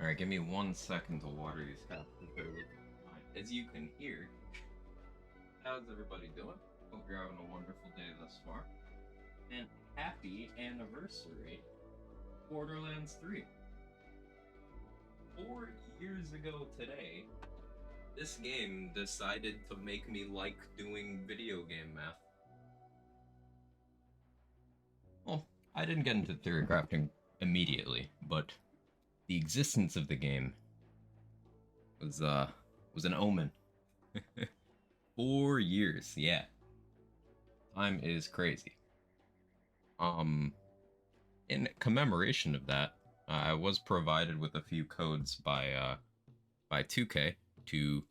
Alright, give me 1 second to water these cats. As you can hear, how's everybody doing? Hope you're having a wonderful day thus far. And happy anniversary, Borderlands 3. 4 years ago today, this game decided to make me like doing video game math. Well, I didn't get into theory crafting immediately, but the existence of the game was an omen. 4 years, yeah. Time is crazy. In commemoration of that, I was provided with a few codes by 2K to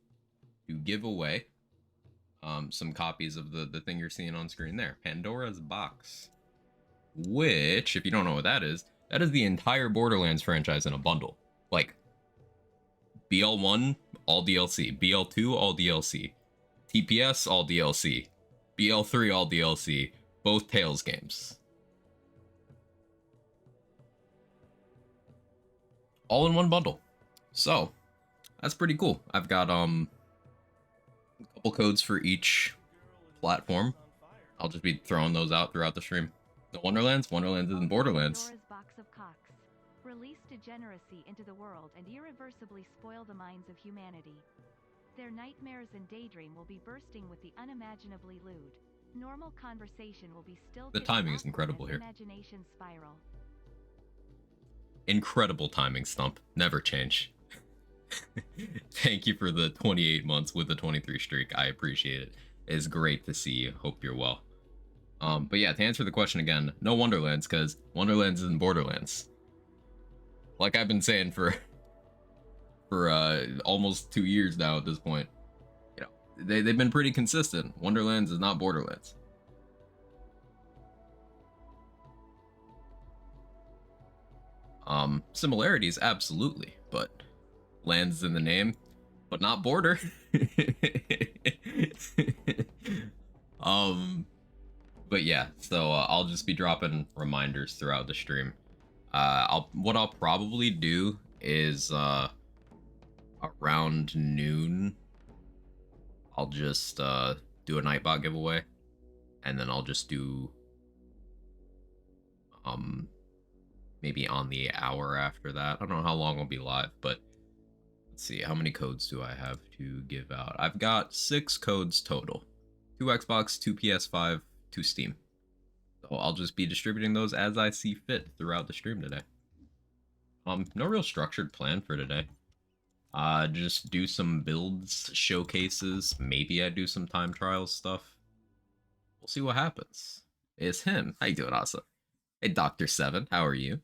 give away some copies of the thing you're seeing on screen there, Pandora's box. Which, if you don't know what that is the entire Borderlands franchise in a bundle. Like, BL1, all DLC. BL2, all DLC. TPS, all DLC. BL3, all DLC. Both Tales games. All in one bundle. So, that's pretty cool. I've got a couple codes for each platform. I'll just be throwing those out throughout the stream. The Wonderlands isn't Borderlands. Pandora's box of cocks. Release degeneracy into the world and irreversibly spoil the minds of humanity. Their nightmares and daydream will be bursting with the unimaginably lewd. Normal conversation will be still. The timing is incredible here. Imagination spiral. Incredible timing, Stump. Never change. Thank you for the 28 months with the 23 streak. I appreciate it. It's great to see you. Hope you're well. But yeah, to answer the question again, no Wonderlands, because Wonderlands isn't Borderlands. Like I've been saying for almost 2 years now at this point. You know, they've been pretty consistent. Wonderlands is not Borderlands. Similarities, absolutely, but lands in the name, but not border. But yeah, so I'll just be dropping reminders throughout the stream. What I'll probably do is around noon, I'll just do a Nightbot giveaway, and then I'll just do maybe on the hour after that. I don't know how long I'll be live, but let's see, how many codes do I have to give out? I've got 6 codes total. 2 Xbox, 2 PS5, 2 Steam. So I'll just be distributing those as I see fit throughout the stream today. No real structured plan for today. Just do some builds, showcases, maybe I do some time trials stuff. We'll see what happens. It's him. How you doing, Asa? Hey, Dr. Seven, how are you?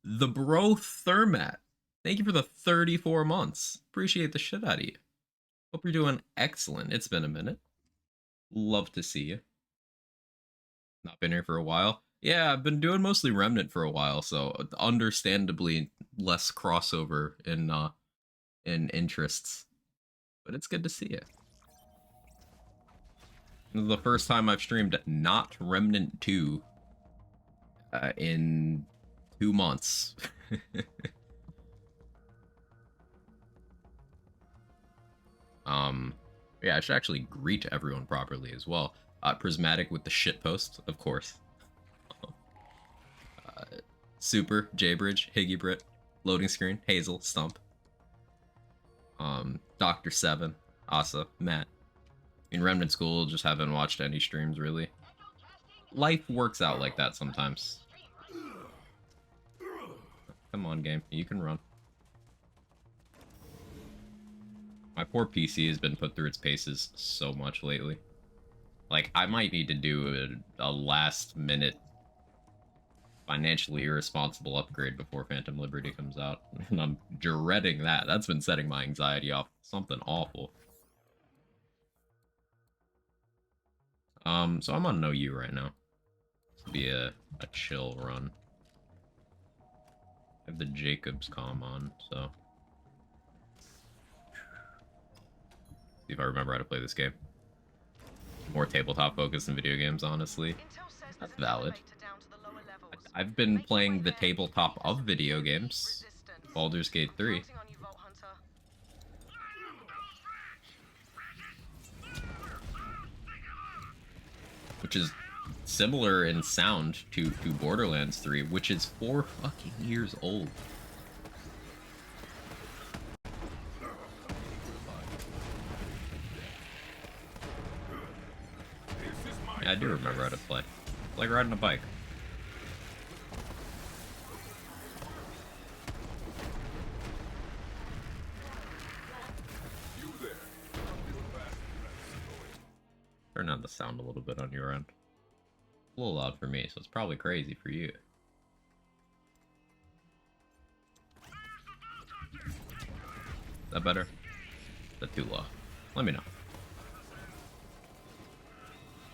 The Bro Thermat. Thank you for the 34 months. Appreciate the shit out of you. Hope you're doing excellent. It's been a minute. Love to see you. Not been here for a while. Yeah, I've been doing mostly Remnant for a while, so understandably less crossover in interests. But it's good to see you. This is the first time I've streamed not Remnant 2 in 2 months. Yeah, I should actually greet everyone properly as well. Prismatic with the shitpost, of course. Super, J-Bridge, Higgy Brit, Loading Screen, Hazel, Stump. Dr. Seven, Asa, Matt. In Remnant School, just haven't watched any streams, really. Life works out like that sometimes. Come on, game. You can run. My poor PC has been put through its paces so much lately. Like, I might need to do a last-minute financially irresponsible upgrade before Phantom Liberty comes out. And I'm dreading that. That's been setting my anxiety off something awful. So I'm on No U right now. This will be a chill run. I have the Jacobs comm on, so... See if I remember how to play this game. More tabletop focus than video games, honestly. That's valid. I've been playing the tabletop of video games, Baldur's Gate 3. Which is similar in sound to Borderlands 3, which is 4 fucking years old. Yeah, I do remember how to play. Like riding a bike. Turn down the sound a little bit on your end. A little loud for me, so it's probably crazy for you. Is that better? Is that too low? Let me know.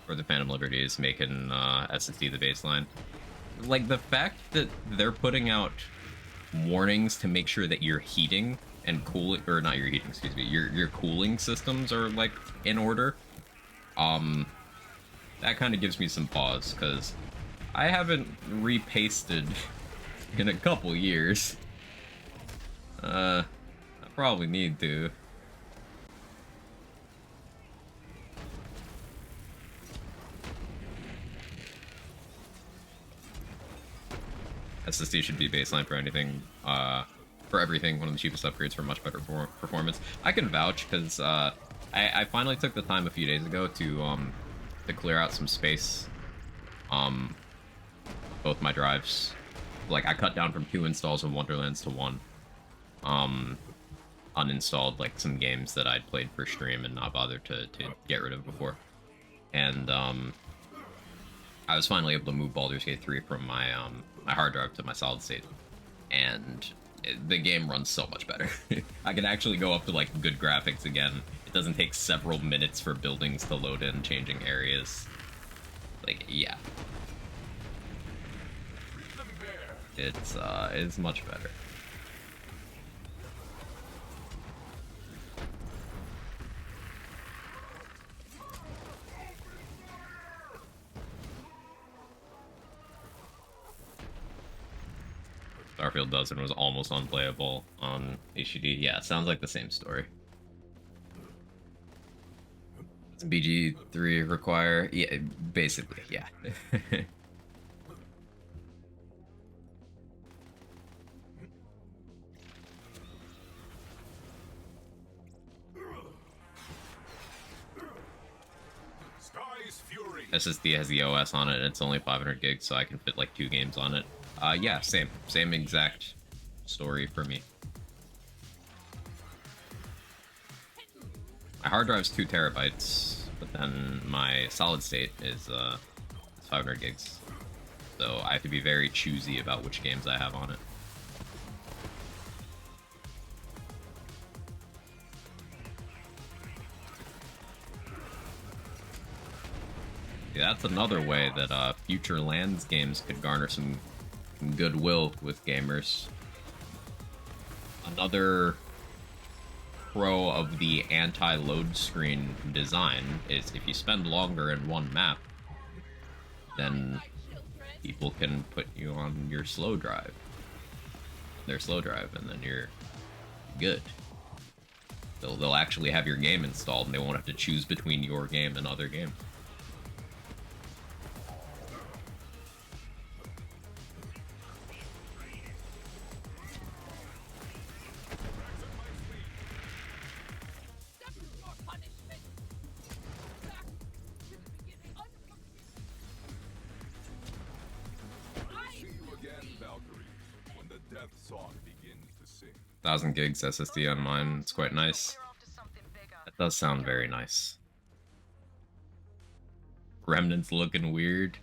Or the Phantom Liberty is making SSD the baseline. Like, the fact that they're putting out warnings to make sure that your heating and cooling, or not your heating, excuse me, your cooling systems are, like, in order. That kind of gives me some pause, because I haven't repasted in a couple years. I probably need to. SSD should be baseline for anything, for everything, one of the cheapest upgrades for much better performance. I can vouch, because, I finally took the time a few days ago to clear out some space, both my drives. Like, I cut down from 2 installs of Wonderlands to 1. Uninstalled, like, some games that I'd played for stream and not bothered to get rid of before. And, I was finally able to move Baldur's Gate 3 from my, my hard drive to my solid state. And the game runs so much better. I can actually go up to, like, good graphics again. It doesn't take several minutes for buildings to load in, changing areas. Like, yeah. It's much better. Starfield Dozen was almost unplayable on HUD. Yeah, sounds like the same story. Does BG3 require? Yeah, basically, yeah. SSD has the OS on it, and it's only 500 gigs, so I can fit like 2 games on it. Yeah, same exact story for me. My hard drive's 2 terabytes, but then my solid state is 500 gigs. So I have to be very choosy about which games I have on it. Yeah, that's another way that future Lands games could garner some goodwill with gamers. Another pro of the anti-load screen design is if you spend longer in one map, then people can put you on your slow drive. Their slow drive, and then you're good. They'll actually have your game installed, and they won't have to choose between your game and other games. Song begins to sing. 1000 gigs SSD on mine. It's quite nice. That does sound very nice. Remnant's looking weird.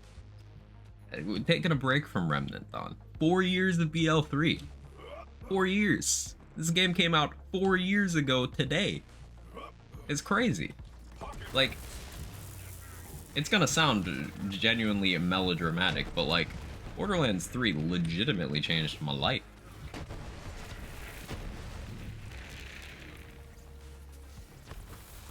Taking a break from Remnant on 4 years of BL3. 4 years. This game came out 4 years ago today. It's crazy. Like, it's gonna sound genuinely melodramatic, but like, Borderlands 3 legitimately changed my life.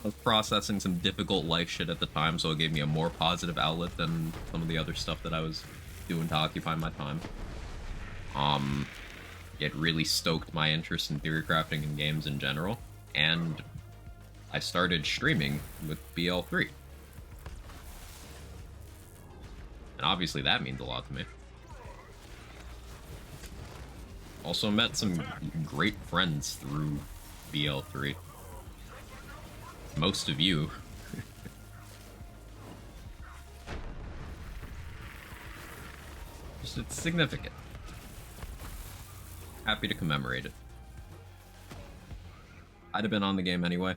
I was processing some difficult life shit at the time, so it gave me a more positive outlet than some of the other stuff that I was doing to occupy my time. It really stoked my interest in theory crafting and games in general, and I started streaming with BL3. And obviously that means a lot to me. Also met some great friends through BL3. Most of you. It's significant. Happy to commemorate it. I'd have been on the game anyway.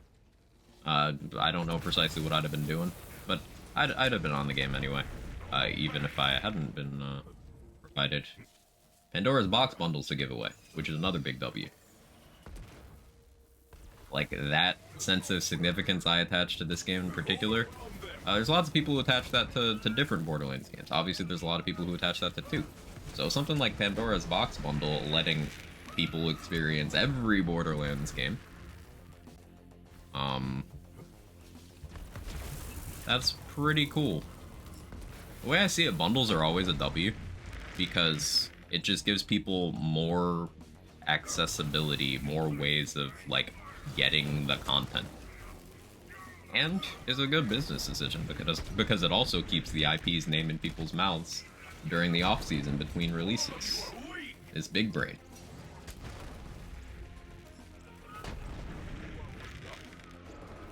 I don't know precisely what I'd have been doing, but I'd have been on the game anyway. Even if I hadn't been provided Pandora's box bundles to give away, which is another big W. Like, that sense of significance I attach to this game in particular. There's lots of people who attach that to different Borderlands games. Obviously, there's a lot of people who attach that to 2. So something like Pandora's box bundle letting people experience every Borderlands game. That's pretty cool. The way I see it, bundles are always a W, because it just gives people more accessibility, more ways of, like, getting the content. And is a good business decision, because it also keeps the IP's name in people's mouths during the off-season between releases. It's big brain.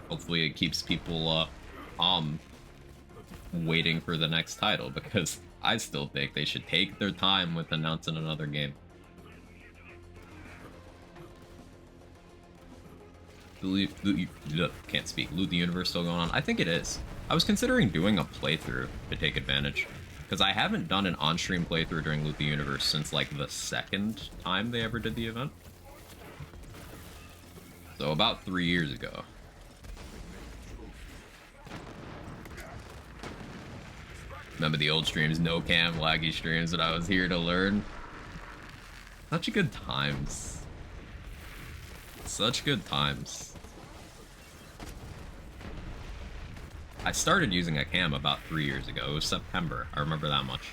Hopefully it keeps people, waiting for the next title, because I still think they should take their time with announcing another game. Can't speak. Loot the Universe still going on? I think it is. I was considering doing a playthrough to take advantage, because I haven't done an on-stream playthrough during Loot the Universe since, like, the second time they ever did the event. So about 3 years ago. Remember the old streams, no cam, laggy streams that I was here to learn? Such good times. Such good times. I started using a cam about 3 years ago. It was September. I remember that much.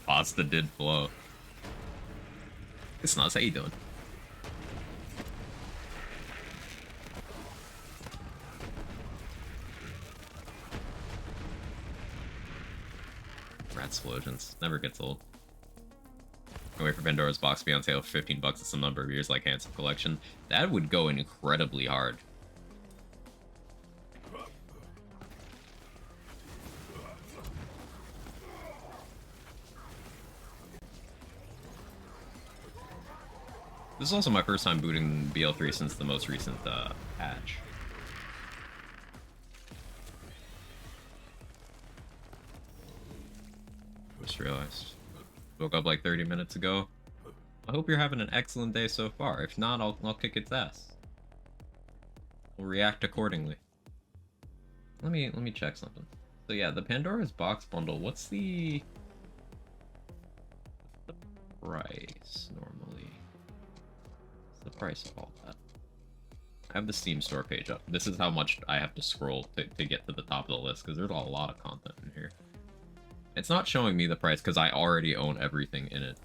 Pasta did flow. It's nuts. How you doing? Rat explosions. Never gets old. Can wait for Pandora's box to be on sale for 15 bucks in some number of years like Handsome Collection. That would go incredibly hard. This is also my first time booting BL3 since the most recent patch. Just realized. Woke up like 30 minutes ago. I hope you're having an excellent day so far. If not, I'll kick its ass. We'll react accordingly. Let me check something. So yeah, the Pandora's box bundle. What's the price normally? What's the price of all that? I have the Steam store page up. This is how much I have to scroll to get to the top of the list, because there's a lot of content in here. It's not showing me the price because I already own everything in it.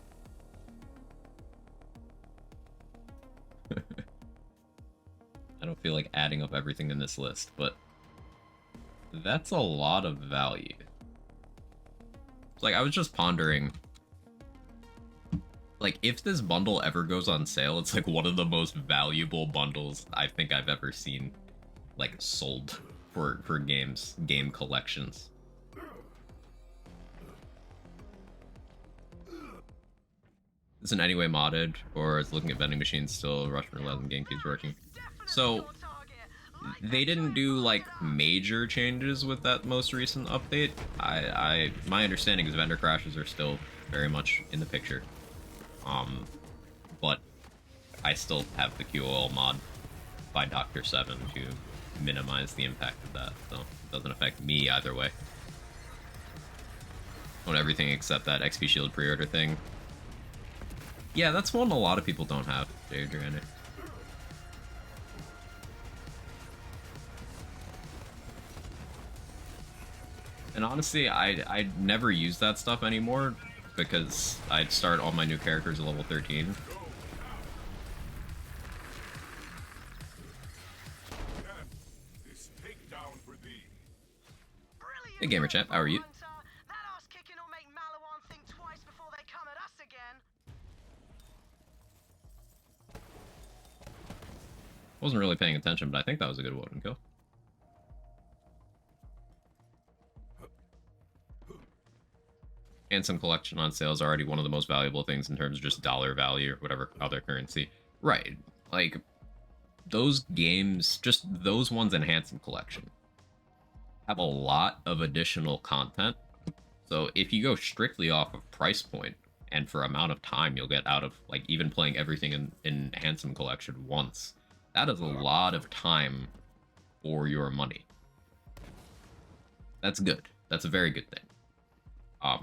I don't feel like adding up everything in this list, but that's a lot of value. It's like, I was just pondering, like, if this bundle ever goes on sale, it's like one of the most valuable bundles I think I've ever seen, like, sold for game collections. Is in any way modded, or is looking at vending machines still, Russian roulette and GameCube's working? So, they didn't do, like, major changes with that most recent update. My understanding is vendor crashes are still very much in the picture. But I still have the QOL mod by Dr. 7 to minimize the impact of that, so it doesn't affect me either way. Own everything except that XP Shield pre-order thing. Yeah, that's one a lot of people don't have, Adriana. And honestly, I never use that stuff anymore because I'd start all my new characters at level 13. Hey gamer chat, how are you? Wasn't really paying attention, but I think that was a good Woden kill. Handsome collection on sale is already one of the most valuable things in terms of just dollar value or whatever other currency. Right. Like, those games, just those ones in Handsome collection, have a lot of additional content. So if you go strictly off of price point and for amount of time you'll get out of, like, even playing everything in Handsome collection once, that is a lot of time for your money. That's good. That's a very good thing.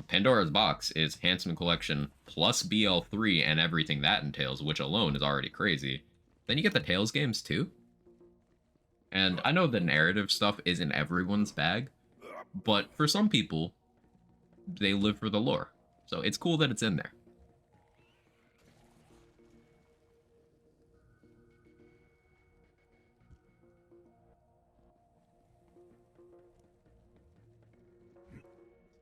Pandora's Box is Handsome Collection plus BL3 and everything that entails, which alone is already crazy. Then you get the Tales games too. And I know the narrative stuff isn't everyone's bag, but for some people, they live for the lore. So it's cool that it's in there.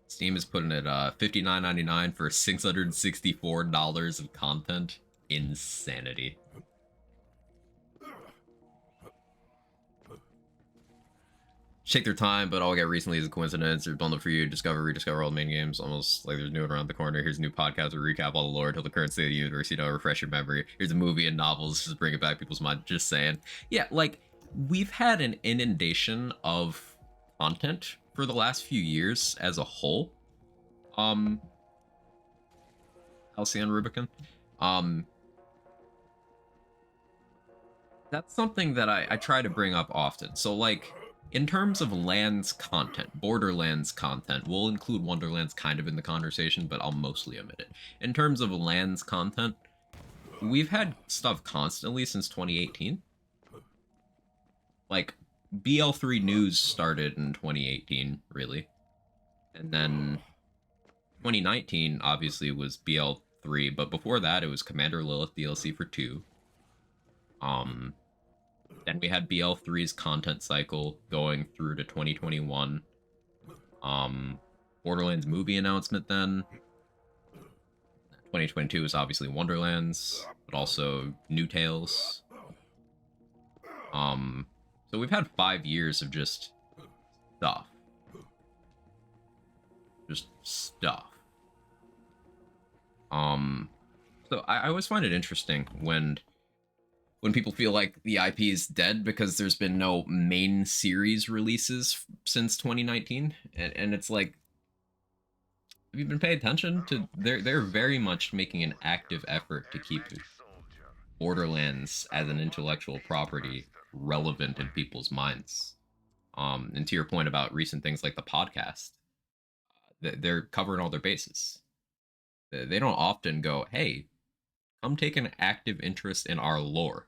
Steam is putting it $59.99 for $664 of content. Insanity. Take their time, but all I get recently is a coincidence. There's bundle for you, discover, rediscover all the main games, almost like there's new one around the corner. Here's a new podcast to recap all the lore till the current state of the universe, you know, refresh your memory. Here's a movie and novels, just bring it back people's mind. Just saying. Yeah, like, we've had an inundation of content for the last few years as a whole. Halcyon Rubicon. That's something that I try to bring up often. So, like, in terms of lands content, Borderlands content, we'll include Wonderlands kind of in the conversation, but I'll mostly omit it. In terms of lands content, we've had stuff constantly since 2018. Like, BL3 news started in 2018, really. And then 2019, obviously, was BL3, but before that, it was Commander Lilith DLC for 2. Then we had BL3's content cycle going through to 2021. Borderlands movie announcement then. 2022 is obviously Wonderlands, but also New Tales. So we've had 5 years of just stuff. Just stuff. So I always find it interesting when people feel like the IP is dead because there's been no main series releases since 2019, and it's like, have you been paying attention to? They're very much making an active effort to keep Borderlands as an intellectual property relevant in people's minds. And to your point about recent things like the podcast, they're covering all their bases. They don't often go, "Hey, come take an active interest in our lore."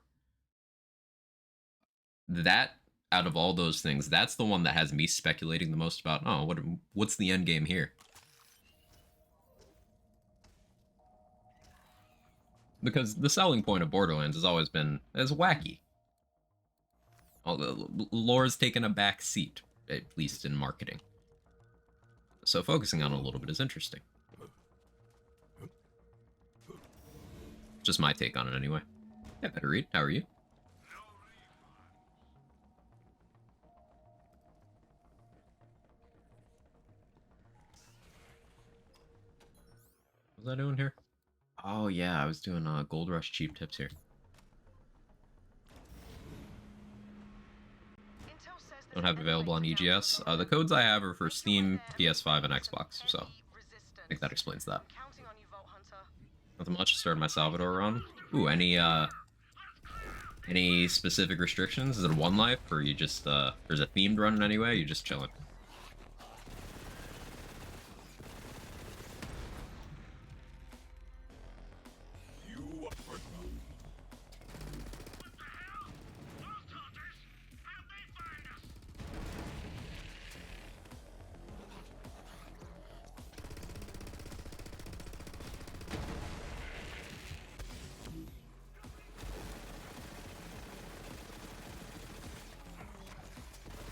That, out of all those things, that's the one that has me speculating the most about, oh, what's the end game here? Because the selling point of Borderlands has always been as wacky. All the lore's taken a back seat, at least in marketing. So focusing on it a little bit is interesting. Just my take on it anyway. Yeah, better read. How are you? What was I doing here? Oh yeah, I was doing Gold Rush cheap tips here. Don't have available on EGS. The codes I have are for Steam, PS5, and Xbox, so I think that explains that. Nothing much. Started my Salvador run. Ooh, any specific restrictions? Is it a one life, or you just there's a themed run in any way? You just chilling?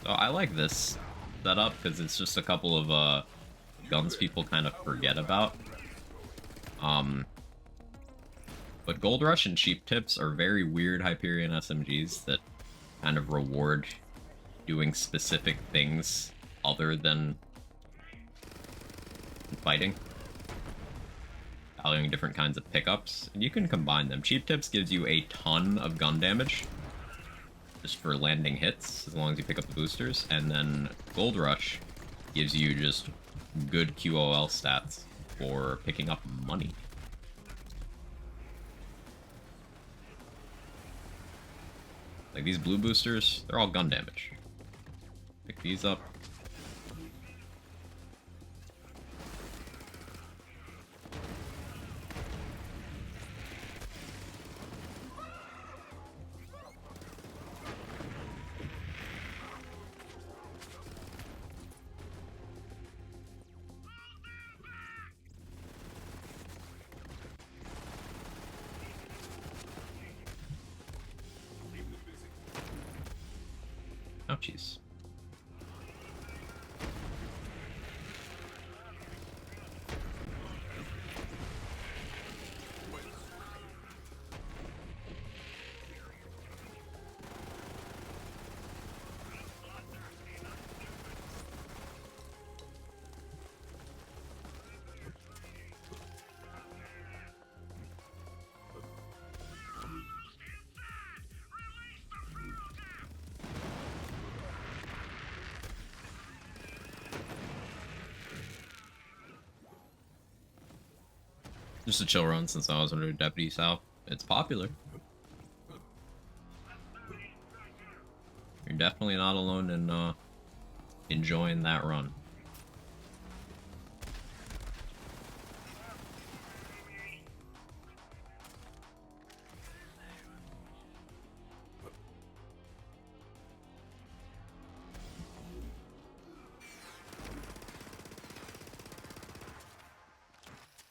So I like this setup because it's just a couple of guns people kind of forget about. But Gold Rush and Cheap Tips are very weird Hyperion SMGs that kind of reward doing specific things other than fighting. Valuing different kinds of pickups, and you can combine them. Cheap Tips gives you a ton of gun damage just for landing hits, as long as you pick up the boosters, and then Gold Rush gives you just good QOL stats for picking up money. Like these blue boosters, they're all gun damage. Pick these up. Ouchies. Just a chill run since I was under Deputy South. It's popular. You're definitely not alone in enjoying that run.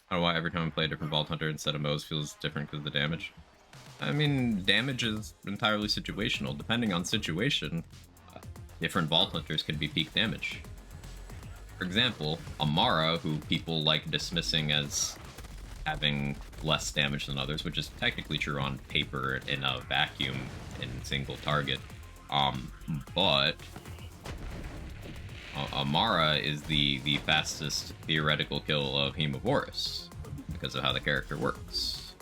I don't know why every time I play a different Vault Hunter instead of Moe's feels different because of the damage. I mean, damage is entirely situational. Depending on situation, different Vault Hunters could be peak damage. For example, Amara, who people like dismissing as having less damage than others, which is technically true on paper in a vacuum in single target. But Amara is the fastest theoretical kill of Hemovorus because of how the character works.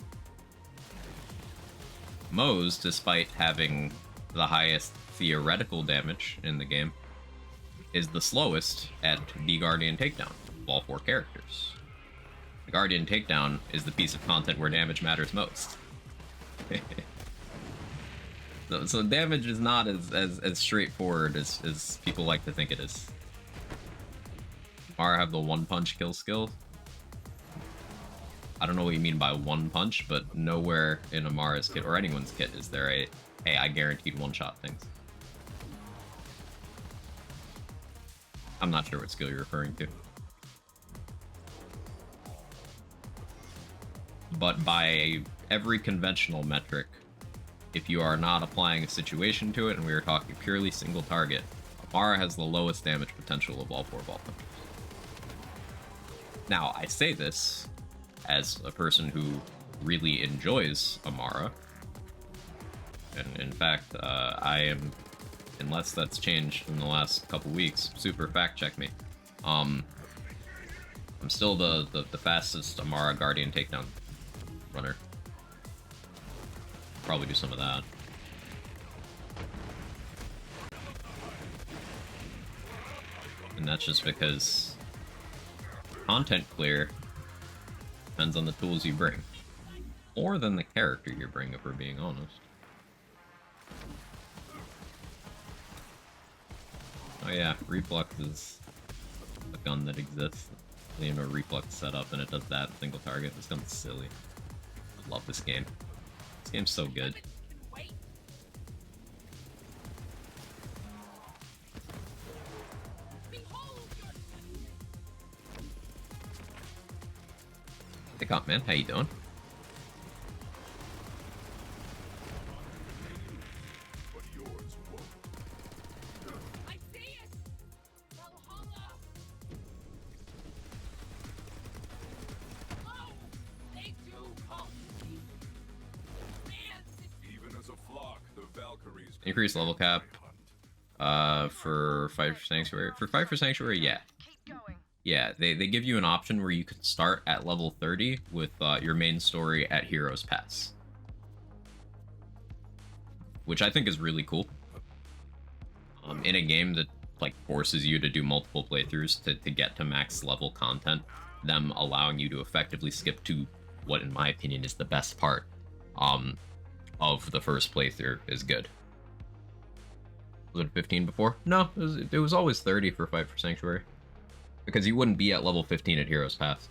Moe's, despite having the highest theoretical damage in the game, is the slowest at the Guardian Takedown of all 4 characters. The Guardian Takedown is the piece of content where damage matters most. so damage is not as straightforward as people like to think it is. Amara have the one punch kill skill. I don't know what you mean by one punch, but nowhere in Amara's kit or anyone's kit is there a, hey, I guaranteed one shot things. I'm not sure what skill you're referring to. But by every conventional metric, if you are not applying a situation to it, and we are talking purely single target, Amara has the lowest damage potential of all 4 Vault Hunters. Now, I say this as a person who really enjoys Amara, and in fact, I am, unless that's changed in the last couple weeks, super fact check me. I'm still the fastest Amara Guardian Takedown runner. Probably do some of that. And that's just because content clear depends on the tools you bring. More than the character you bring, if we're being honest. Oh yeah, Reflux is a gun that exists. You know, Reflux setup, and it does that in single target. This gun's silly. I love this game. This game's so good. Hey, Cop Man, how you doing? Increase level cap. For Fight for Sanctuary. For Fight for Sanctuary, yeah. Yeah, they give you an option where you can start at level 30 with your main story at Heroes Pass. Which I think is really cool. In a game that like forces you to do multiple playthroughs to get to max level content, them allowing you to effectively skip to what in my opinion is the best part of the first playthrough is good. Was it 15 before? No, it was always 30 for Fight for Sanctuary. Because you wouldn't be at level 15 at Heroes Pass.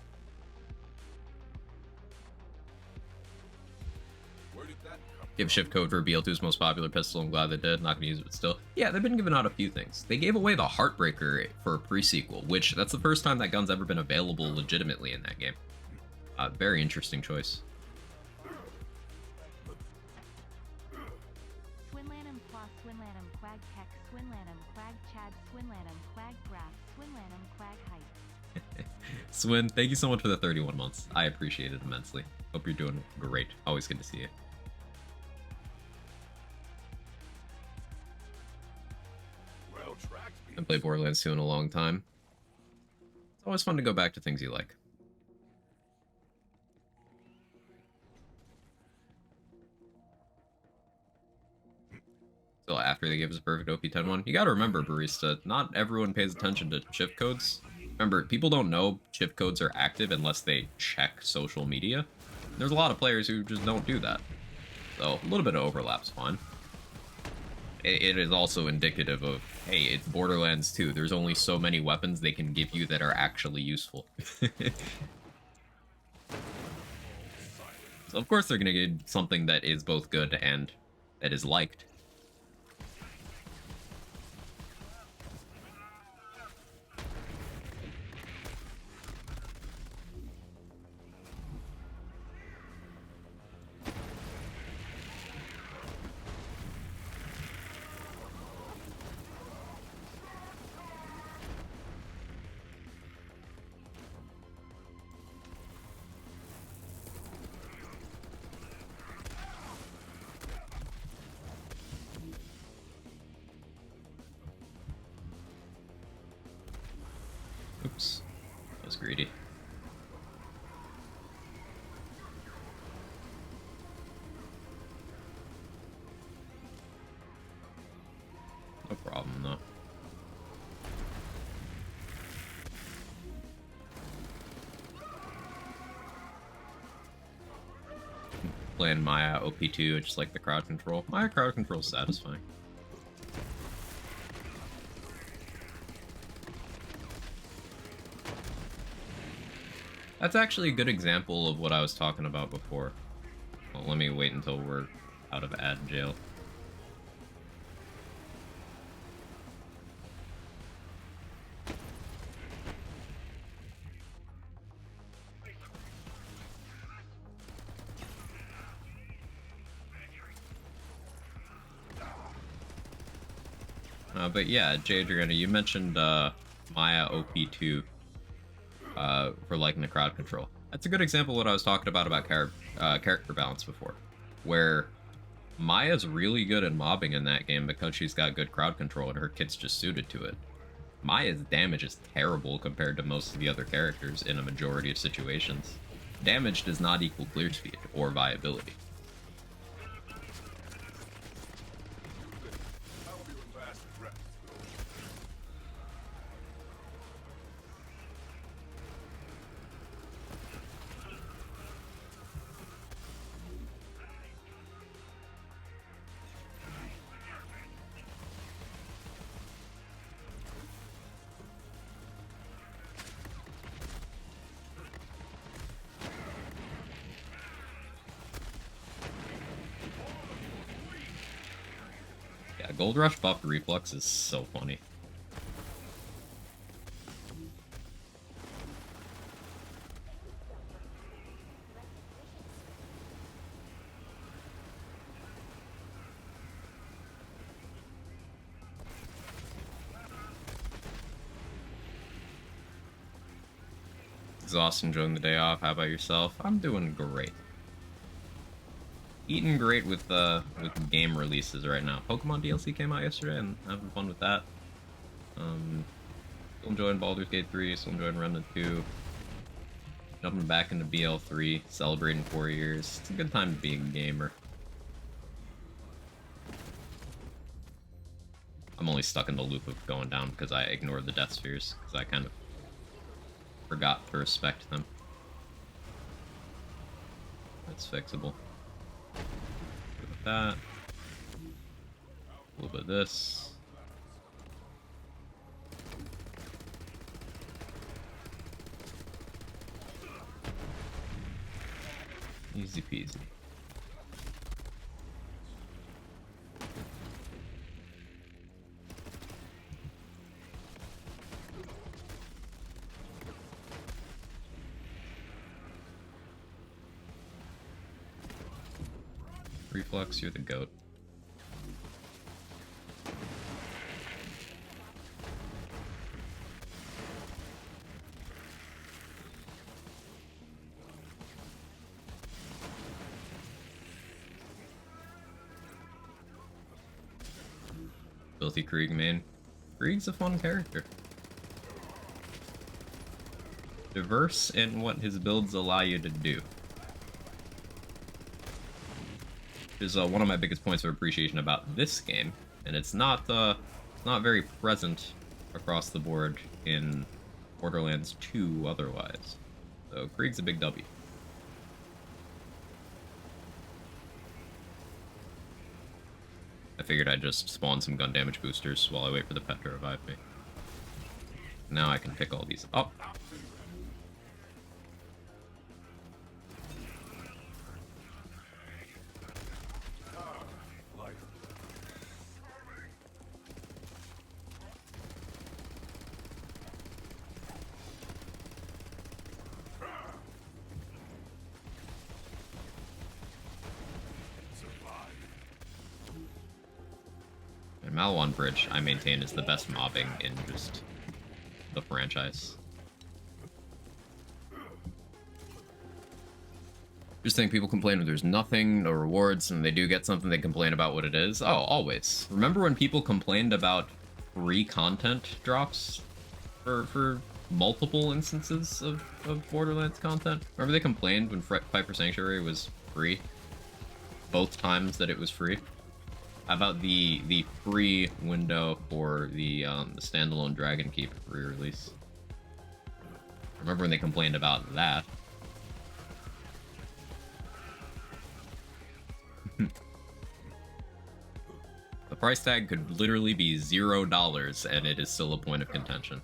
Give shift code for BL2's most popular pistol. I'm glad they did. Not gonna use it, but still. Yeah, they've been giving out a few things. They gave away the Heartbreaker for a pre-sequel, which that's the first time that gun's ever been available legitimately in that game. Very interesting choice. Swinlanum Qua Swinlanum Quag Tech Swinlanum Quag Chad Swinlanum Quag Graph Swinlanum Quag Height. Swin, thank you so much for the 31 months. I appreciate it immensely. Hope you're doing great. Always good to see you. I haven't played Borderlands 2 in a long time. It's always fun to go back to things you like. So after they give us a perfect OP10 one, you gotta remember, Barista, not everyone pays attention to shift codes. Remember, people don't know shift codes are active unless they check social media. There's a lot of players who just don't do that. So a little bit of overlap's fine. It is also indicative of, hey, it's Borderlands 2. There's only so many weapons they can give you that are actually useful. So of course they're gonna get something that is both good and that is liked. Oops. That was greedy. No problem, though. Playing Maya OP2, just like the crowd control. Maya crowd control is satisfying. That's actually a good example of what I was talking about before. Well, let me wait until we're out of ad jail. But yeah, Jay Adriana, you mentioned Maya OP2 for liking the crowd control. That's a good example of what I was talking about character balance before, where Maya's really good at mobbing in that game because she's got good crowd control and her kit's just suited to it. Maya's damage is terrible compared to most of the other characters in a majority of situations. Damage does not equal clear speed or viability. Gold Rush buffed reflux is so funny. Exhausted, enjoying the day off. How about yourself? I'm doing great. eating great with game releases right now. Pokemon DLC came out yesterday, and having fun with that. Still enjoying Baldur's Gate 3. Still enjoying Remnant 2. Jumping back into BL3, celebrating 4 years. It's a good time to be a gamer. I'm only stuck in the loop of going down because I ignored the death spheres, because I kind of forgot to respect them. That's fixable. With that. A little bit of this. Easy peasy. Reflux, you're the goat. Filthy Krieg main. Krieg's a fun character. Diverse in what his builds allow you to do. Is one of my biggest points of appreciation about this game, and it's not very present across the board in Borderlands 2 otherwise. So Krieg's a big W. I figured I'd just spawn some gun damage boosters while I wait for the pet to revive me. Now I can pick all these up. Malawan Bridge, I maintain, is the best mobbing in just the franchise. Just think people complain when there's nothing, no rewards, and they do get something, they complain about what it is. Oh, always. Remember when people complained about free content drops for multiple instances of Borderlands content? Remember they complained when Piper Sanctuary was free? Both times that it was free? How about the free window for the standalone Dragon Keep re-release? Remember when they complained about that? The price tag could literally be $0 and it is still a point of contention.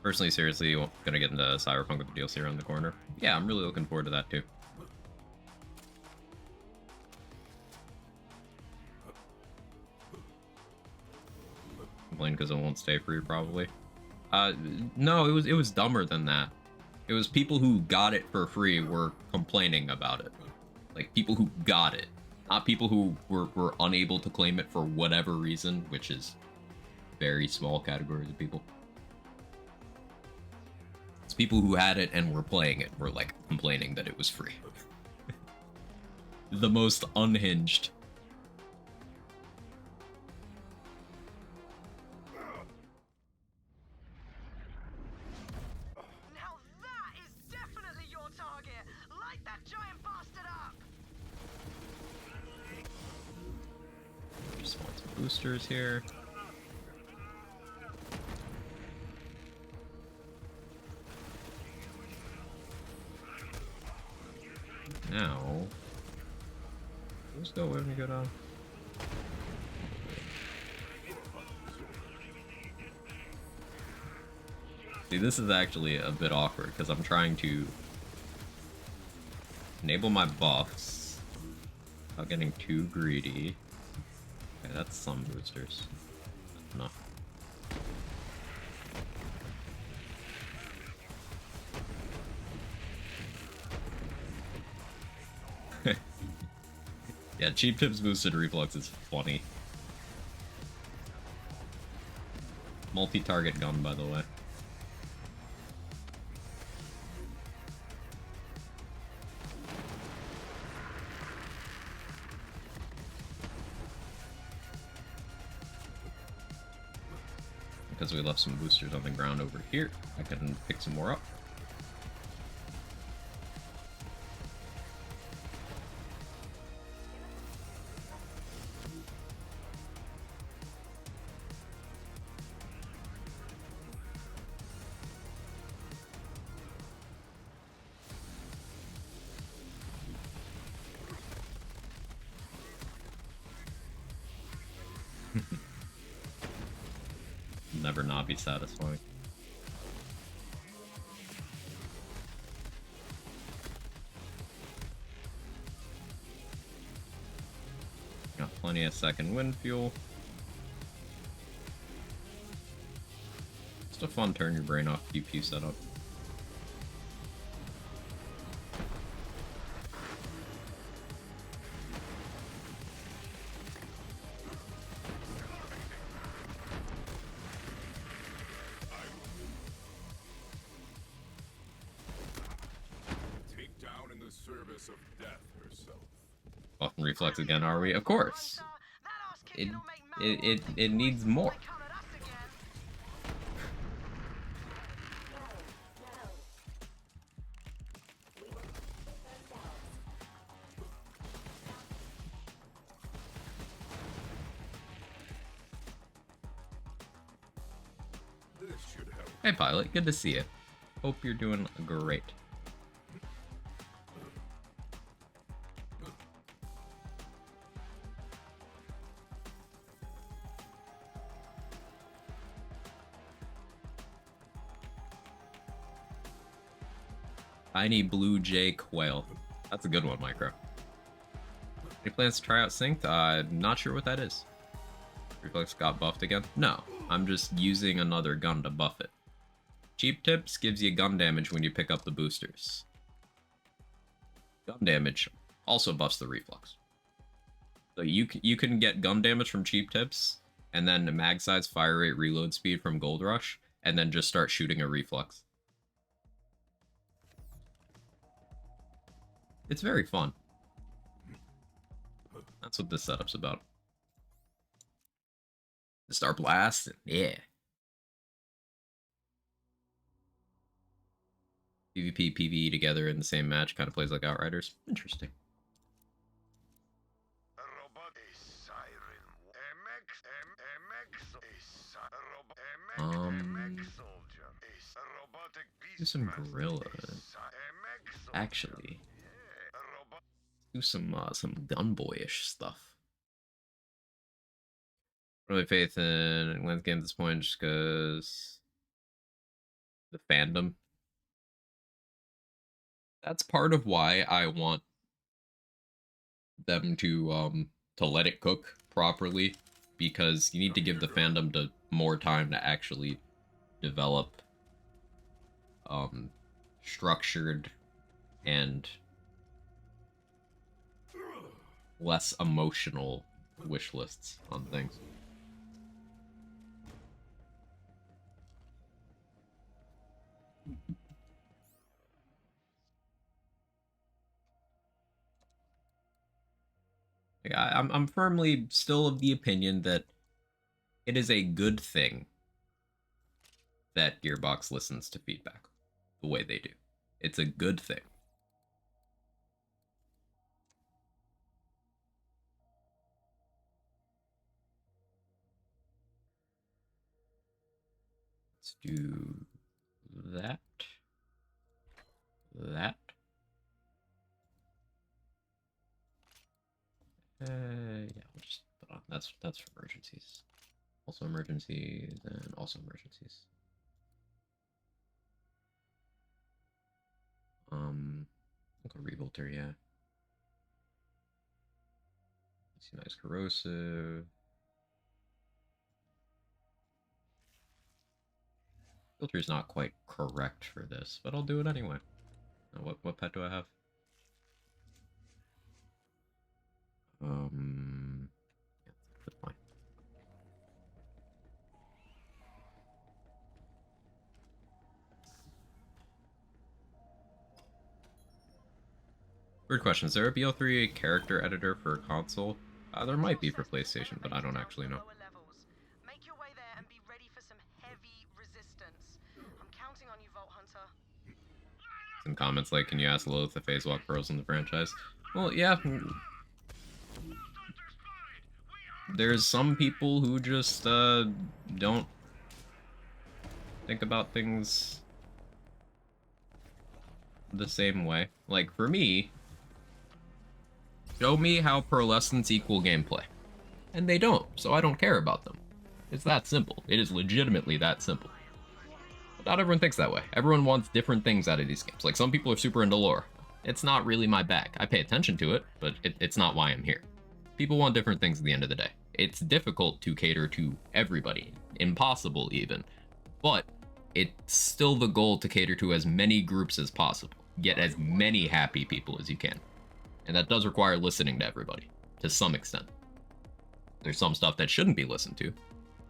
Personally, seriously, gonna get into Cyberpunk with the DLC around the corner. Yeah, I'm really looking forward to that too. Complain because it won't stay free, probably. No, it was dumber than that. It was people who got it for free were complaining about it. Like, people who got it. Not people who were unable to claim it for whatever reason, which is very small categories of people. It's people who had it and were playing it were, like, complaining that it was free. The most unhinged. Now that is definitely your target! Light that giant bastard up! Just want some boosters here. Now, let's go when we go down. See, this is actually a bit awkward because I'm trying to enable my buffs without getting too greedy. Okay, that's some boosters. No. Yeah, Cheap Tips boosted reflex is funny. Multi-target gun, by the way. Because we left some boosters on the ground over here, I can pick some more up. Never not be satisfying. Got plenty of second wind fuel. Just a fun turn your brain off QQ setup. Fucking reflex again, are we? Of course. It needs more. Hey Pilot, good to see you. Hope you're doing great. Tiny Blue Jay Quail. That's a good one, Micro. Any plans to try out Synced? Not sure what that is. Reflex got buffed again? No, I'm just using another gun to buff it. Cheap Tips gives you gun damage when you pick up the boosters. Gun damage also buffs the reflex. So you can get gun damage from Cheap Tips, and then mag size, fire rate, reload speed from Gold Rush, and then just start shooting a reflex. It's very fun. That's what this setup's about. Start blasting, yeah. PvP, PvE together in the same match kind of plays like Outriders. Interesting. Do some gorilla. Actually, do some gunboyish stuff. Really faith in Glenn's game at this point just because the fandom. That's part of why I want them to let it cook properly, because you need to give the fandom more time to actually develop structured and less emotional wish lists on things. Like, I'm firmly still of the opinion that it is a good thing that Gearbox listens to feedback the way they do. It's a good thing. Let's do that. That. Yeah, we'll just put on. That's for emergencies. Also emergencies and also emergencies. Like a revolter, yeah. Let's see, nice corrosive. Filter's not quite correct for this, but I'll do it anyway. What pet do I have? Yeah, that's fine. Weird question. Is there a BL3 character editor for console? There might be for PlayStation, but I don't actually know. Make your way there and be ready for some heavy resistance. I'm counting on you, Vault Hunter. Some comments like, can you ask Lilith if Phase Walk Pearls in the franchise? Well, yeah. There's some people who just don't think about things the same way. Like, for me, show me how pearlescents equal gameplay. And they don't, so I don't care about them. It's that simple. It is legitimately that simple. But not everyone thinks that way. Everyone wants different things out of these games. Like, some people are super into lore. It's not really my bag. I pay attention to it, but it's not why I'm here. People want different things at the end of the day. It's difficult to cater to everybody. Impossible, even. But it's still the goal to cater to as many groups as possible. Get as many happy people as you can. And that does require listening to everybody, to some extent. There's some stuff that shouldn't be listened to,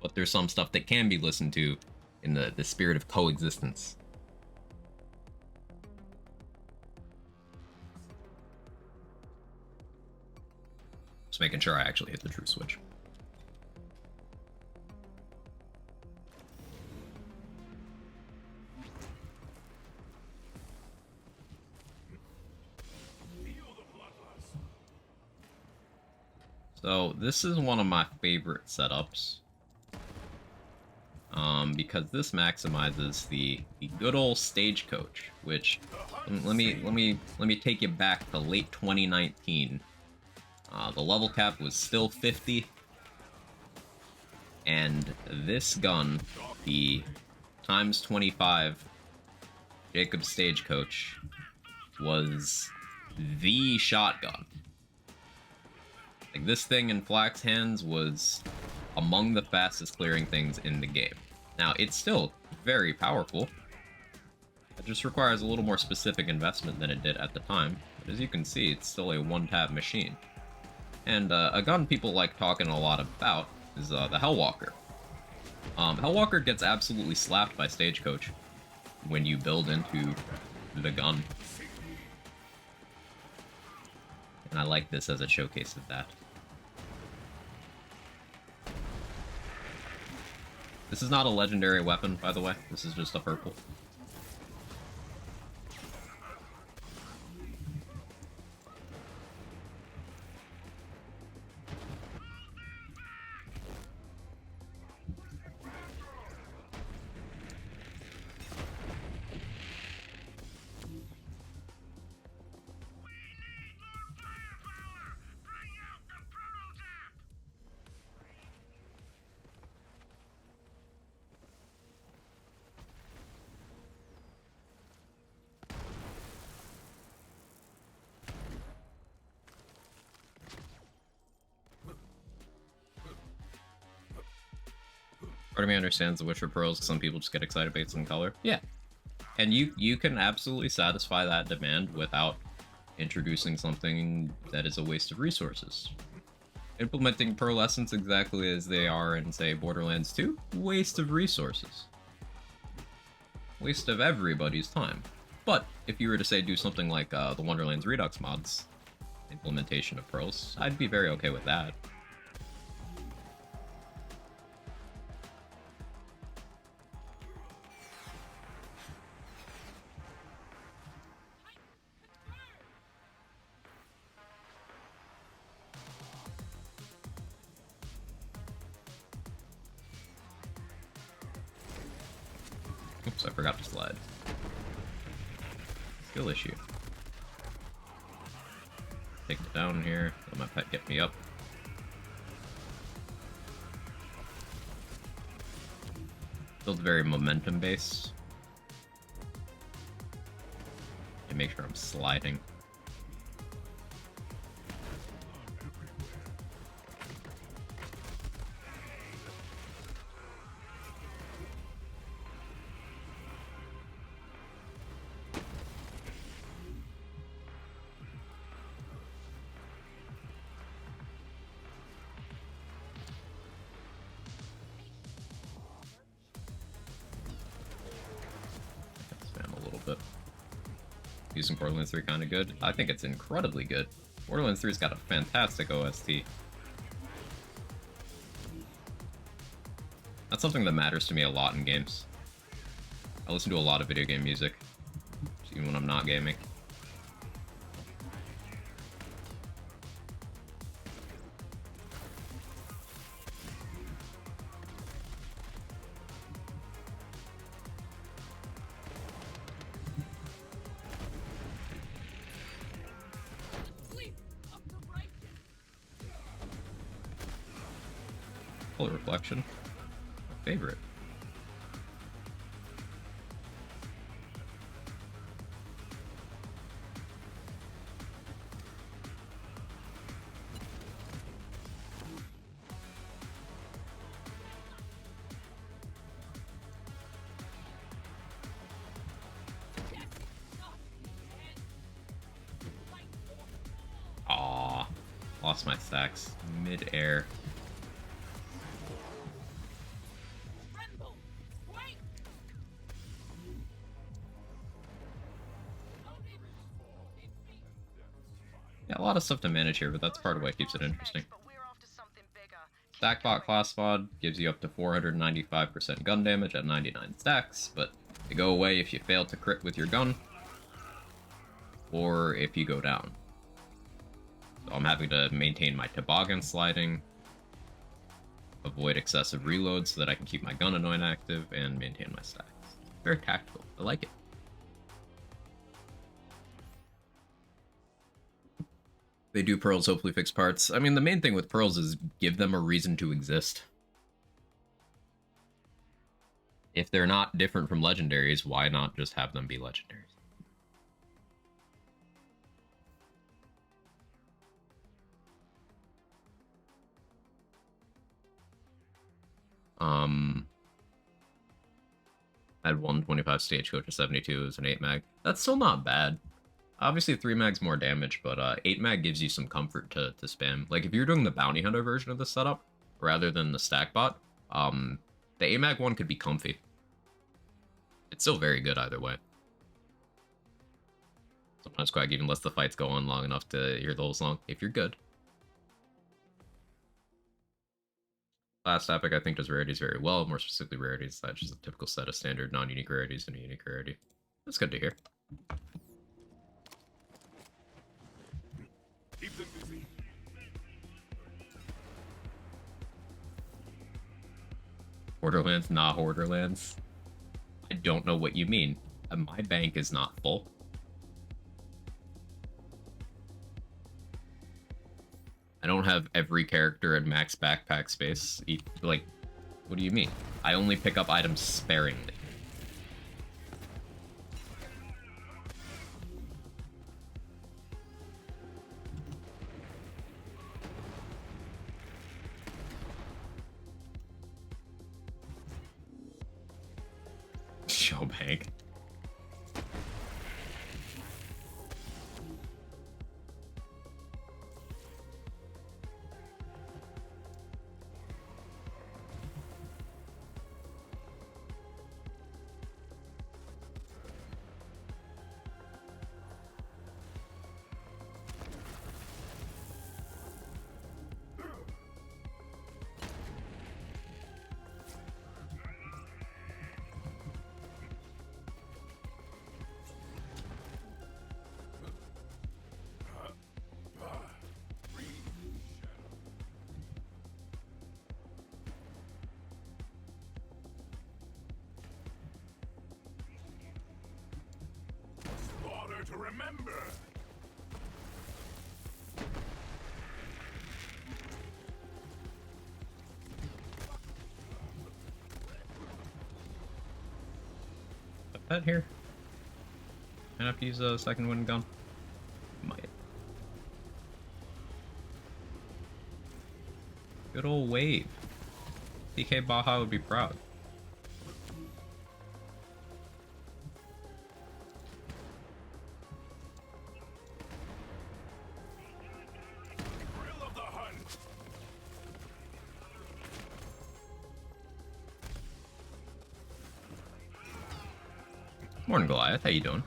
but there's some stuff that can be listened to in the spirit of coexistence. Just making sure I actually hit the true switch. So this is one of my favorite setups, because this maximizes the good old stagecoach. Which let me take you back to late 2019. The level cap was still 50, and this gun, the times 25 Jacob Stagecoach, was the shotgun. Like, this thing in Flack's hands was among the fastest clearing things in the game. Now, it's still very powerful. It just requires a little more specific investment than it did at the time. But as you can see, it's still a one-tap machine. And a gun people like talking a lot about is the Hellwalker. Hellwalker gets absolutely slapped by Stagecoach when you build into the gun. And I like this as a showcase of that. This is not a legendary weapon, by the way. This is just a purple. Part of me understands the Witcher Pearls. Some people just get excited based on color. Yeah. And you can absolutely satisfy that demand without introducing something that is a waste of resources. Implementing pearlescents exactly as they are in, say, Borderlands 2, waste of resources. Waste of everybody's time. But if you were to, say, do something like the Wonderlands Redux mods implementation of pearls, I'd be very okay with that. Oops, I forgot to slide. Skill issue. Take it down here, let my pet get me up. Feels very momentum based. And make sure I'm sliding. using Borderlands 3 kind of good? I think it's incredibly good. Borderlands 3's got a fantastic OST. That's something that matters to me a lot in games. I listen to a lot of video game music, even when I'm not gaming. Color reflection. My favorite. Aw, lost my stacks mid-air. Yeah, a lot of stuff to manage here, but that's part of what keeps it interesting. Stackbot class mod gives you up to 495% gun damage at 99 stacks, but they go away if you fail to crit with your gun, or if you go down. So I'm having to maintain my toboggan sliding, avoid excessive reloads so that I can keep my gun annoying active, and maintain my stacks. Very tactical. I like it. They do pearls, hopefully fix parts. I mean, the main thing with pearls is give them a reason to exist. If they're not different from legendaries, why not just have them be legendaries? I had 125 stagecoach to 72 is an 8 mag. That's still not bad. Obviously 3 mag's more damage, but 8 mag gives you some comfort to spam. Like if you're doing the bounty hunter version of the setup rather than the stack bot, the 8 mag one could be comfy. It's still very good either way. Sometimes Quag even lets the fights go on long enough to hear the whole song if you're good. Last epic I think does rarities very well, more specifically rarities. That's just a typical set of standard non-unique rarities and a unique rarity. That's good to hear. Keep them busy. Borderlands, not Borderlands. I don't know what you mean. My bank is not full. I don't have every character in max backpack space. Like, what do you mean? I only pick up items sparingly. Showbank. To remember. A pet here. I have to use a second wind gun. Might. Good old wave. DK Baja would be proud. Morning, Goliath. How you doing?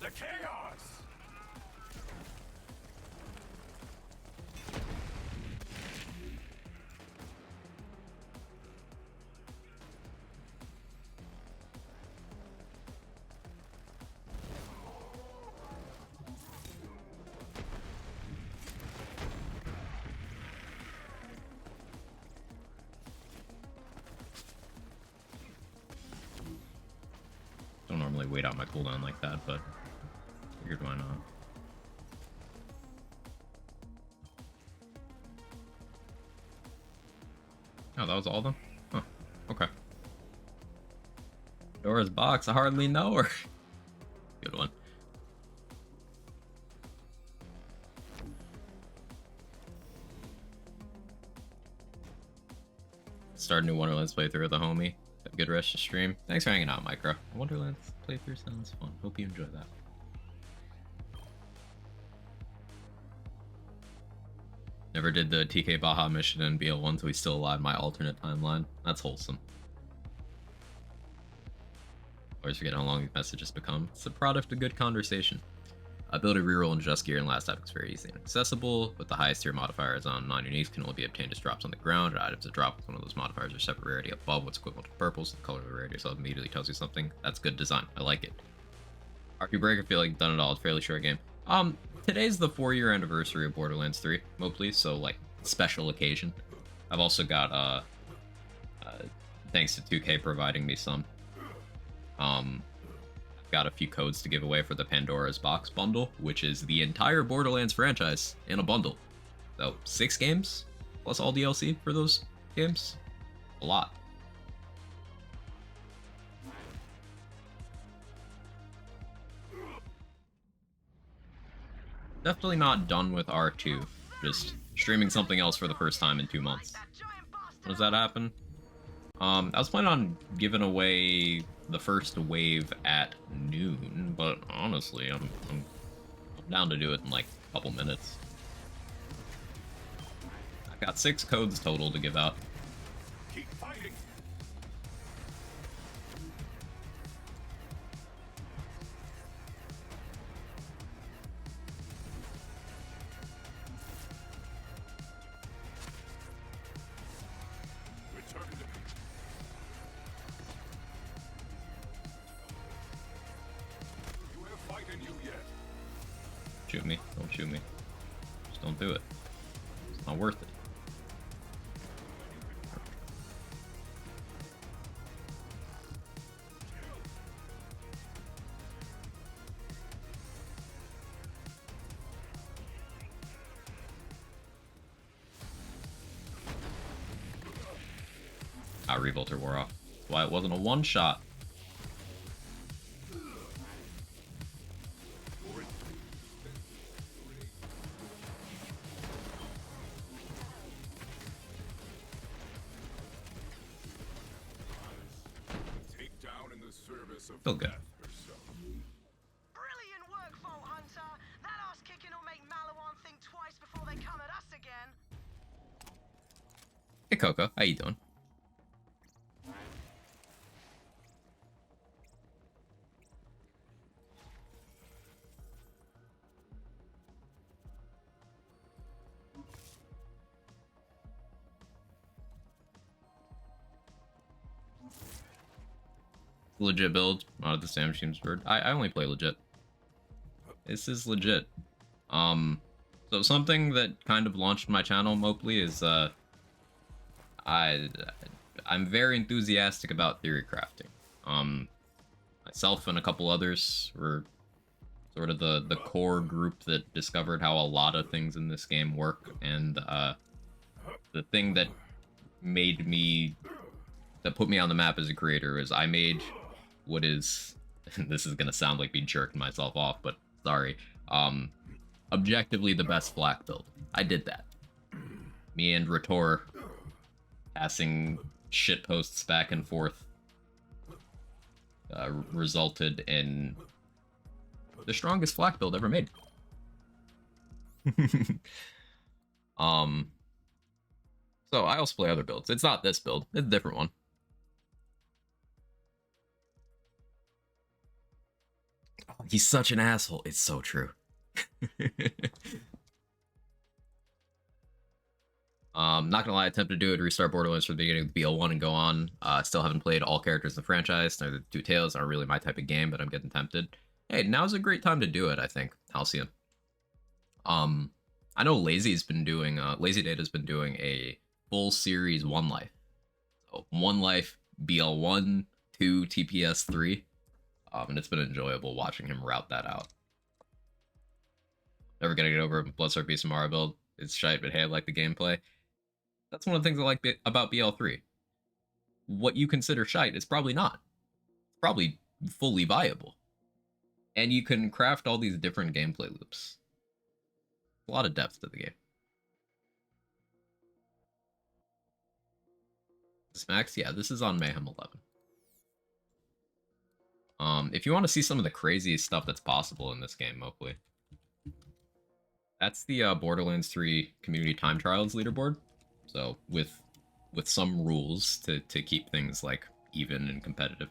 the chaos! Don't normally wait out my cooldown like that, but figured why not. Oh, that was all of them? Huh. Okay. Pandora's box, I hardly know her. Good one. Start a new Wonderlands playthrough with a homie. Have a good rest of the stream. Thanks for hanging out, Micro. Wonderlands playthrough sounds fun. Hope you enjoy that. Never did the TK Baja mission in BL1, so he's still alive. My alternate timeline. That's wholesome. Always forget how long these messages become. It's a product of good conversation. Ability reroll and just gear in last epic is very easy and accessible, with the highest tier modifiers on non-uniques can only be obtained as drops on the ground, or items that drop with one of those modifiers are separate rarity above what's equivalent to purples. The color of the rarity so immediately tells you something. That's good design. I like it. RP Break, I feel like done it all. It's a fairly short game. Today's the 4-year anniversary of Borderlands 3, Mopley, so like special occasion. I've also got thanks to 2K providing me some. Got a few codes to give away for the Pandora's box bundle, which is the entire Borderlands franchise in a bundle. So 6 games plus all DLC for those games. A lot. Definitely not done with R2. Just streaming something else for the first time in 2 months. When does that happen? I was planning on giving away the first wave at noon, but honestly, I'm down to do it in like a couple minutes. I've got 6 codes total to give out. Keep fighting! Return to me. You have fight in you yet. Shoot me. Don't shoot me. Just don't do it. It's not worth it. Revolter wore off. That's why it wasn't a one-shot. Take down in the service of Feel good. death herself. Brilliant work, Vault Hunter. That ass kicking will make Malawan think twice before they come at us again. Hey Coco, how you doing? Legit build, not at the Sam Team's bird. I only play legit. This is legit. So something that kind of launched my channel, Mopley, is I'm very enthusiastic about theory crafting. Myself and a couple others were sort of the core group that discovered how a lot of things in this game work, and the thing that put me on the map as a creator is I made what is, this is gonna sound like me jerking myself off, but sorry, objectively the best black build. I did that. Me and Rator passing shit posts back and forth resulted in the strongest flak build ever made. So I also play other builds. It's not this build, it's a different one. Oh he's such an asshole. It's so true. Not gonna lie, I attempted to do it, restart Borderlands from the beginning of BL1 and go on. Still haven't played all characters in the franchise. Neither the Two Tales aren't really my type of game, but I'm getting tempted. Hey, now's a great time to do it, I think. Halcyon. I know Lazy Data's been doing a full series One Life. So One Life, BL1, 2, TPS 3. And it's been enjoyable watching him route that out. Never gonna get over Bloodstar Beast and Mara build. It's shite, but hey, I like the gameplay. That's one of the things I like about BL3. What you consider shite is probably not. It's probably fully viable. And you can craft all these different gameplay loops. A lot of depth to the game. This max? Yeah, this is on Mayhem 11. If you want to see some of the craziest stuff that's possible in this game, Mowgli, that's the Borderlands 3 Community Time Trials leaderboard. So with some rules to keep things like even and competitive.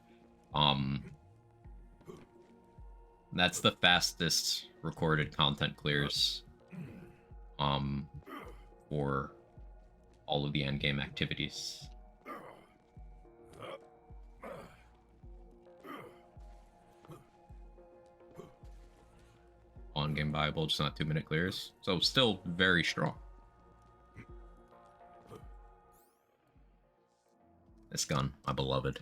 That's the fastest recorded content clears for all of the endgame activities. On-game viable, just not 2-minute clears. So still very strong. This gun, my beloved.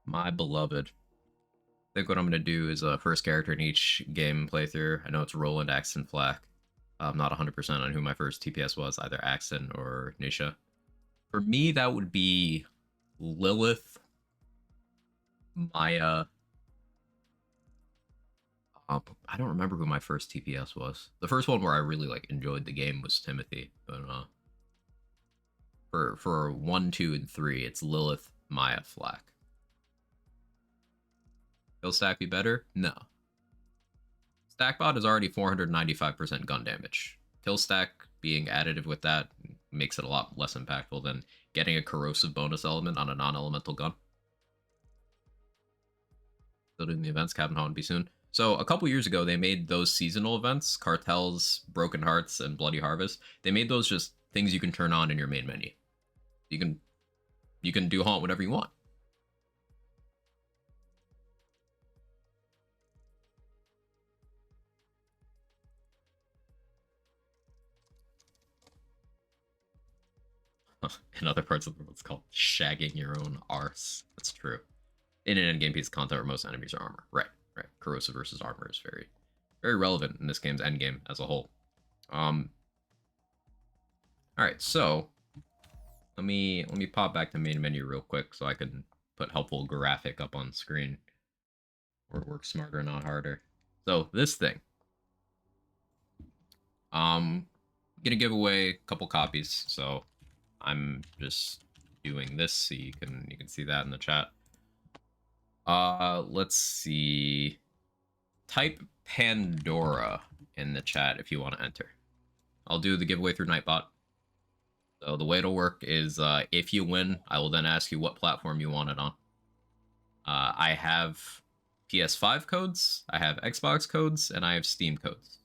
My beloved. I think what I'm going to do is first character in each game playthrough. I know it's Roland, Axton, Flack. I'm not 100% on who my first TPS was, either Axton or Nisha. For me, that would be Lilith, Maya. I don't remember who my first TPS was. The first one where I really enjoyed the game was Timothy, but for 1, 2, and 3, it's Lilith, Maya, Flack. Will stack be better? No. Stackbot is already 495% gun damage. Kill stack being additive with that makes it a lot less impactful than getting a corrosive bonus element on a non-elemental gun. Still doing the events, Cabin Hall and Be Soon. So a couple years ago, they made those seasonal events, Cartels, Broken Hearts, and Bloody Harvest. They made those just things you can turn on in your main menu. You can do Haunt whatever you want. In other parts of the world, it's called shagging your own arse. That's true. In an endgame piece of content where most enemies are armor. Right. Corrosive versus armor is very, very relevant in this game's endgame as a whole. Alright, so let me pop back to main menu real quick so I can put helpful graphic up on screen. Or work smarter, not harder. So this thing. I'm gonna give away a couple copies, so I'm just doing this so you can see that in the chat. Let's see. Type Pandora in the chat if you want to enter. I'll do the giveaway through Nightbot. So the way it'll work is if you win, I will then ask you what platform you want it on. I have PS5 codes, I have Xbox codes, and I have Steam codes.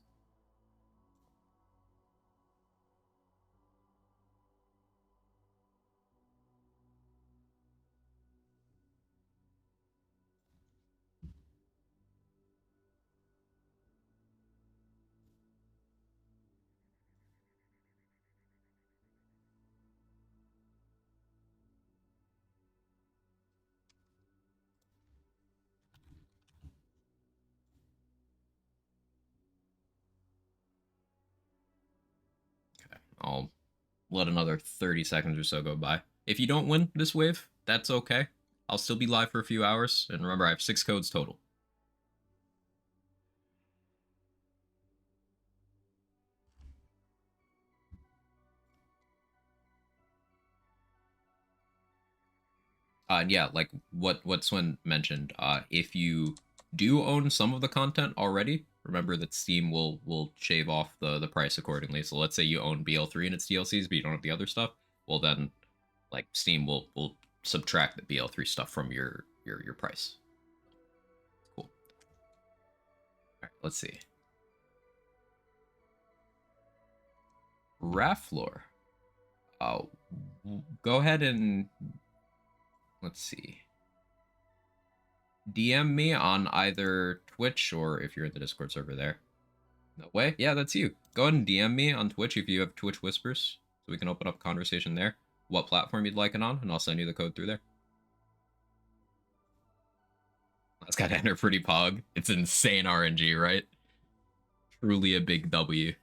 I'll let another 30 seconds or so go by. If you don't win this wave, that's okay. I'll still be live for a few hours, and remember, I have 6 codes total. And yeah, like what Swin mentioned, if you do own some of the content already, remember that Steam will shave off the price accordingly. So let's say you own BL3 and its DLCs, but you don't have the other stuff. Well then, like Steam will subtract the BL3 stuff from your price. Cool. let's see. Rafflor. Oh, go ahead and let's see. DM me on either Twitch or if you're in the Discord server there. No way? Yeah, that's you. Go ahead and DM me on Twitch if you have Twitch Whispers, so we can open up a conversation there. What platform you'd like it on, and I'll send you the code through there. That's got to enter pretty pog. It's insane RNG, right? Truly a big W.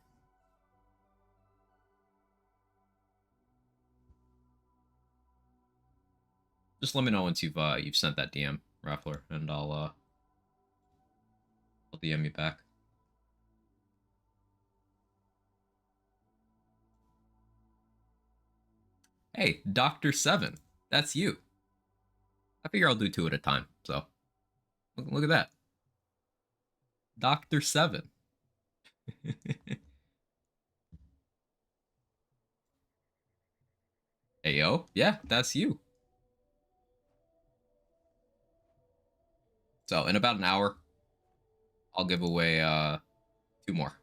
Just let me know once you've sent that DM, Raffler, and I'll DM you back. Hey, Dr. 7. That's you. I figure I'll do 2 at a time, so. Look at that. Dr. 7. Hey, yo. Yeah, that's you. So, in about an hour, I'll give away 2 more.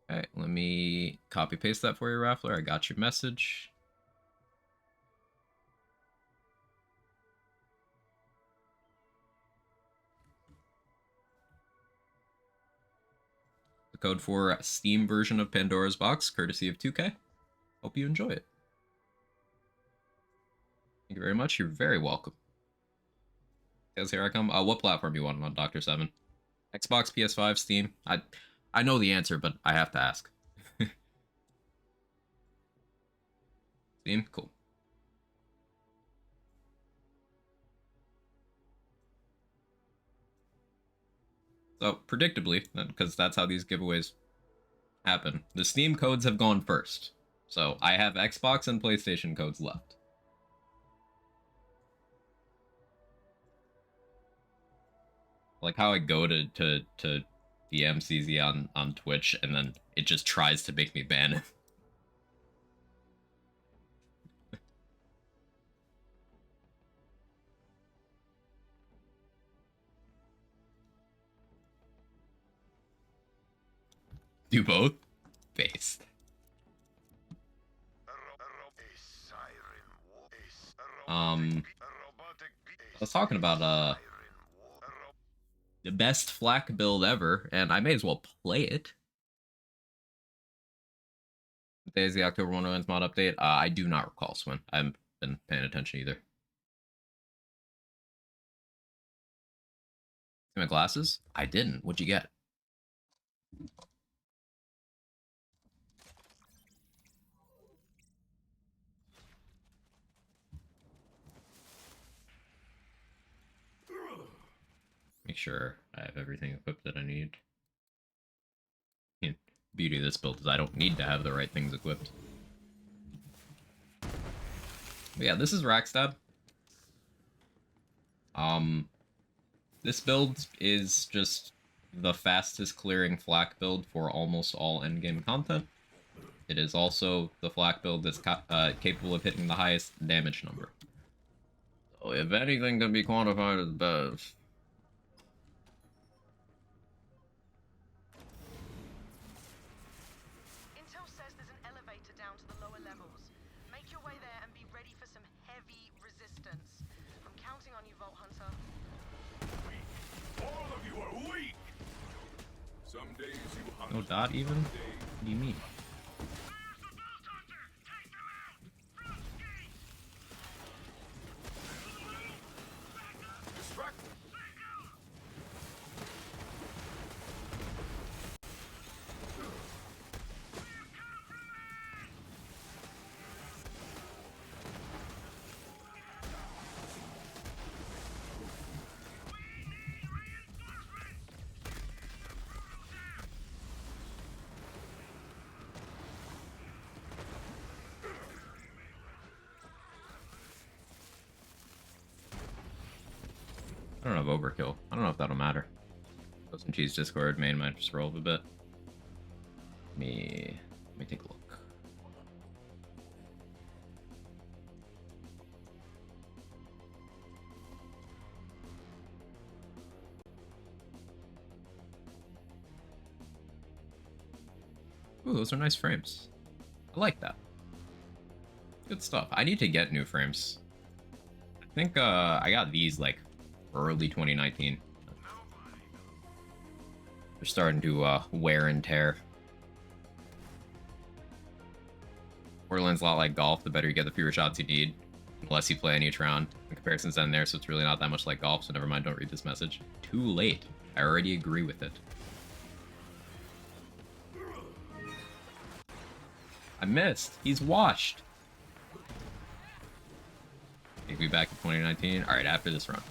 Okay, let me copy paste that for you, Raffler. I got your message. The code for Steam version of Pandora's Box, courtesy of 2K. Hope you enjoy it. Thank you very much. You're very welcome. Yes, here I come. What platform you want on, Dr. 7? Xbox, PS5, Steam? I know the answer, but I have to ask. Steam? Cool. So, predictably, because that's how these giveaways happen, the Steam codes have gone first. So, I have Xbox and PlayStation codes left. Like how I go to DM CZ on Twitch, and then it just tries to make me ban it. Do both? Based. I was talking about the best flak build ever, and I may as well play it. Today is the October 1 Owens mod update. I do not recall, Swin. I haven't been paying attention either. See my glasses? I didn't. What'd you get? Make sure I have everything equipped that I need. Beauty of this build is I don't need to have the right things equipped. But yeah, this is Rackstad. This build is just the fastest clearing flak build for almost all endgame content. It is also the flak build that's capable of hitting the highest damage number. So if anything can be quantified as best. Intel says there's an elevator down to the lower levels. Make your way there and be ready for some heavy resistance. I'm counting on you, Vault Hunter. All of you are weak. Some days you hunt. No dot even? What do you mean? Distract. I don't have overkill. I don't know if that'll matter. Post and cheese Discord main might just roll a bit. Let me take a look. Ooh, those are nice frames. I like that. Good stuff. I need to get new frames. I think I got these like early 2019. They're starting to wear and tear. Borderlands a lot like golf. The better you get, the fewer shots you need. Unless you play on each round. The comparison's in there, so it's really not that much like golf, so never mind, don't read this message. Too late. I already agree with it. I missed. He's washed. Take me back to 2019. Alright, after this run.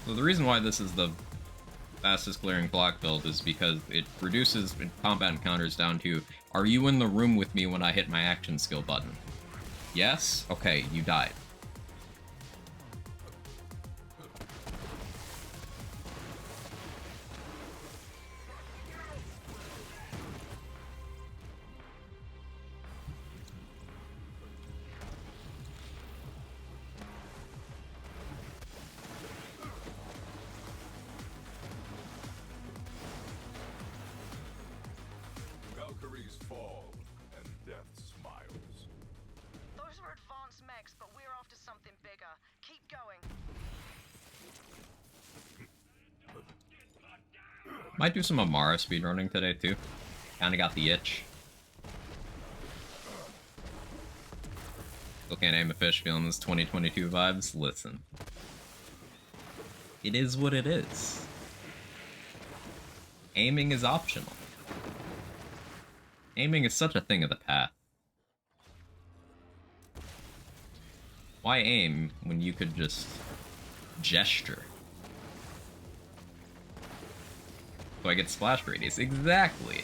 So the reason why this is the fastest clearing clock build is because it reduces combat encounters down to, are you in the room with me when I hit my action skill button? Yes? Okay, you died. Valkyries fall, and death smiles. Those are advanced mechs, but we're after something bigger. Keep going. Might do some Amara speedrunning today, too. Kinda got the itch. Still can't aim a fish, feeling this 2022 vibes? Listen. It is what it is. Aiming is optional. Aiming is such a thing of the past. Why aim when you could just gesture? So I get splash radius. Exactly.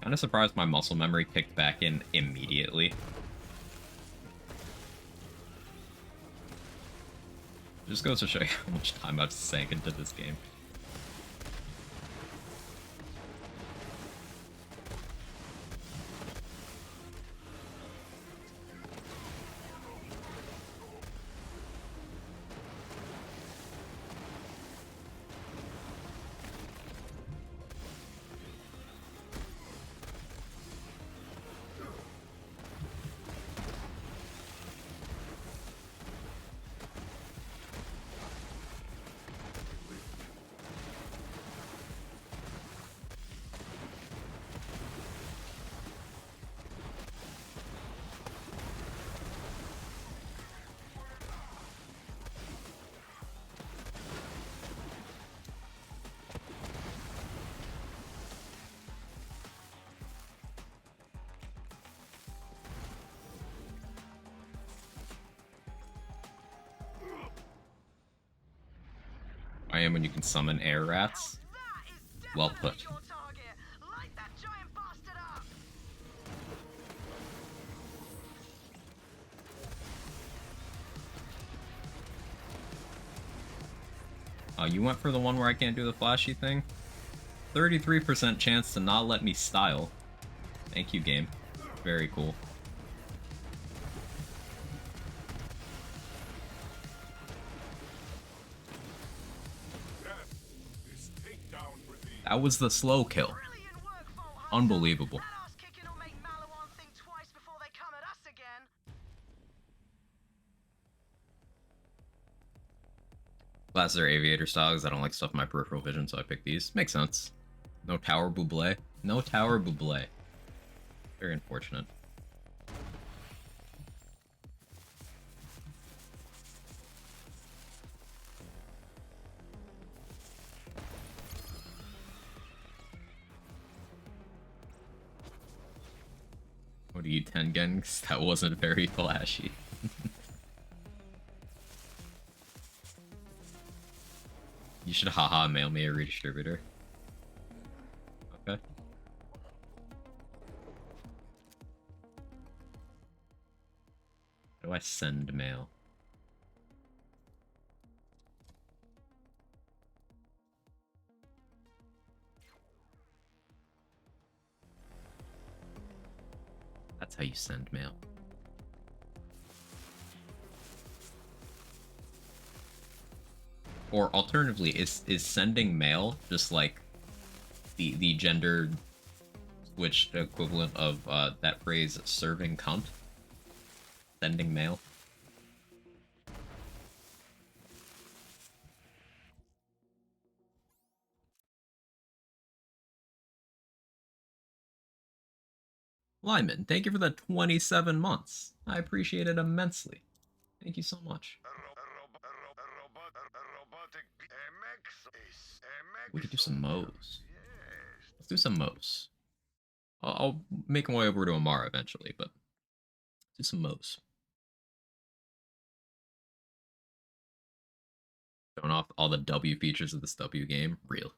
Kinda surprised my muscle memory kicked back in immediately. Just goes to show you how much time I've sank into this game. I am when you can summon air rats. That is Well definitely put. your target. Light that giant bastard up. You went for the one where I can't do the flashy thing? 33% chance to not let me style. Thank you, game. Very cool. Death is takedown for thee. That was the slow kill. Brilliant work, Vault Hunter. Unbelievable. That ass kicking will make Malawan think twice before they come at us again. Glasses are aviator style because I don't like stuff in my peripheral vision, so I picked these. Makes sense. No tower buble. No tower buble. Very unfortunate. W10 again, 'cause that wasn't very flashy. You should haha mail me a redistributor. Okay. How do I send mail? That's how you send mail. Or alternatively, is sending mail just like the gender switched equivalent of that phrase serving cunt? Sending mail? Lyman, thank you for the 27 months. I appreciate it immensely. Thank you so much. We could do some Moes. Let's do some Moes. I'll make my way over to Amara eventually, but let's do some Moes. Showing off all the W features of this W game. Real.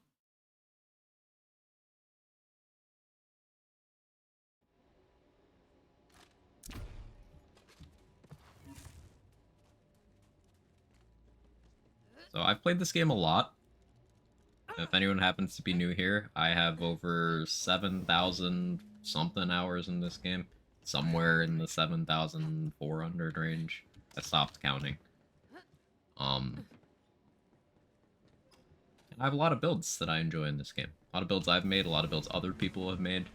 So I've played this game a lot. If anyone happens to be new here, I have over 7,000 something hours in this game. Somewhere in the 7,400 range. I stopped counting. And I have a lot of builds that I enjoy in this game. A lot of builds I've made, a lot of builds other people have made.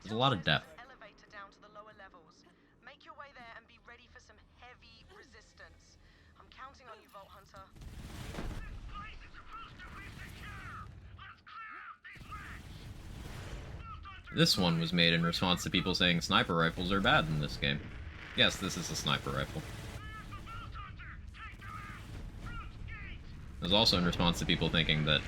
There's a lot of depth. Elevator down to the lower levels. Make your way there and be ready for some heavy resistance. I'm counting on you, Vault Hunter. This one was made in response to people saying sniper rifles are bad in this game. Yes, this is a sniper rifle. It was also in response to people thinking that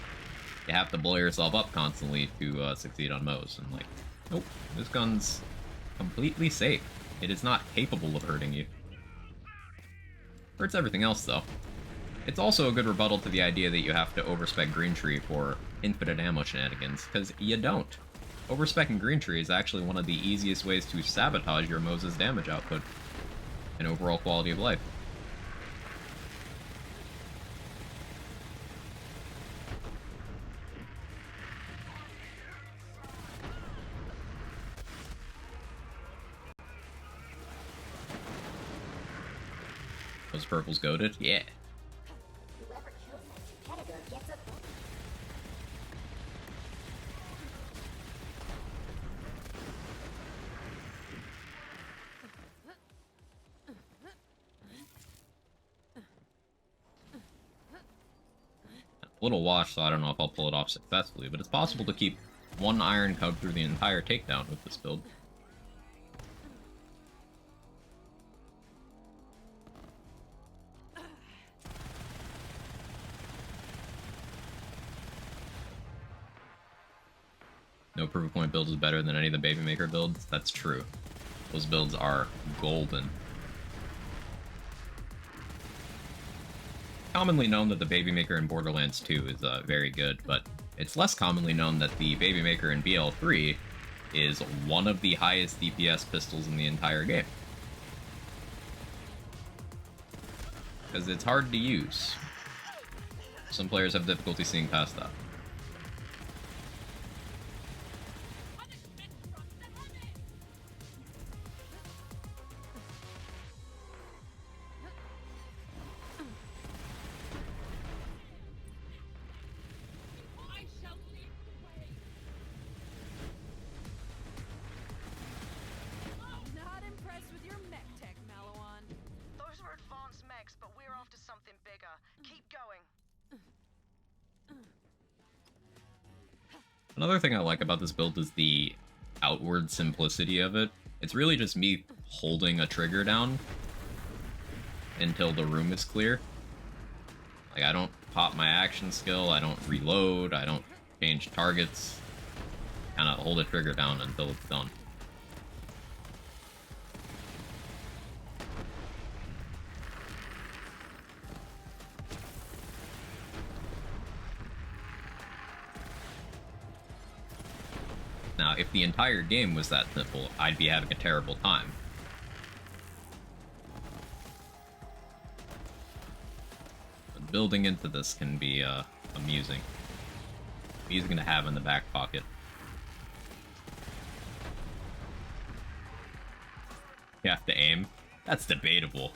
you have to blow yourself up constantly to succeed on Moes. And like, nope, this gun's completely safe. It is not capable of hurting you. Hurts everything else, though. It's also a good rebuttal to the idea that you have to overspec Green Tree for infinite ammo shenanigans, because you don't. Overspeccing Green Tree is actually one of the easiest ways to sabotage your Moes' damage output and overall quality of life. Those purples goated? Yeah. A little wash, so I don't know if I'll pull it off successfully, but it's possible to keep one iron cub through the entire takedown with this build. No proof of point build is better than any of the Baby Maker builds. That's true. Those builds are golden. Commonly known that the Baby Maker in Borderlands 2 is very good, but it's less commonly known that the Baby Maker in BL3 is one of the highest DPS pistols in the entire game. Because it's hard to use. Some players have difficulty seeing past that. Another thing I like about this build is the outward simplicity of it. It's really just me holding a trigger down until the room is clear. Like, I don't pop my action skill, I don't reload, I don't change targets. Kinda hold a trigger down until it's done. Now, if the entire game was that simple, I'd be having a terrible time. But building into this can be amusing. Amusing to have in the back pocket. You have to aim? That's debatable.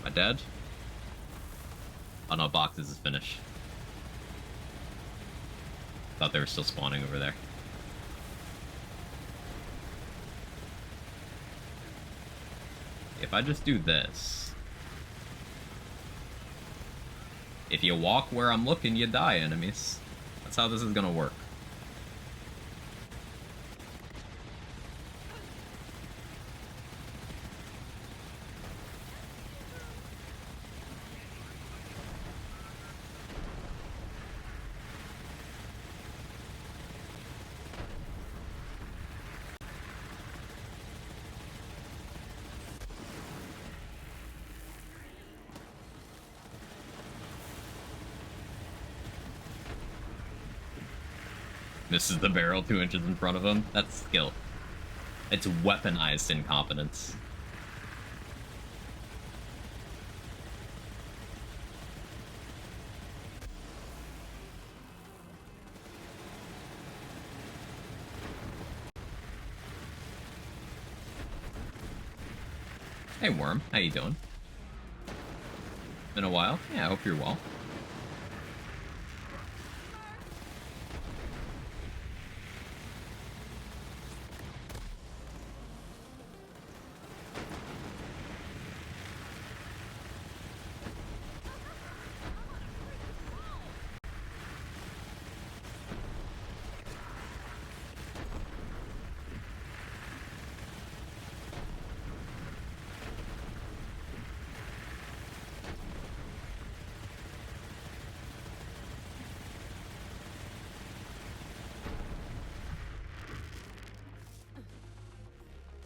Am I dead? Oh no, boxes is finished. Thought they were still spawning over there. If I just do this... If you walk where I'm looking, you die, enemies. That's how this is gonna work. Misses the barrel 2 inches in front of him. That's skill. It's weaponized incompetence. Hey Worm, how you doing? Been a while? Yeah, I hope you're well.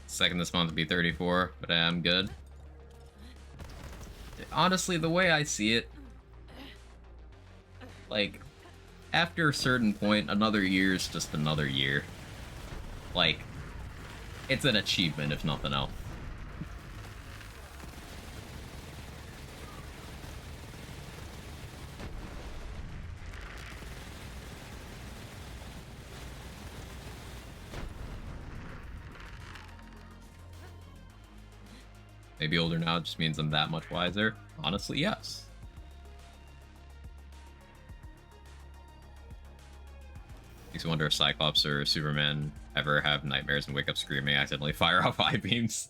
Second this month to be 34, but I'm good. Honestly, the way I see it, like, after a certain point, another year is just another year. Like, it's an achievement, if nothing else. Maybe older now just means I'm that much wiser. Honestly, yes. Makes me wonder if Cyclops or Superman ever have nightmares and wake up screaming, accidentally fire off eye beams.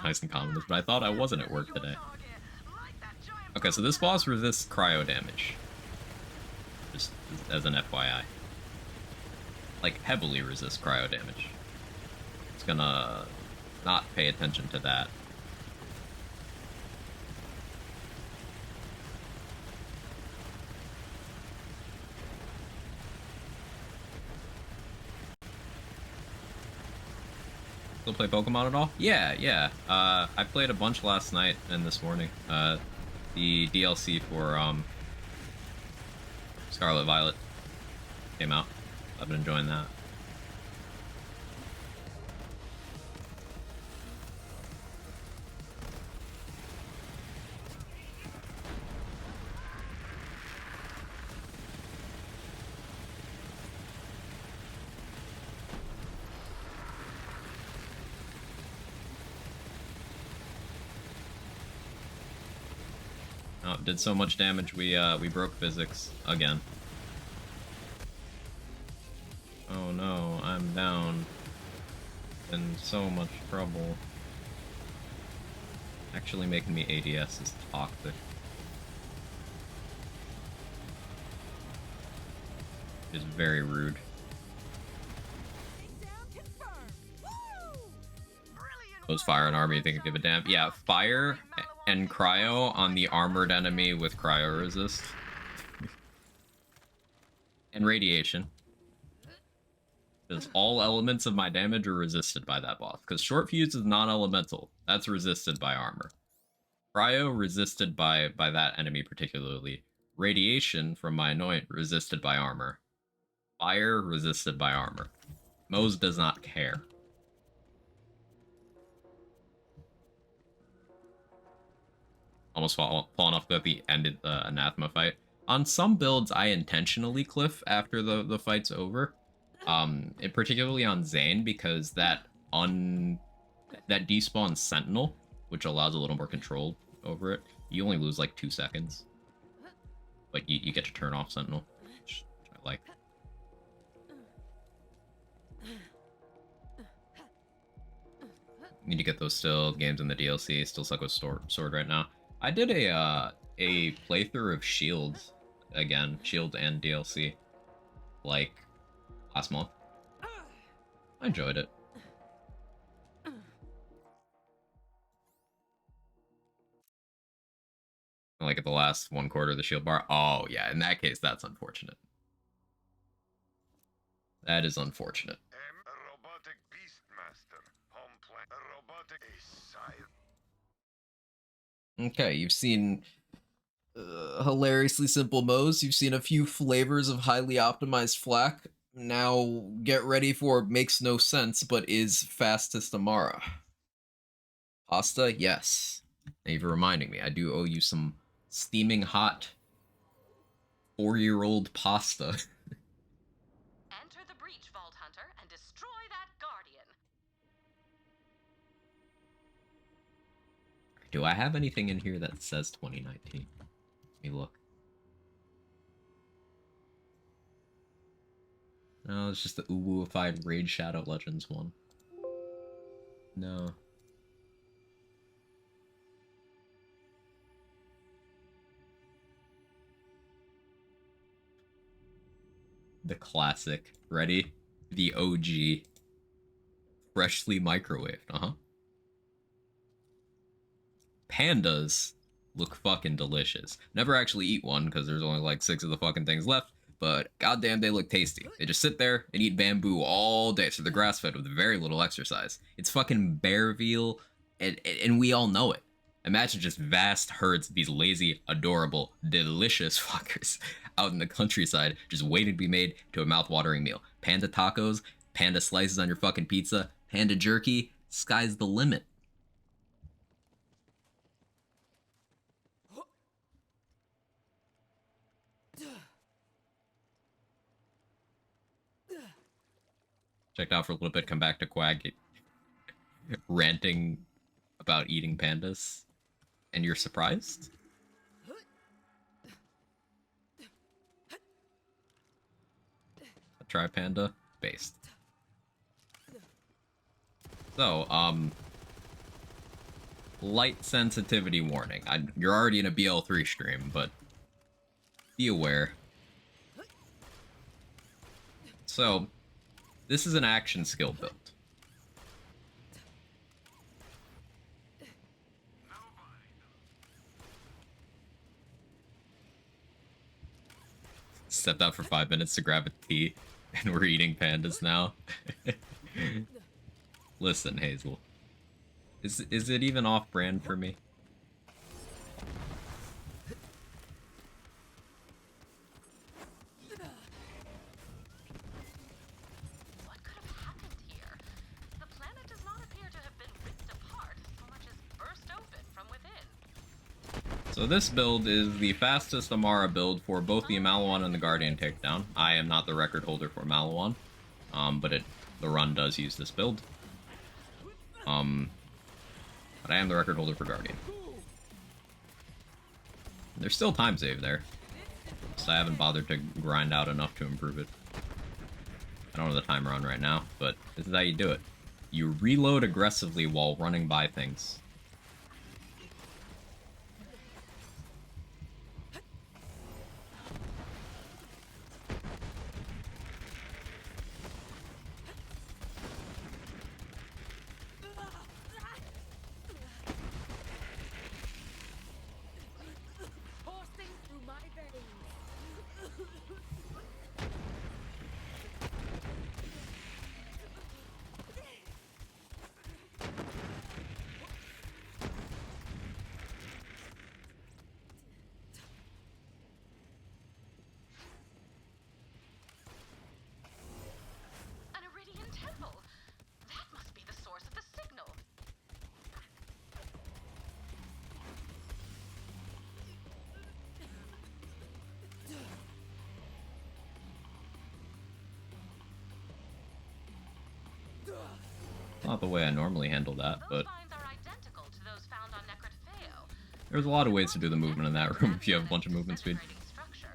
Nice and common, but I thought I wasn't at work today. Okay, so this boss resists cryo damage. Just as an FYI. Like, heavily resists cryo damage. It's gonna not pay attention to that. Still play Pokemon at all? Yeah, yeah. I played a bunch last night and this morning. The DLC for Scarlet Violet came out. I've been enjoying that. Oh, it did so much damage we broke physics again. Oh no, I'm down. In so much trouble. Actually making me ADS is toxic. It's very rude. Those fire and armor, you think I give a damn? Yeah, fire and cryo on the armored enemy with cryo resist. And radiation. Because all elements of my damage are resisted by that boss. Because short fuse is non-elemental. That's resisted by armor. Cryo resisted by that enemy particularly. Radiation from my annoyant resisted by armor. Fire resisted by armor. Mose does not care. Almost fallen off at the end of the Anathema fight. On some builds, I intentionally cliff after the fight's over. And particularly on Zane, because that despawns Sentinel, which allows a little more control over it. You only lose like 2 seconds. But you get to turn off Sentinel, which I like. Need to get those still games in the DLC. Still stuck with Sword right now. I did a playthrough of Shield again, Shield and DLC, like last month. I enjoyed it. Like at the last 1/4 of the shield bar. Oh yeah, in that case, that's unfortunate. That is unfortunate. A robotic beastmaster. Home plan. A robotic sire. Okay, you've seen hilariously simple Moes. You've seen a few flavors of highly optimized flak. Now get ready for makes no sense, but is fastest Amara. Pasta, yes. Thank you for reminding me. I do owe you some steaming hot 4-year-old pasta. Enter the breach, Vault Hunter, and destroy that Guardian. Do I have anything in here that says 2019? Let me look. No, it's just the Uwuified Raid Shadow Legends one. No. The classic. Ready? The OG. Freshly microwaved. Pandas look fucking delicious. Never actually eat one because there's only like 6 of the fucking things left, but goddamn they look tasty. They just sit there and eat bamboo all day, so they're grass-fed with very little exercise. It's fucking bear veal, and we all know it. Imagine just vast herds of these lazy, adorable, delicious fuckers out in the countryside just waiting to be made to a mouth-watering meal. Panda tacos, panda slices on your fucking pizza, panda jerky, sky's the limit. Checked out for a little bit, come back to Quag ranting about eating pandas. And you're surprised? Try panda based. So, light sensitivity warning. You're already in a BL3 stream, but be aware. So, this is an action skill build. Stepped out for 5 minutes to grab a tea, and we're eating pandas now. Listen, Hazel. Is it even off-brand for me? What could have happened here? The planet does not appear to have been ripped apart, so much as burst open from within. So this build is the fastest Amara build for both the Malawan and the Guardian takedown. I am not the record holder for Malawan, but the run does use this build. But I am the record holder for Guardian. There's still time save there, so I haven't bothered to grind out enough to improve it. I don't know the timer on right now, but this is how you do it. You reload aggressively while running by things. not the way I normally handle that, Those but finds are identical to those found on Necrotfeo. there's a lot of ways to do the movement in that room if you have a bunch of movement speed. Disintegrating structure.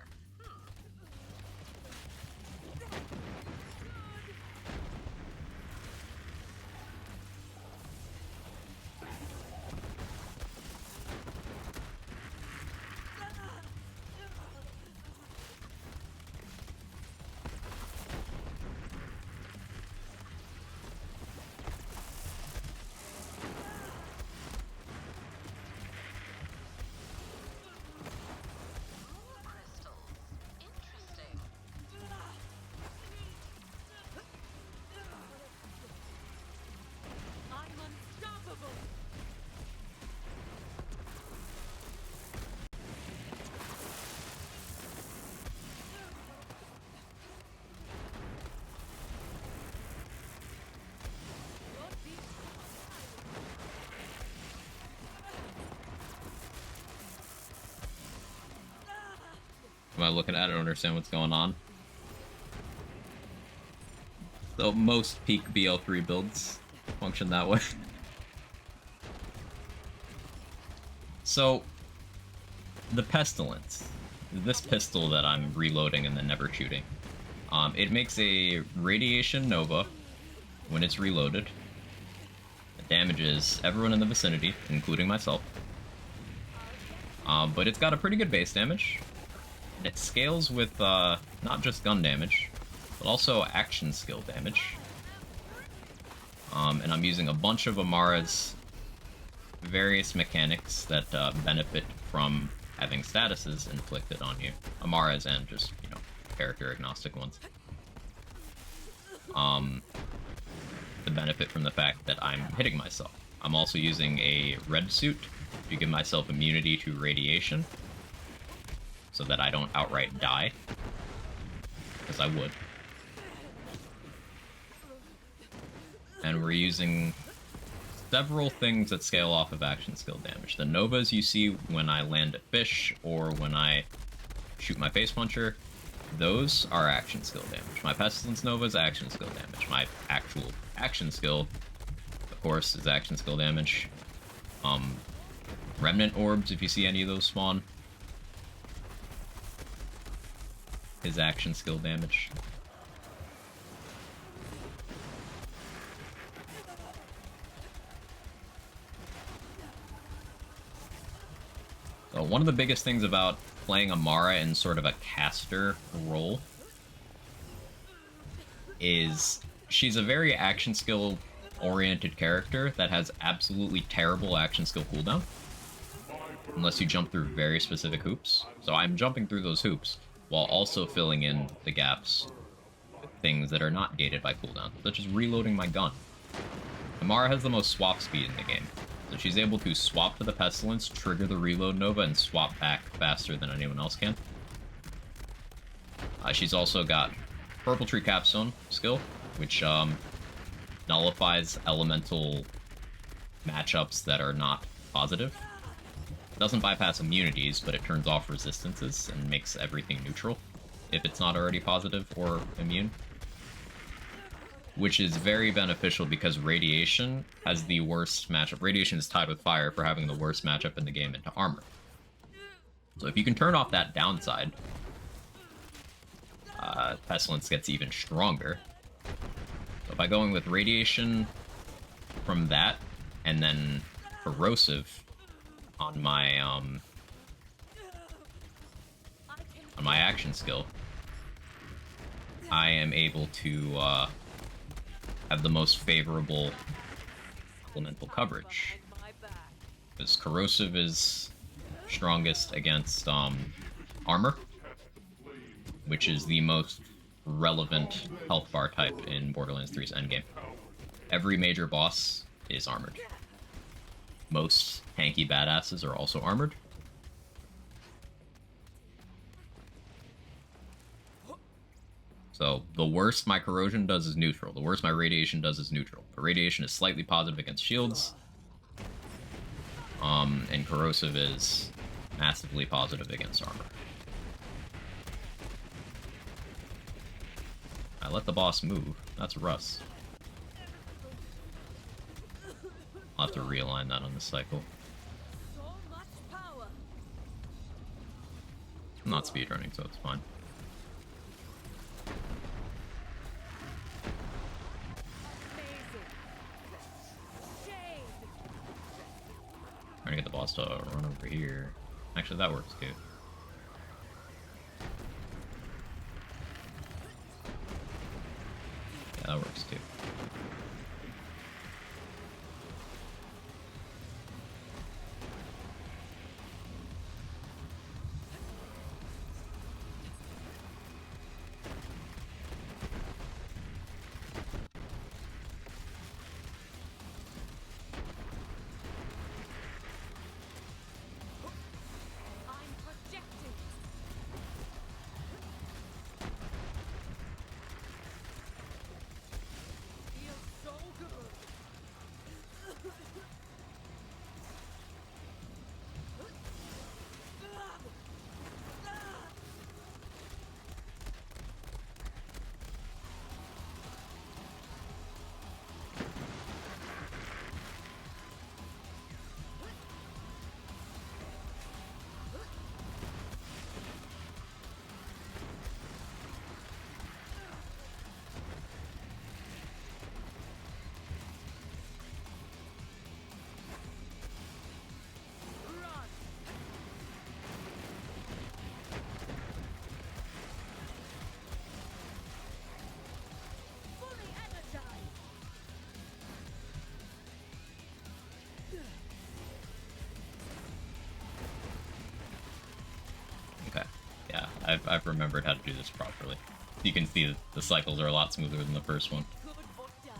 Crystals. Interesting. I'm unstoppable! Am I looking at it? I don't understand what's going on. So most peak BL3 builds function that way. So, the Pestilence, this pistol that I'm reloading and then never shooting, it makes a Radiation Nova when it's reloaded. It damages everyone in the vicinity, including myself. But it's got a pretty good base damage. And it scales with not just gun damage, but also action skill damage. And I'm using a bunch of Amara's various mechanics that benefit from having statuses inflicted on you. Amara's and just, you know, character agnostic ones. To benefit from the fact that I'm hitting myself. I'm also using a red suit to give myself immunity to radiation, so that I don't outright die, because I would. And we're using several things that scale off of action skill damage. The Novas you see when I land a fish or when I shoot my face puncher, those are action skill damage. My Pestilence Nova is action skill damage. My actual action skill, of course, is action skill damage. Remnant Orbs, if you see any of those spawn, is action skill damage. So one of the biggest things about playing Amara in sort of a caster role is she's a very action skill oriented character that has absolutely terrible action skill cooldown, unless you jump through very specific hoops. So I'm jumping through those hoops while also filling in the gaps with things that are not gated by cooldown, such as reloading my gun. Amara has the most swap speed in the game, so she's able to swap to the Pestilence, trigger the reload Nova, and swap back faster than anyone else can. She's also got Purple Tree Capstone skill, which nullifies elemental matchups that are not positive. It doesn't bypass immunities, but it turns off resistances and makes everything neutral if it's not already positive or immune. Which is very beneficial because Radiation has the worst matchup. Radiation is tied with Fire for having the worst matchup in the game into armor. So if you can turn off that downside, Pestilence gets even stronger. So by going with Radiation from that, and then Corrosive on my action skill, I am able to have the most favorable elemental coverage. Because Corrosive is strongest against armor, which is the most relevant health bar type in Borderlands 3's endgame. Every major boss is armored. Most tanky badasses are also armored. So the worst my corrosion does is neutral. The worst my radiation does is neutral. But radiation is slightly positive against shields. And corrosive is massively positive against armor. I let the boss move. That's Russ. have to realign that on the cycle. So much power. I'm not speedrunning, so it's fine. Amazing. Shade. Trying to get the boss to run over here. Actually, that works too. Yeah, that works too. I'm projecting. Feels so good. Run. Fully energized. Okay. Yeah, I've remembered how to do this properly. You can see that the cycles are a lot smoother than the first one. Good or die.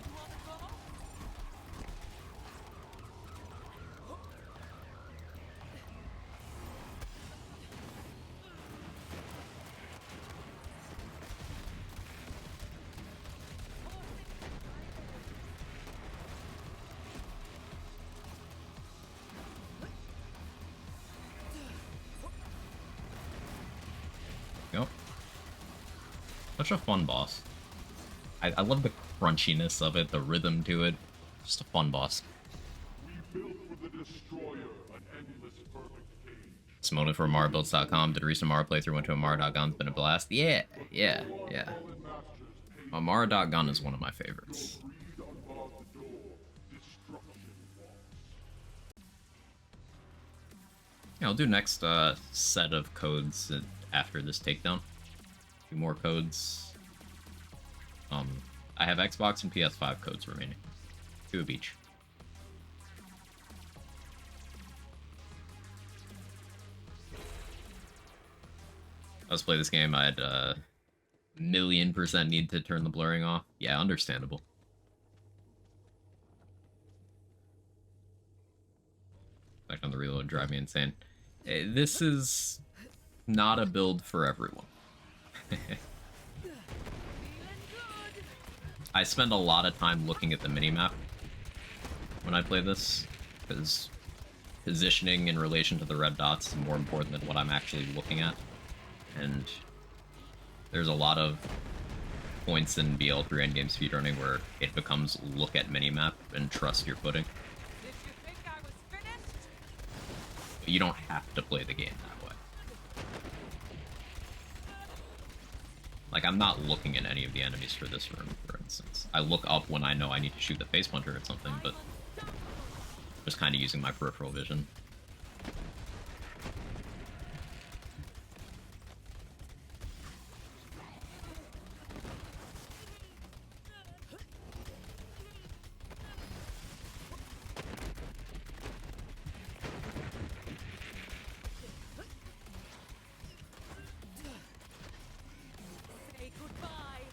You wanna go? Yep. Such a fun boss. I love the crunchiness of it, the rhythm to it. Just a fun boss. We built for the destroyer an endless perfect cage. Simona for AmaraBuilds.com. Did a recent Amara playthrough, went to Amara.gun. It's been a blast. Yeah. Amara.gun is one of my favorites. Read above the door. Destruction walks. Yeah, I'll do next set of codes after this takedown. 2 more codes. I have Xbox and PS5 codes remaining. 2 of each. Let's play this game. I had $1,000,000% need to turn the blurring off. Yeah, understandable. Back on the reload, drive me insane. This is not a build for everyone. Feeling good. I spend a lot of time looking at the minimap when I play this, because positioning in relation to the red dots is more important than what I'm actually looking at. And there's a lot of points in BL3 endgame speedrunning where it becomes look at minimap and trust your footing. Did you think I was finished? But you don't have to play the game that way. Like, I'm not looking at any of the enemies for this room, for instance. I look up when I know I need to shoot the face puncher at something, but just kind of using my peripheral vision. Say goodbye.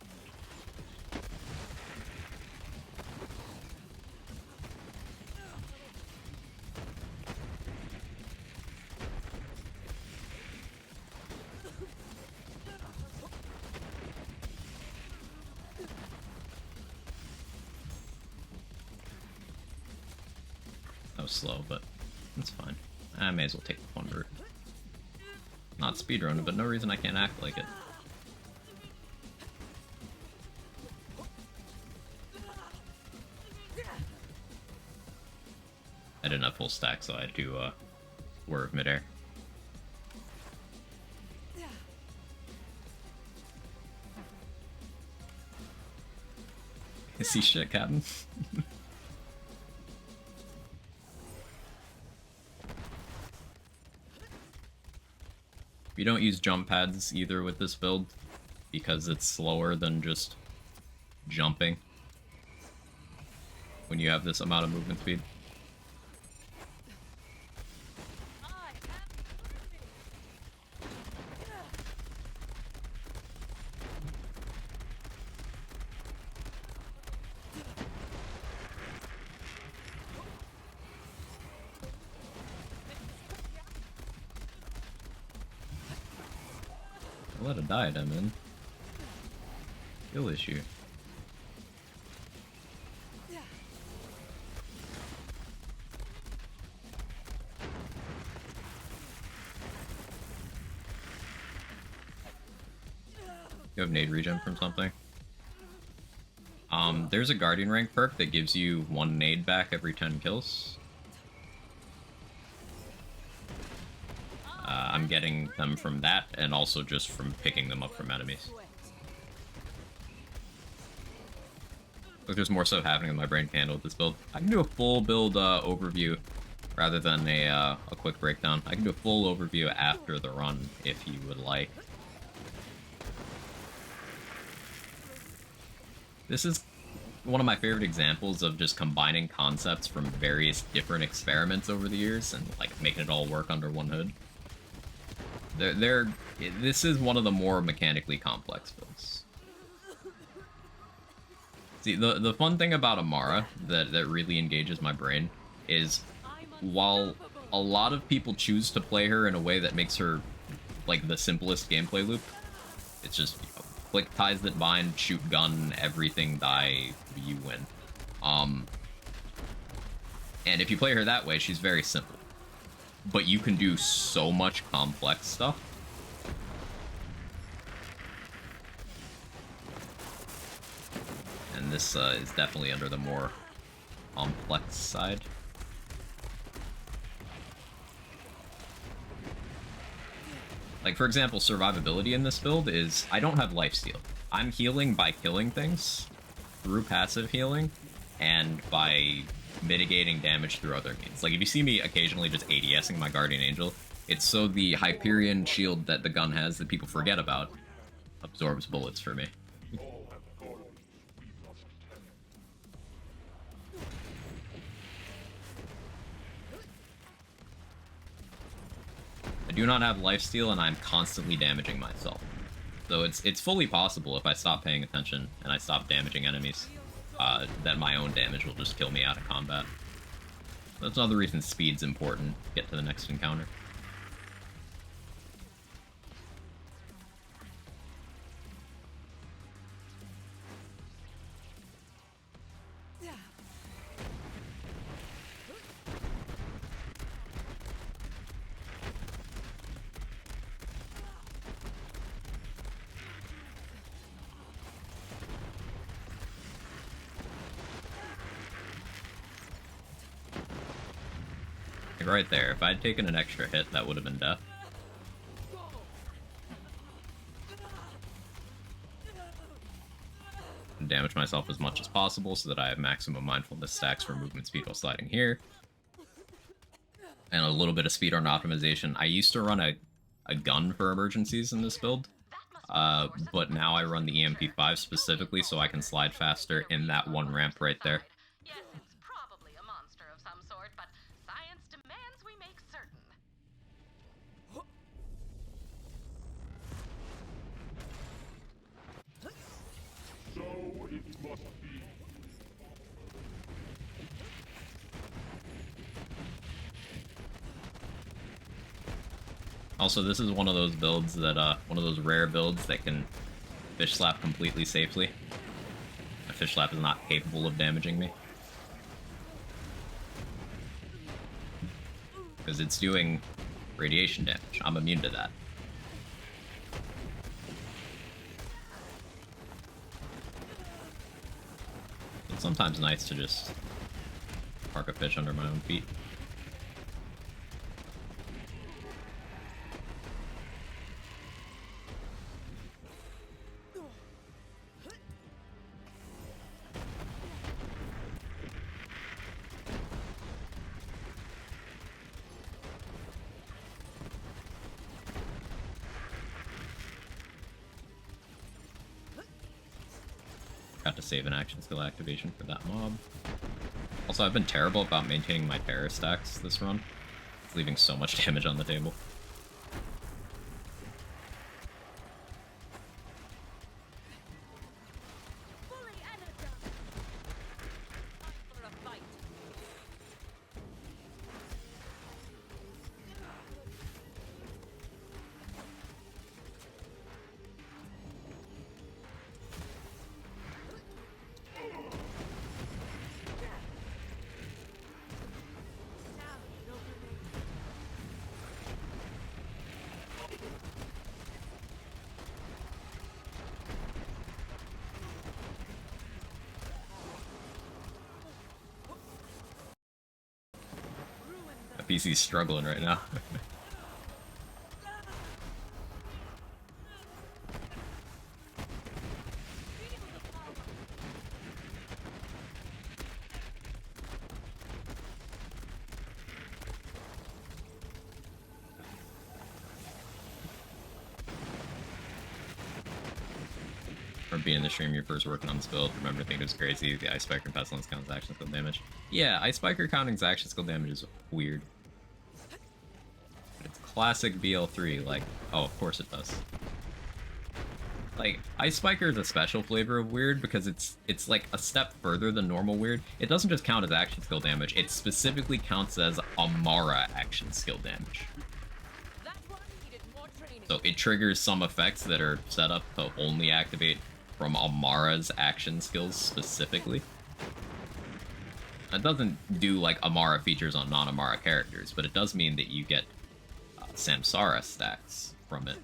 was slow, but it's fine. I may as well take the fun route. Not speedrun it, but no reason I can't act like it. I didn't have full stack, so I had to swerve midair. See shit, Captain. You don't use jump pads either with this build because it's slower than just jumping when you have this amount of movement speed. Let a diadem in. Skill issue. You have nade regen from something? There's a Guardian rank perk that gives you 1 nade back every 10 kills. I'm getting them from that, and also just from picking them up from enemies. Look, there's more stuff happening in my brain can handle with this build. I can do a full build overview rather than a quick breakdown. I can do a full overview after the run if you would like. This is one of my favorite examples of just combining concepts from various different experiments over the years and like making it all work under one hood. This is one of the more mechanically complex builds. See, the fun thing about Amara that really engages my brain is while a lot of people choose to play her in a way that makes her like the simplest gameplay loop, it's just, you know, click ties that bind, shoot gun, everything die, you win. And if you play her that way, she's very simple. But you can do so much complex stuff. And this is definitely under the more complex side. Like, for example, survivability in this build is, I don't have lifesteal. I'm healing by killing things through passive healing, and by mitigating damage through other means. Like, if you see me occasionally just ADSing my Guardian Angel, it's so the Hyperion shield that the gun has that people forget about absorbs bullets for me. I do not have lifesteal, and I'm constantly damaging myself. So it's fully possible if I stop paying attention and I stop damaging enemies, that my own damage will just kill me out of combat. That's another reason speed's important to get to the next encounter. Right there, if I'd taken an extra hit, that would have been death. Damage myself as much as possible so that I have maximum mindfulness stacks for movement speed while sliding here. And a little bit of speedrun optimization. I used to run a gun for emergencies in this build, but now I run the EMP5 specifically so I can slide faster in that one ramp right there. Yes, it's probably a monster of some sort, but science demands we make certain. So it must be. Also, this is one of those builds that, one of those rare builds that can fish slap completely safely. A fish slap is not capable of damaging me. Because it's doing radiation damage. I'm immune to that. It's sometimes nice to just park a fish under my own feet. Got to save an action skill activation for that mob. Also, I've been terrible about maintaining my terror stacks this run. It's leaving so much damage on the table. Fully energized. Time for a fight. Now, no grenade. Ruin The PC's struggling right now. Feel the power. Or being in the stream, you're first working on this build. Remember to think it was crazy. The Ice Spiker and Pestilence counts action skill damage. Yeah, Ice Spiker counting action skill damage is weird. But it's classic BL3, like, oh, of course it does. Like, Ice Spiker is a special flavor of weird because it's like a step further than normal weird. It doesn't just count as action skill damage, it specifically counts as Amara action skill damage. That one needed more training. So it triggers some effects that are set up to only activate from Amara's action skills specifically. It doesn't do like Amara features on non-Amara characters, but it does mean that you get Samsara stacks from it,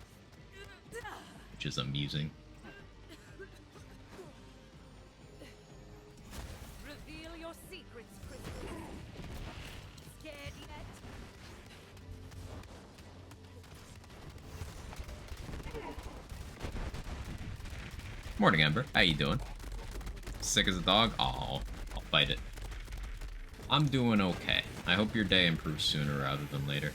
which is amusing. Reveal your secrets, Crystal. Scared yet? Morning, Ember. How you doing? Sick as a dog? Oh, I'll fight it. I'm doing okay. I hope your day improves sooner rather than later.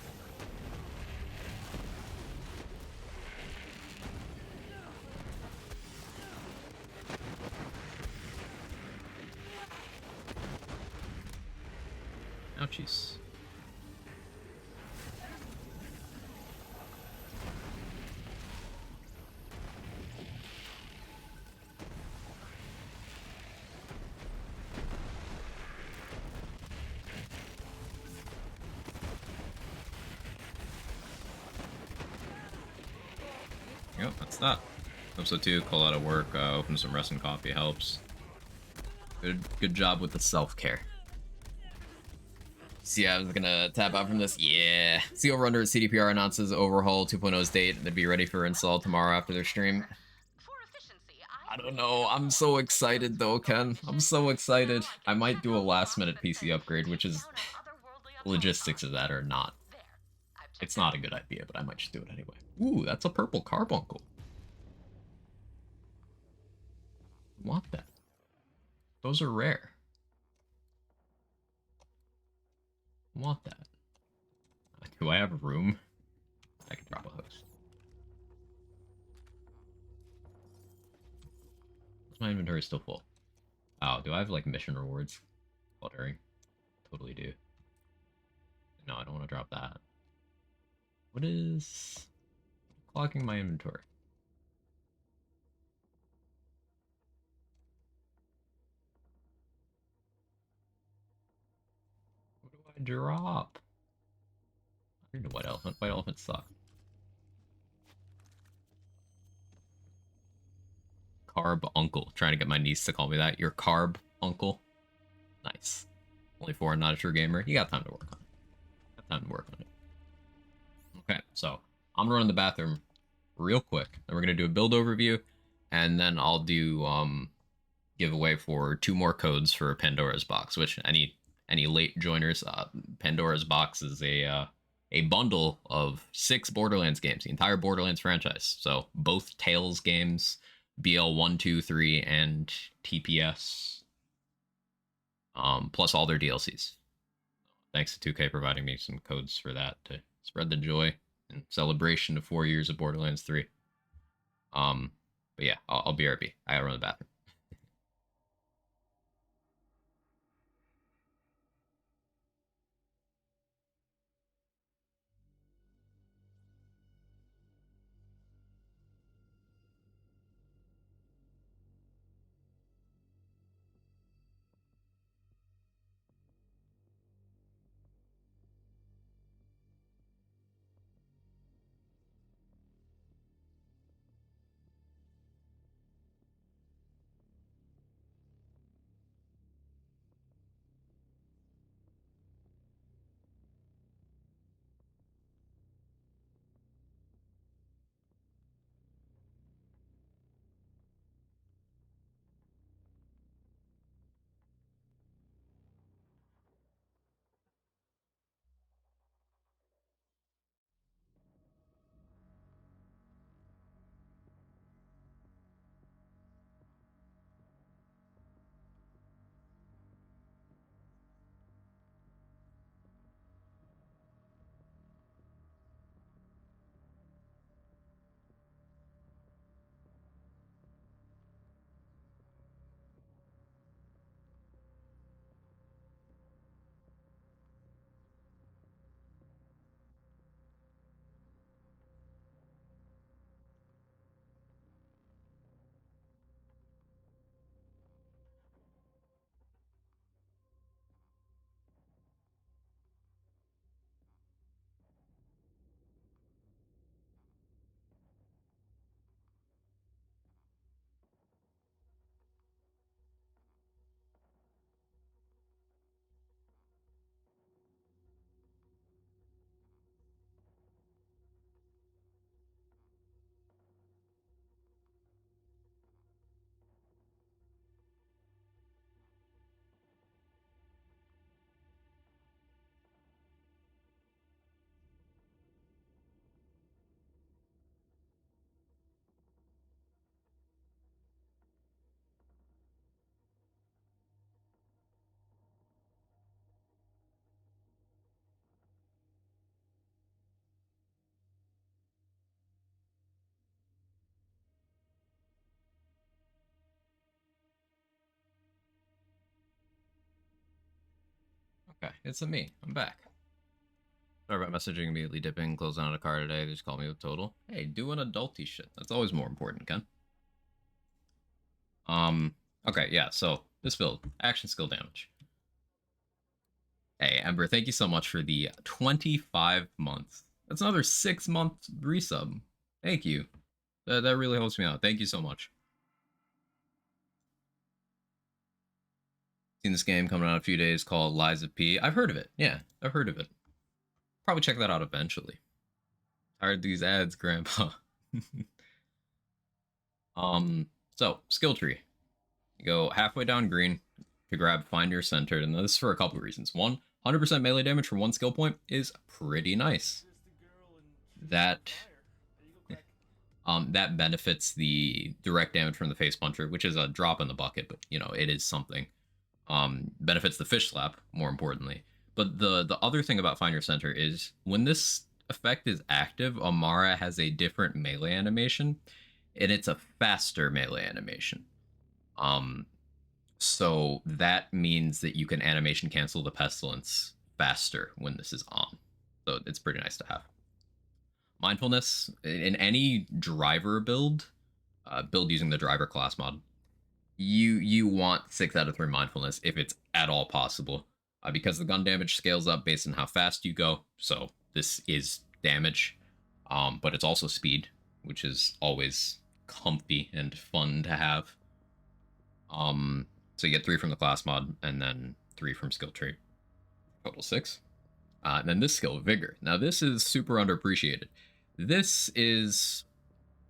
Ouchies. Yep, that's that. Episode 2, call out of work, open some rest and coffee helps. Good job with the self-care. See, I was gonna tap out from this. Yeah. CO Runner CDPR announces Overhaul 2.0's date. They'd be ready for install tomorrow after their stream. For efficiency, I don't know. I'm so excited though, Ken. I'm so excited. I might do a last minute PC upgrade, which is logistics of that or not. It's not a good idea, but I might just do it anyway. Ooh, that's a purple carbuncle. Want that? Those are rare. Want that? Do I have room? I can drop a host. My inventory is still full. Oh, do I have like mission rewards? Fluttering. Totally do. No, I don't want to drop that. What is clocking my inventory? What do I drop? I need a white elephant. White elephants suck. Carb uncle. Trying to get my niece to call me that. Your carb uncle. Nice. Only 4 and not a true gamer. You got time to work on it. time to work on it. Okay, so I'm gonna run to the bathroom real quick. Then we're gonna do a build overview, and then I'll do giveaway for 2 more codes for Pandora's box. Which any late joiners, Pandora's box is a bundle of 6 Borderlands games, the entire Borderlands franchise. So both Tales games, BL 1, 2, 3, and TPS, plus all their DLCs. Thanks to 2K providing me some codes for that to spread the joy and celebration of 4 years of Borderlands 3. But yeah, I'll BRB. I gotta run to the bathroom. Okay, it's a me. I'm back. Sorry about messaging immediately dipping, closing out a car today. They just called me with total. Hey, doing adulty shit. That's always more important, Ken. Okay, yeah, so this build, action skill damage. Hey, Ember, thank you so much for the 25 months. That's another 6-month resub. Thank you. That really helps me out. Thank you so much. Seen this game coming out in a few days called Lies of P. I've heard of it. Yeah, I've heard of it. Probably check that out eventually. Tired of these ads, Grandpa. So skill tree. You go halfway down green to grab Find Your Centered, and this is for a couple of reasons. One, 100% melee damage for 1 skill point is pretty nice. That that benefits the direct damage from the face puncher, which is a drop in the bucket, but you know, it is something. Benefits the fish slap, more importantly. But the other thing about Find Your Center is when this effect is active, Amara has a different melee animation, and it's a faster melee animation. So that means that you can animation cancel the pestilence faster when this is on. So it's pretty nice to have. Mindfulness in any driver build, build using the driver class mod, you want 6 out of 3 mindfulness if it's at all possible, because the gun damage scales up based on how fast you go. So this is damage, but it's also speed, which is always comfy and fun to have. So you get 3 from the class mod and then 3 from skill tree. Total 6. And then this skill, Vigor. Now, this is super underappreciated. This is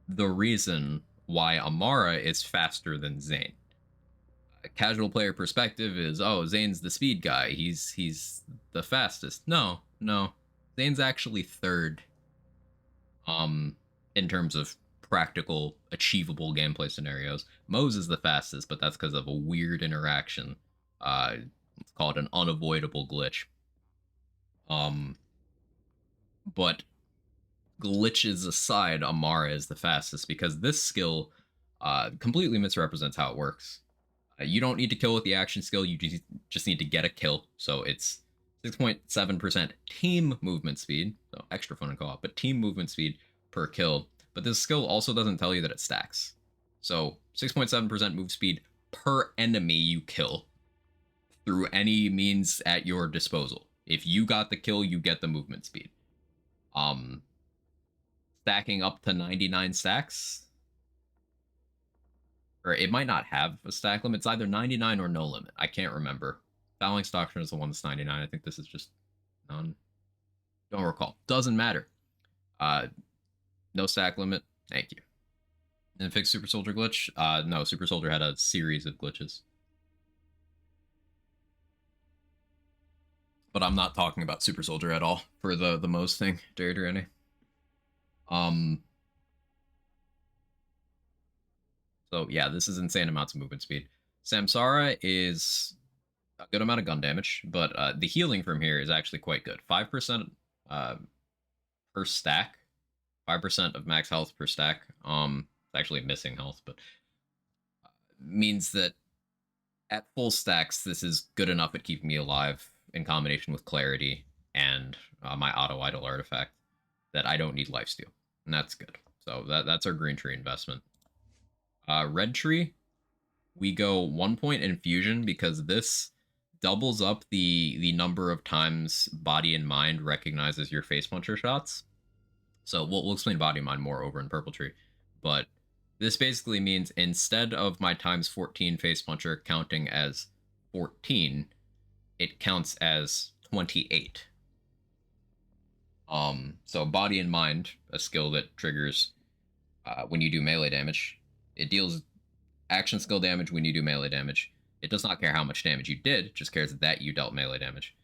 the reason why Amara is faster than Zane. A casual player perspective is, oh, Zane's the speed guy. He's the fastest. No. Zane's actually third. In terms of practical, achievable gameplay scenarios. Mose is the fastest, but that's because of a weird interaction. It's called an unavoidable glitch. But glitches aside, Amara is the fastest because this skill completely misrepresents how it works. You don't need to kill with the action skill, you just need to get a kill. So it's 6.7% team movement speed, so extra fun in co-op, but team movement speed per kill. But this skill also doesn't tell you that it stacks. So 6.7% move speed per enemy you kill through any means at your disposal. If you got the kill, you get the movement speed. Stacking up to 99 stacks, or it might not have a stack limit. It's either 99 or no limit. I can't remember. Fouling Doctrine is the one that's 99. I think this is just none. Don't recall. Doesn't matter. No stack limit. Thank you. And fix Super Soldier glitch? No, Super Soldier had a series of glitches. But I'm not talking about Super Soldier at all for the Mose thing, Dare. So yeah, this is insane amounts of movement speed. Samsara is a good amount of gun damage, but the healing from here is actually quite good. 5% per stack, 5% of max health per stack. It's actually missing health, but means that at full stacks, this is good enough at keeping me alive in combination with clarity and my auto idle artifact that I don't need lifesteal, and that's good. So that's our green tree investment. Red tree, we go 1 point infusion because this doubles up the number of times body and mind recognizes your face puncher shots. So we'll explain body and mind more over in purple tree, but this basically means instead of my times 14 face puncher counting as 14, it counts as 28. So body and mind, a skill that triggers when you do melee damage. It deals action skill damage when you do melee damage. It does not care how much damage you did, it just cares that you dealt melee damage.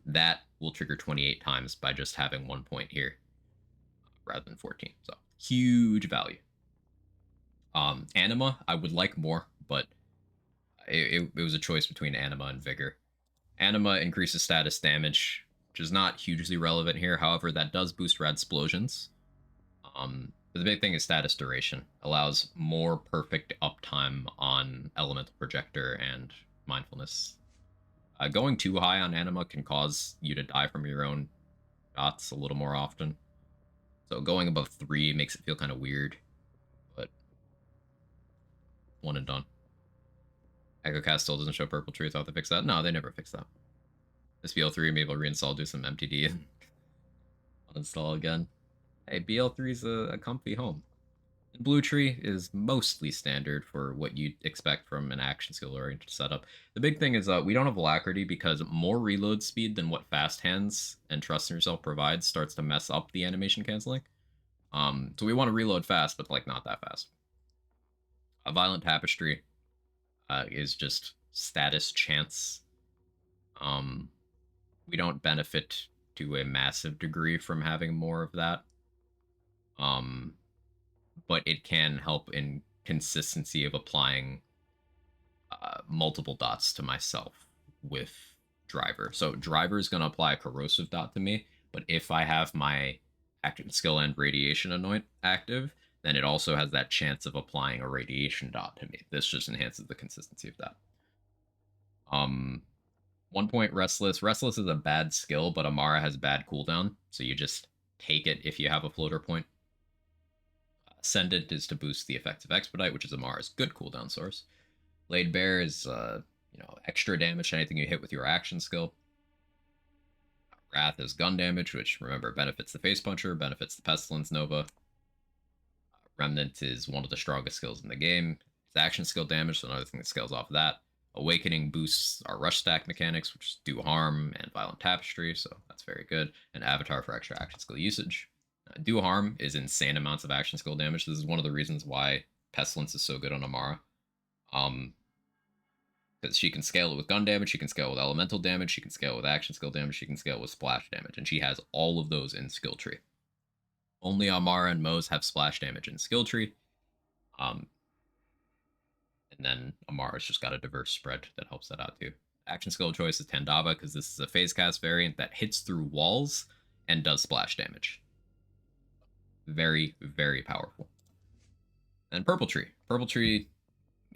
That will trigger 28 times by just having 1 point here rather than 14. So huge value. Anima, I would like more, but it was a choice between Anima and Vigor. Anima increases status damage, which is not hugely relevant here. However, that does boost Radsplosions. But the big thing is status duration. Allows more perfect uptime on Elemental Projector and Mindfulness. Going too high on Anima can cause you to die from your own shots a little more often. So going above 3 makes it feel kind of weird. But one and done. EchoCast still doesn't show Purple Tree. I thought they fixed that. No, they never fixed that. This BL3 maybe I'll reinstall, do some MTD, and uninstall again. Hey, BL3 is a comfy home. And Blue Tree is mostly standard for what you'd expect from an action skill oriented setup. The big thing is we don't have Alacrity because more reload speed than what Fast Hands and Trust in Yourself provides starts to mess up the animation canceling. So we want to reload fast, but like not that fast. A Violent Tapestry is just status chance. We don't benefit to a massive degree from having more of that. But it can help in consistency of applying multiple dots to myself with Driver. So Driver is going to apply a corrosive dot to me, but if I have my action skill and radiation anoint active, then it also has that chance of applying a radiation dot to me. This just enhances the consistency of that. 1 point Restless. Restless is a bad skill, but Amara has bad cooldown, so you just take it if you have a floater point. Ascendant is to boost the effective Expedite, which is Amara's good cooldown source. Laid Bare is extra damage to anything you hit with your action skill. Wrath is gun damage, which remember benefits the Face Puncher, benefits the Pestilence Nova. Remnant is one of the strongest skills in the game. It's action skill damage, so another thing that scales off of that. Awakening boosts our rush stack mechanics, which do harm and violent tapestry, so that's very good. And Avatar for extra action skill usage. Do harm is insane amounts of action skill damage. This is one of the reasons why Pestilence is so good on Amara. Because she can scale it with gun damage, she can scale with elemental damage, she can scale with action skill damage, she can scale with splash damage, and she has all of those in skill tree. Only Amara and Moze have splash damage in skill tree. And then Amara's just got a diverse spread that helps that out too. Action skill choice is Tandava, because this is a phase cast variant that hits through walls and does splash damage. Very, very powerful. And Purple Tree. Purple Tree,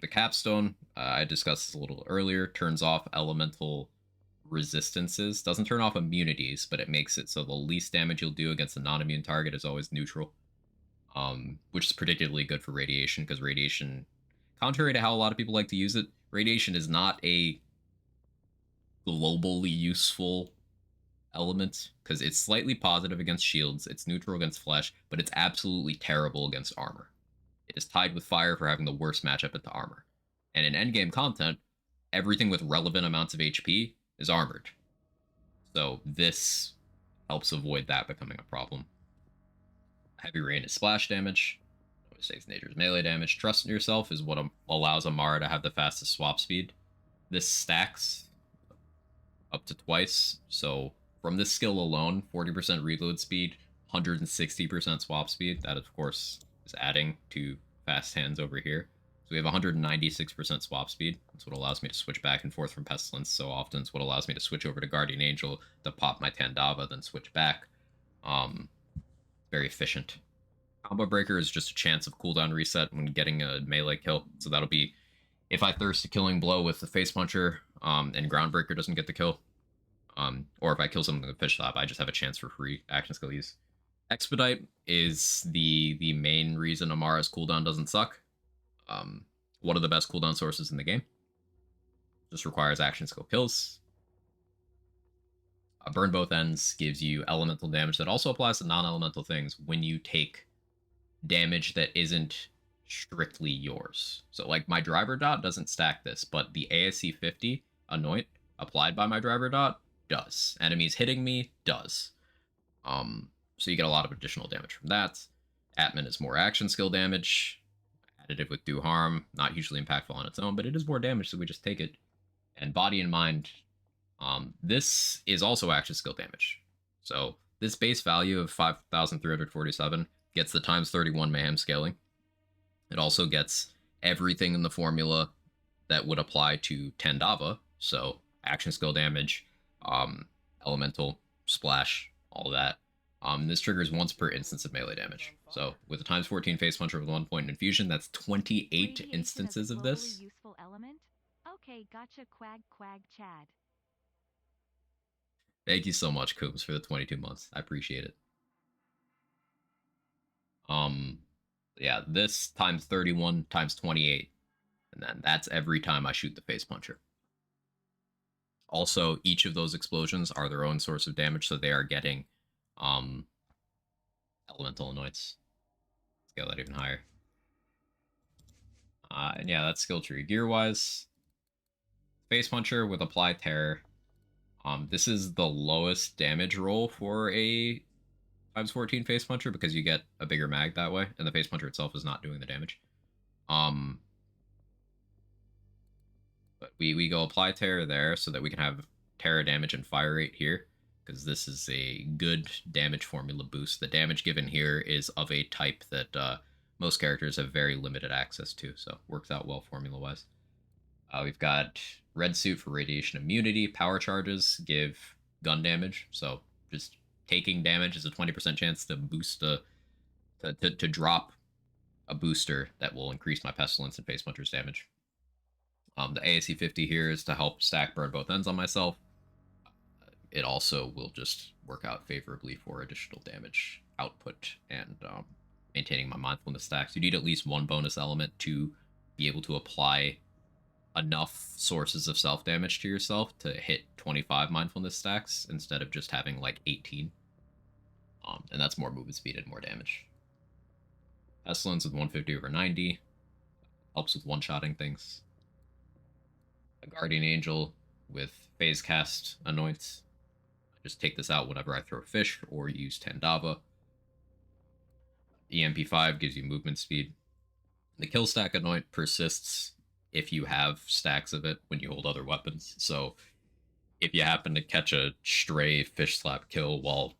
the capstone, I discussed this a little earlier, turns off elemental resistances. Doesn't turn off immunities, but it makes it so the least damage you'll do against a non-immune target is always neutral. Which is particularly good for radiation, because radiation, contrary to how a lot of people like to use it, radiation is not a globally useful element, because it's slightly positive against shields, it's neutral against flesh, but it's absolutely terrible against armor. It is tied with fire for having the worst matchup into armor. And in endgame content, everything with relevant amounts of HP is armored. So this helps avoid that becoming a problem. Heavy Rain is splash damage. Mistakes Nature's melee damage. Trust in Yourself is what allows Amara to have the fastest swap speed. This stacks up to twice. So from this skill alone, 40% reload speed, 160% swap speed. That, of course, is adding to fast hands over here. So we have 196% swap speed. That's what allows me to switch back and forth from Pestilence so often. It's what allows me to switch over to Guardian Angel to pop my Tandava, then switch back. Very efficient. Combo Breaker is just a chance of cooldown reset when getting a melee kill. So that'll be if I thirst a Killing Blow with the Face Puncher and Groundbreaker doesn't get the kill. Or if I kill something with Fish Slap, I just have a chance for free action skill use. Expedite is the main reason Amara's cooldown doesn't suck. One of the best cooldown sources in the game. Just requires action skill kills. Burn Both Ends gives you elemental damage that also applies to non-elemental things when you take damage that isn't strictly yours. So like my driver dot doesn't stack this, but the ASC 50 anoint applied by my driver dot does. Enemies hitting me does. So you get a lot of additional damage from that. Atman is more action skill damage. Additive with Do Harm, not hugely impactful on its own, but it is more damage, so we just take it. And Body and Mind, this is also action skill damage. So this base value of 5,347 gets the times 31 mayhem scaling. It also gets everything in the formula that would apply to Tandava. So action skill damage, elemental, splash, all of that. This triggers once per instance of melee damage. So with a times 14 face puncher with 1 point infusion, that's 28 Radiation is is instances a of this. globally useful element? Okay, gotcha, Quag Chad. Thank you so much, Coombs, for the 22 months. I appreciate it. Yeah, this times 31 times 28. And then that's every time I shoot the face puncher. Also, each of those explosions are their own source of damage, so they are getting elemental anoints. Scale that even higher. And yeah, that's skill tree. Gear-wise, face puncher with apply terror. This is the lowest damage roll for a times 14 face puncher because you get a bigger mag that way, and the face puncher itself is not doing the damage. But we go apply terror there so that we can have terror damage and fire rate here, because this is a good damage formula boost. The damage given here is of a type that most characters have very limited access to, so works out well formula-wise. We've got Red Suit for radiation immunity. Power charges give gun damage, so just taking damage is a 20% chance to boost to drop a booster that will increase my pestilence and face puncher's damage. The ASC 50 here is to help stack Burn Both Ends on myself. It also will just work out favorably for additional damage output and maintaining my mindfulness stacks. You need at least one bonus element to be able to apply enough sources of self-damage to yourself to hit 25 mindfulness stacks instead of just having like 18. And that's more movement speed and more damage. Pestilence with 150 over 90. Helps with one-shotting things. a Guardian Angel with Phase Cast Anoints. I just take this out whenever I throw fish or use Tandava. EMP5 gives you movement speed. The kill stack Anoint persists if you have stacks of it when you hold other weapons. So if you happen to catch a stray fish slap kill while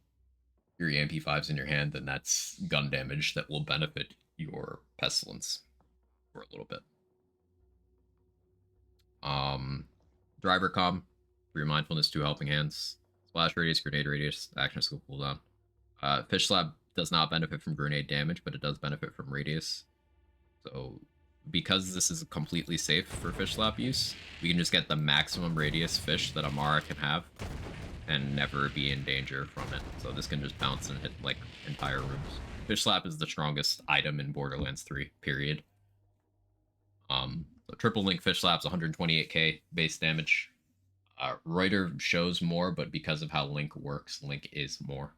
your EMP5's in your hand, then that's gun damage that will benefit your Pestilence for a little bit. Driver comm, 3 mindfulness, 2 helping hands, splash radius, grenade radius, action skill cooldown. Fish slap does not benefit from grenade damage, but it does benefit from radius. So because this is completely safe for fish slap use, we can just get the maximum radius fish that Amara can have and never be in danger from it. So this can just bounce and hit like entire rooms. Fish slap is the strongest item in Borderlands 3, period. So triple link fish slaps 128k base damage. Reuter shows more, but because of how Link works, Link is more.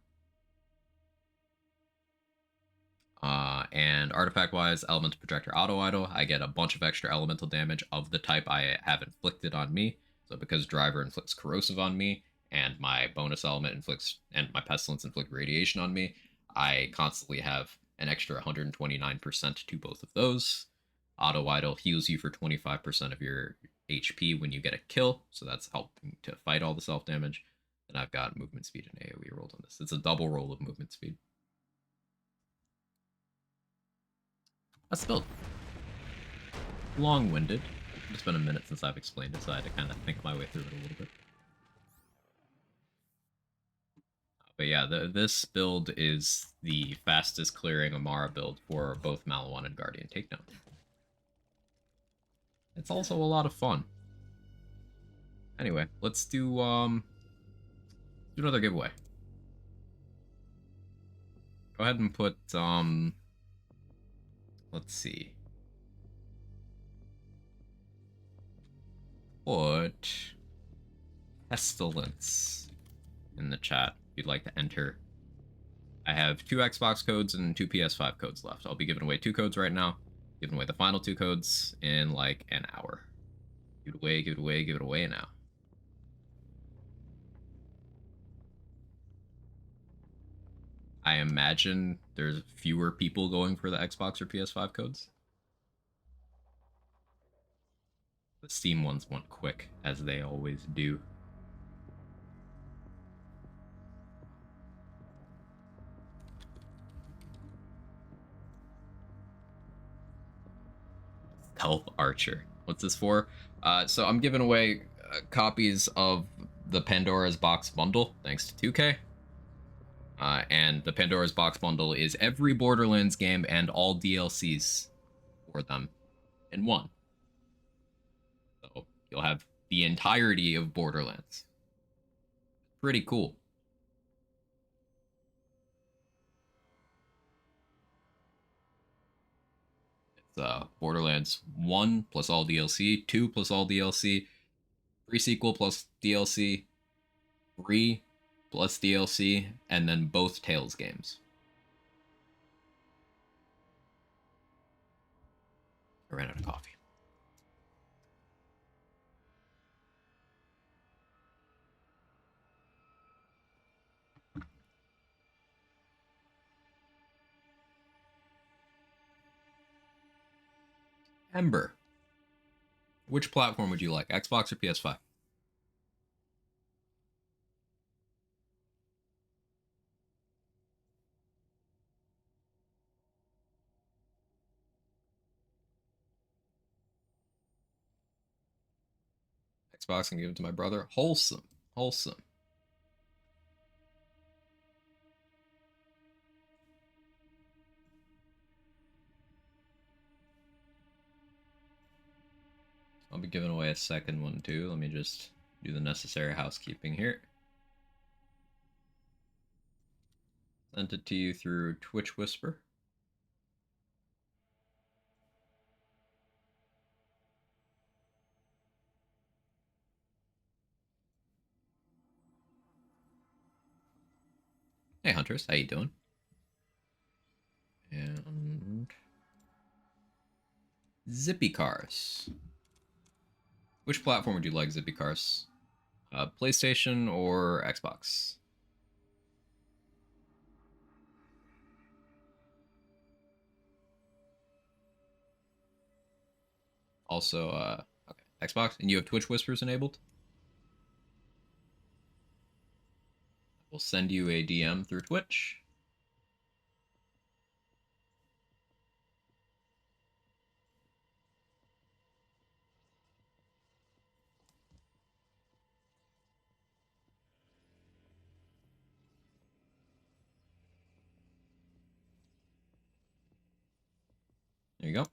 And artifact-wise, Elemental Projector Auto-Idle, I get a bunch of extra elemental damage of the type I have inflicted on me. So because Driver inflicts Corrosive on me, and my bonus element inflicts, and my Pestilence inflict Radiation on me, I constantly have an extra 129% to both of those. Auto-Idle heals you for 25% of your HP when you get a kill, so that's helping to fight all the self-damage. And I've got movement speed and AoE rolled on this. It's a double roll of movement speed. That's build. Long-winded. It's been a minute since I've explained it, so I had to kind of think my way through it a little bit. But yeah, this build is the fastest clearing Amara build for both Maliwan and Guardian Takedown. It's also a lot of fun. Anyway, let's do another giveaway. Go ahead and put let's see. Put Pestilence in the chat if you'd like to enter. I have 2 Xbox codes and 2 PS5 codes left. I'll be giving away 2 codes right now. Giving away the final 2 codes in like an hour. Give it away, give it away, give it away now. I imagine there's fewer people going for the Xbox or PS5 codes. The Steam ones went quick, as they always do. Stealth Archer. What's this for? So I'm giving away copies of the Pandora's Box bundle, thanks to 2K. And the Pandora's Box bundle is every Borderlands game and all DLCs for them in one. So you'll have the entirety of Borderlands. Pretty cool. It's Borderlands 1 plus all DLC, 2 plus all DLC, pre-sequel plus DLC, 3 plus DLC, and then both Tales games. I ran out of coffee. Ember. Which platform would you like, Xbox or PS5? Xbox and give it to my brother. Wholesome. Wholesome. I'll be giving away a second one too. Let me just do the necessary housekeeping here. Sent it to you through Twitch Whisper. Hey Hunters, how you doing? And Zippy Cars. Which platform would you like, Zippy Cars? PlayStation or Xbox? Also, okay, Xbox, and you have Twitch Whispers enabled? We'll send you a DM through Twitch. There you go.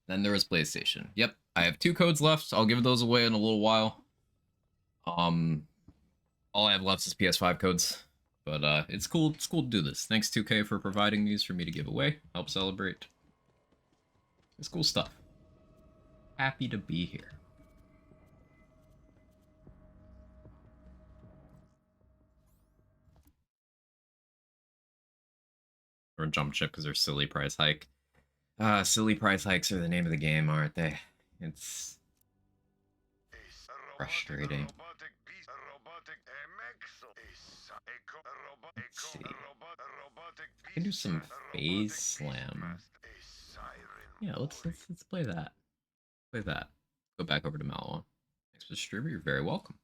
Then there is PlayStation. Yep, I have 2 codes left. I'll give those away in a little while. All I have left is PS5 codes, but it's cool. It's cool to do this. Thanks 2K for providing these for me to give away. Help celebrate. It's cool stuff. Happy to be here. Or jump ship because they're silly price hike. Silly price hikes are the name of the game, aren't they? It's frustrating. Let's see. I can do some phase slam. Yeah, let's play that. Play that. Go back over to Malwan. Thanks for the streamer. You're very welcome.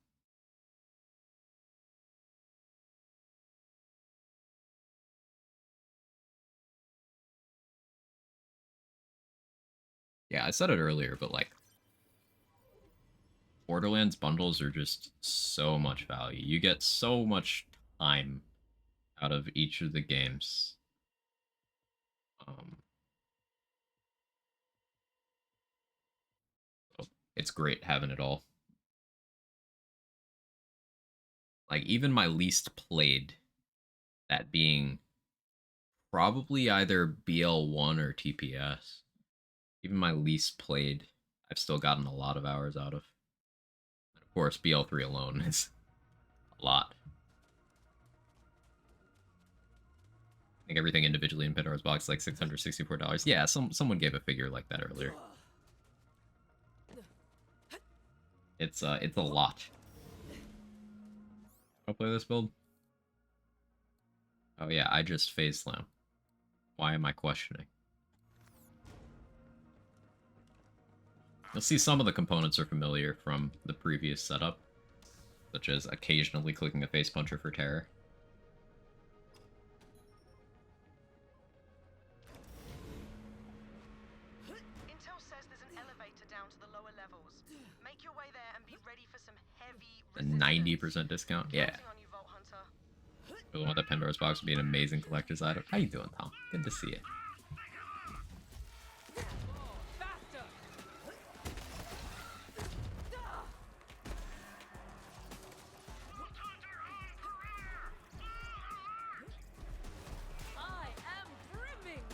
Yeah, I said it earlier, but like Borderlands bundles are just so much value. You get so much time out of each of the games. So it's great having it all. Like even my least played, that being probably either BL1 or TPS. Even my least played, I've still gotten a lot of hours out of. And of course, BL3 alone is a lot. I think everything individually in Pandora's box is like $664. Yeah, someone gave a figure like that earlier. It's a lot. I'll play this build. Oh yeah, I just phase slam. Why am I questioning? You'll see some of the components are familiar from the previous setup, such as occasionally clicking a face puncher for terror. Intel says there's an elevator down to the lower levels. Make your way there and be ready for some heavy A resistance. 90% discount? Yeah. Counting on you, Vault Hunter. I really want that Pandora's box to be an amazing collector's item. How you doing, Tom? Good to see you. Faster! I am brimming!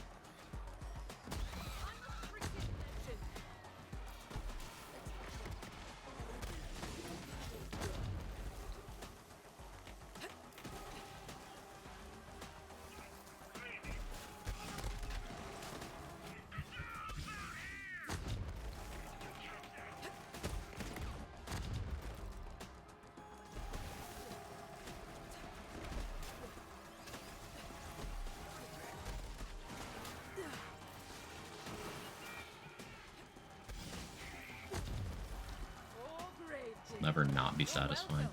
I'm a freaking legend! Oh, great! Never not be satisfied.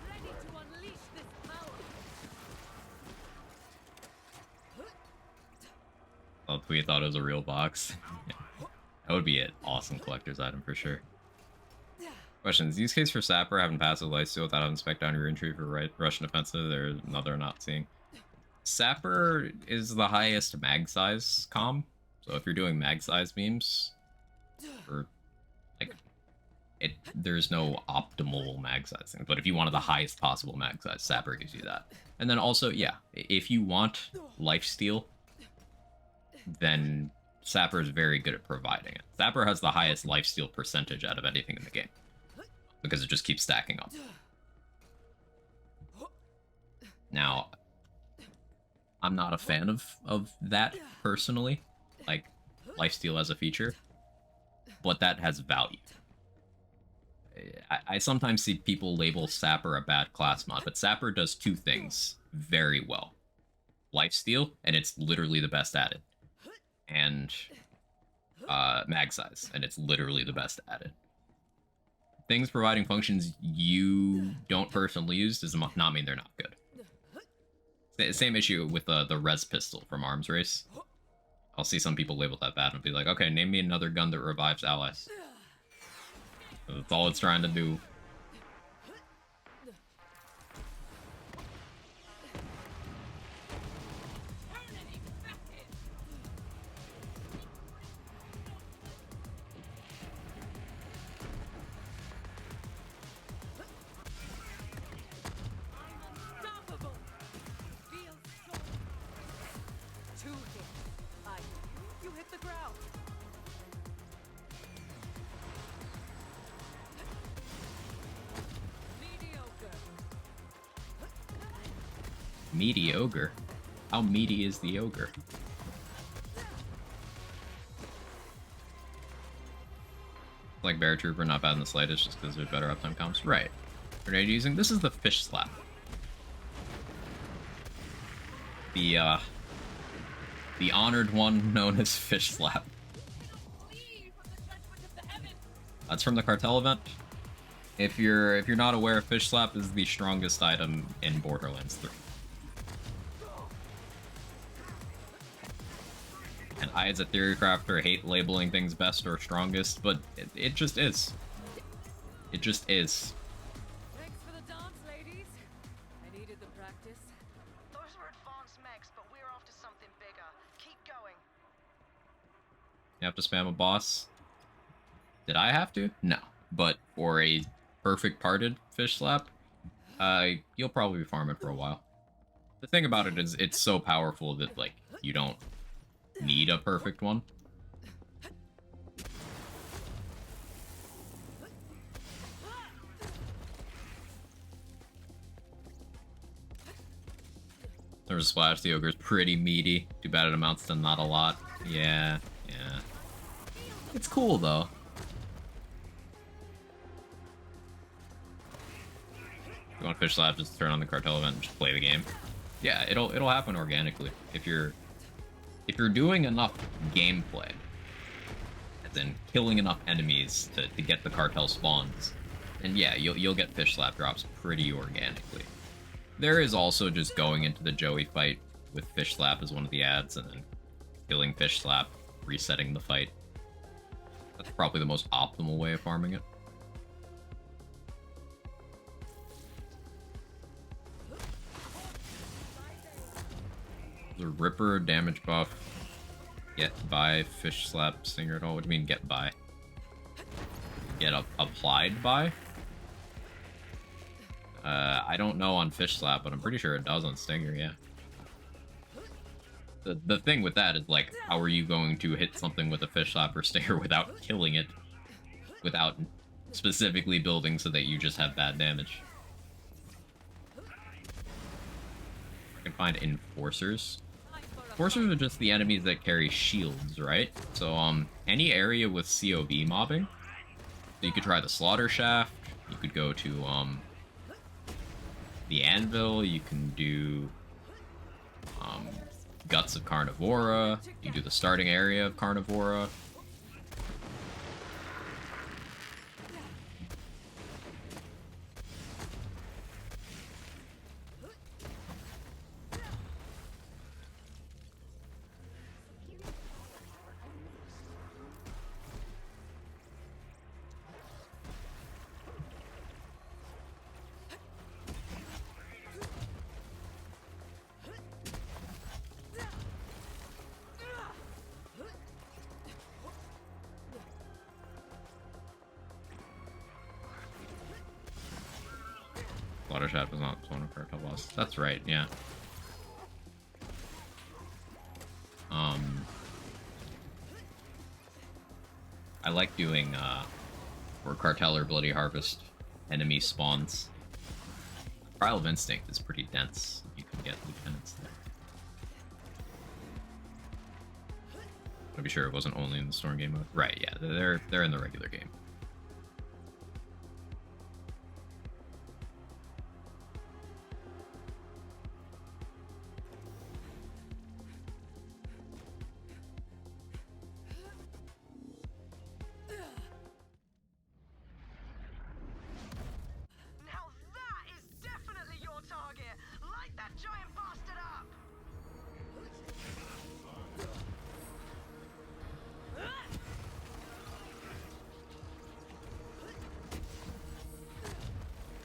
Ready to unleash this power! Oh, we thought it was a real box. That would be an awesome collector's item for sure. Questions. Use case for Sapper having passive lifesteal without having spec down your entry for Russian offensive. There's another not seeing. Sapper is the highest mag size comm. So if you're doing mag size beams, or like there's no optimal mag size thing. But if you wanted the highest possible mag size, Sapper gives you that. And then also, yeah, if you want lifesteal, then Sapper is very good at providing it. Sapper has the highest lifesteal percentage out of anything in the game, because it just keeps stacking up. Now, I'm not a fan of that personally. Like, lifesteal as a feature, but that has value. I sometimes see people label Sapper a bad class mod, but Sapper does two things very well. Lifesteal, and it's literally the best at it. And mag size, and it's literally the best at it. Things providing functions you don't personally use does not mean they're not good. Same issue with the res pistol from Arms Race. I'll see some people label that bad and be like, okay, name me another gun that revives allies. That's all it's trying to do. Unstoppable. Feel so. Two hits. I hit you. You hit the ground. Mediocre. Meaty ogre? How meaty is the ogre? Like Bear Trooper, not bad in the slightest, just because there's better uptime comps. Right. Grenade using. This is the fish slap. The honored one known as fish slap. That's from the cartel event. If you're not aware, fish slap is the strongest item in Borderlands 3. And I, as a theory crafter, hate labeling things best or strongest, but it just is. It just is. Thanks for the dance, ladies. I needed the practice. Those were advanced mechs, but we're after something bigger. Keep going. You have to spam a boss. Did I have to? No. But for a perfect parted fish slap, you'll probably be farming for a while. The thing about it is it's so powerful that, like, you don't need a perfect one. There's a splash. The ogre's pretty meaty. Too bad it amounts to not a lot. Yeah, yeah. It's cool though. If you want fish slap, just turn on the cartel event and just play the game. Yeah, it'll happen organically if you're doing enough gameplay, and then killing enough enemies to get the cartel spawns, and yeah, you'll get fish slap drops pretty organically. There is also just going into the Joey fight with fish slap as one of the ads, and then killing fish slap, resetting the fight. That's probably the most optimal way of farming it. The Ripper damage buff. Get by fish slap stinger at all? What do you mean get by? Get applied by? I don't know on fish slap, but I'm pretty sure it does on stinger, yeah. The thing with that is, like, how are you going to hit something with a fish slap or stinger without killing it? Without specifically building so that you just have bad damage? I can find enforcers. Enforcers are just the enemies that carry shields, right? So, any area with COV mobbing. So you could try the Slaughter Shaft, you could go to, the Anvil, you can do, Guts of Carnivora, you do the starting area of Carnivora. Slaughter Shaft is not one of cartel boss. That's right, yeah. I like doing, for Cartel or Bloody Harvest, enemy spawns. Trial of Instinct is pretty dense. You can get lieutenants there. To be sure it wasn't only in the Storm game mode. Right, yeah, they're in the regular game. Now that is definitely your target. Light that giant bastard up.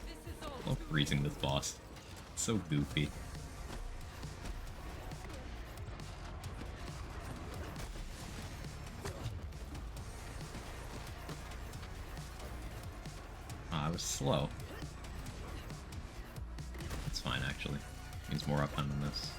This is all I love freezing this boss. It's so goofy. I was slow. It's fine, actually. Means more uptime than this.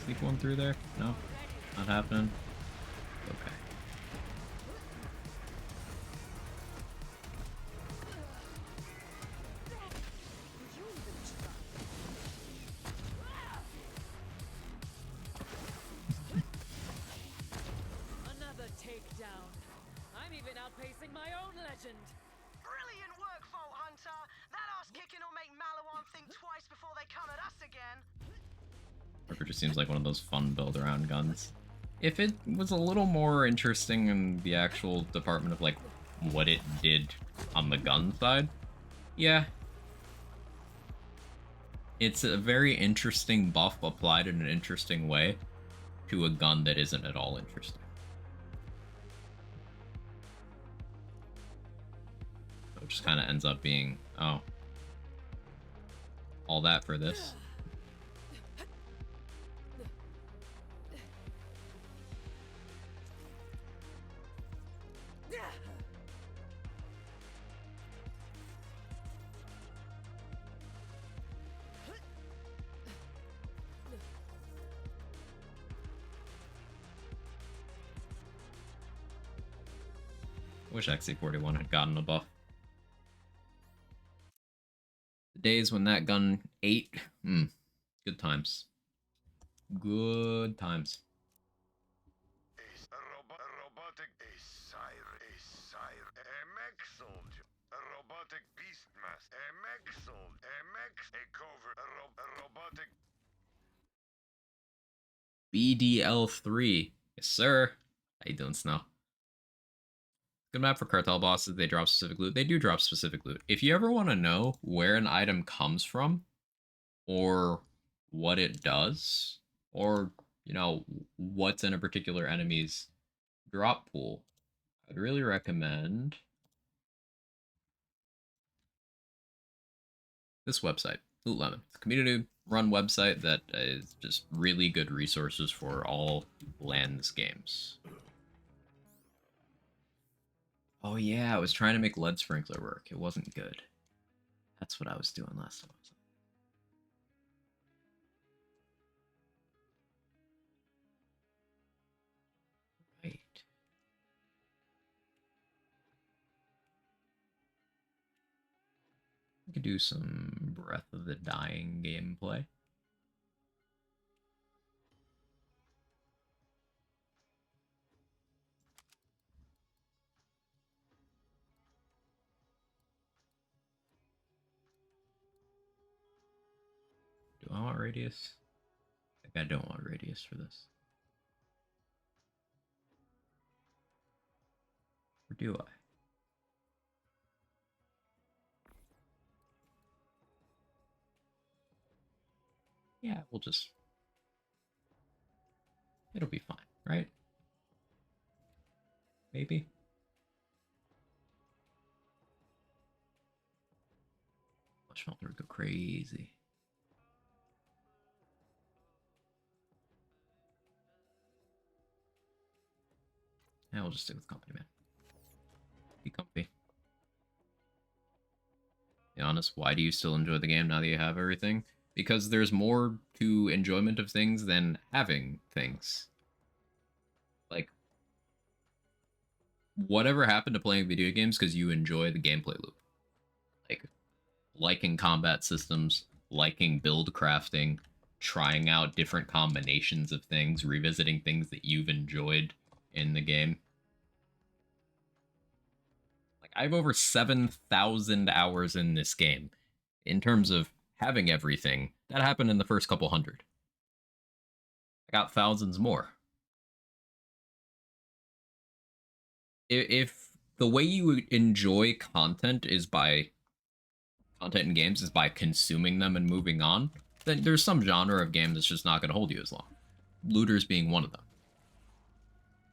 Sneak one through there? No? Not happening? Okay. another takedown. I'm even outpacing my own legend. Brilliant work, Vault Hunter. That ass kicking will make Maliwan think twice before they come at us again. River just seems like one of those fun build-around guns. If it was a little more interesting in the actual department of, like, what it did on the gun side, yeah. It's a very interesting buff applied in an interesting way to a gun that isn't at all interesting. So it just kind of ends up being, oh, all that for this. Wish XC41 had gotten a buff. The days when that gun ate, good times. Good times. A robotic, a sire, a mech soldier, a robotic beastmaster, a mech soldier, a covert, a robotic. BDL3. Yes, sir. How you doing, Snow? Good map for cartel bosses. They drop specific loot. They do drop specific loot. If you ever want to know where an item comes from, or what it does, or, you know, what's in a particular enemy's drop pool, I'd really recommend this website, Loot Lemon. It's a community-run website that is just really good resources for all lands games. Oh yeah, I was trying to make lead sprinkler work. It wasn't good. That's what I was doing last time. Right. We could do some Breath of the Dying gameplay. Do I want radius? I think I don't want radius for this. Or do I? Yeah, we'll just... It'll be fine, right? Maybe? Flesh Melter would go crazy. Yeah, we'll just stick with company, man. Be comfy. Be honest, why do you still enjoy the game now that you have everything? Because there's more to enjoyment of things than having things. Like, whatever happened to playing video games because you enjoy the gameplay loop. Like, liking combat systems, liking build crafting, trying out different combinations of things, revisiting things that you've enjoyed in the game. Like, I have over 7,000 hours in this game. In terms of having everything, that happened in the first couple hundred. I got thousands more. If the way you enjoy content in games is by consuming them and moving on, then there's some genre of game that's just not going to hold you as long. Looters being one of them.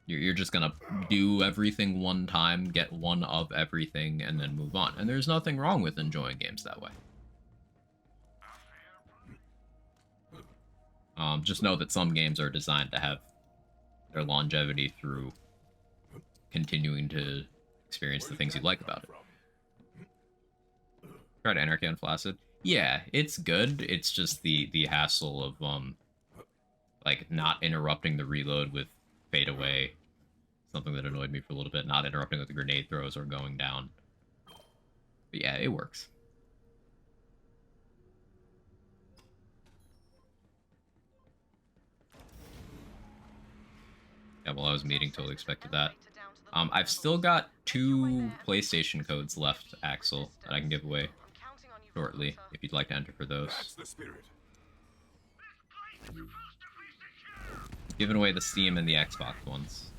You're just going to do everything one time, get one of everything, and then move on. And there's nothing wrong with enjoying games that way. Just know that some games are designed to have their longevity through continuing to experience the things you like about it. Tried Anarchy on Flaccid. Yeah, it's good. It's just the hassle of like not interrupting the reload with fade away. Something that annoyed me for a little bit. Not interrupting with the grenade throws or going down. But yeah, it works. Yeah, well, I was meeting, totally expected that. I've still got 2 PlayStation codes left, Axel, that I can give away shortly, if you'd like to enter for those. Giving away the Steam and the Xbox ones.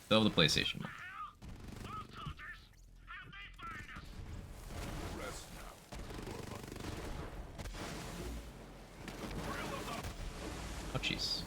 Though the PlayStation one. Oh, jeez.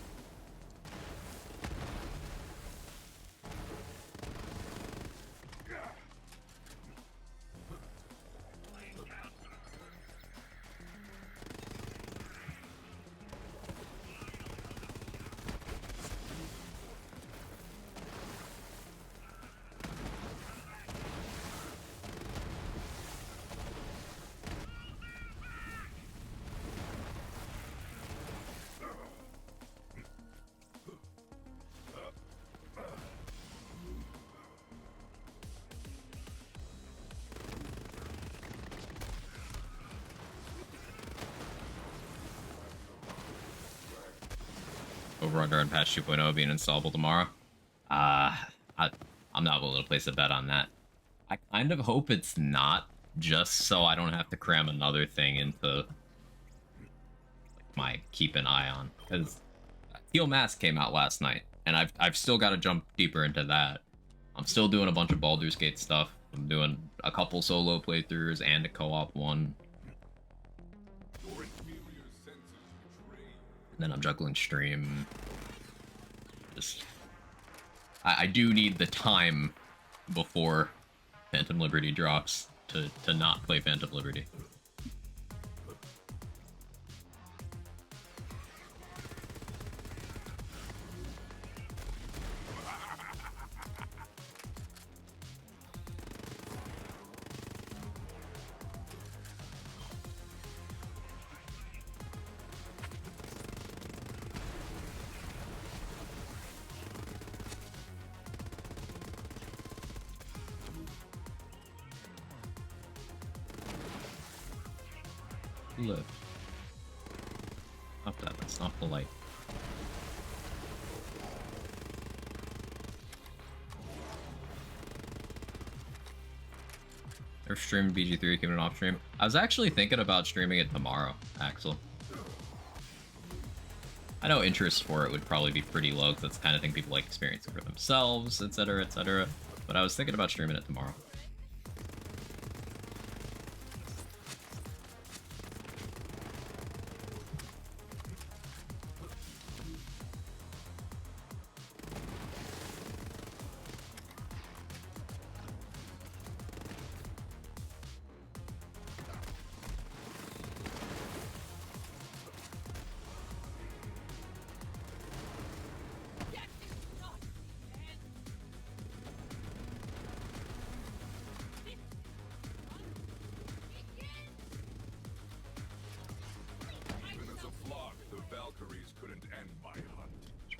Over/under on patch 2.0 being installable tomorrow. I'm not willing to place a bet on that. I kind of hope it's not, just so I don't have to cram another thing into my keep an eye on. Because Teal Mask came out last night, and I've still got to jump deeper into that. I'm still doing a bunch of Baldur's Gate stuff. I'm doing a couple solo playthroughs and a co-op one. And then I'm juggling stream. Just, I do need the time before Phantom Liberty drops to not play Phantom Liberty. Live. Stop that, that's not polite. They're streaming BG3, keeping it off stream. I was actually thinking about streaming it tomorrow, Axel. I know interest for it would probably be pretty low, because that's the kind of thing people like experiencing for themselves, etc., etc. But I was thinking about streaming it tomorrow.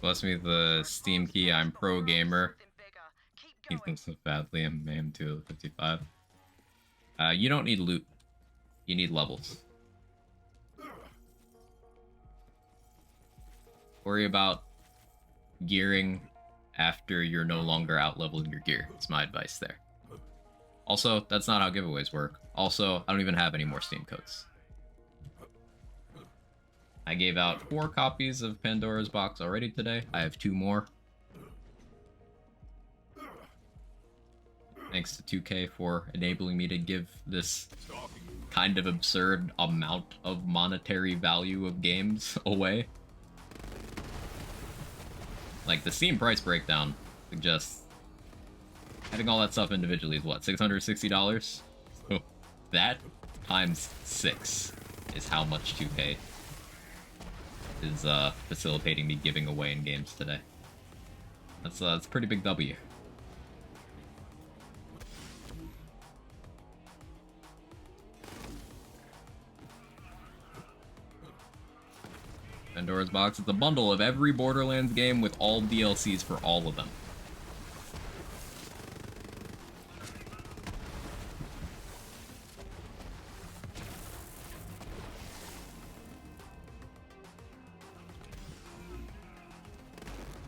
Bless me with the Steam key. I'm pro gamer. Keep them so badly and Mayhem 255. You don't need loot. You need levels. Worry about gearing after you're no longer out-leveling your gear. It's my advice there. Also, that's not how giveaways work. Also, I don't even have any more Steam codes. I gave out 4 copies of Pandora's box already today. I have 2 more. Thanks to 2K for enabling me to give this kind of absurd amount of monetary value of games away. Like, the Steam price breakdown suggests having all that stuff individually is what, $660? So that times 6 is how much 2K is facilitating me giving away in games today. That's a pretty big W. Pandora's box is a bundle of every Borderlands game with all DLCs for all of them.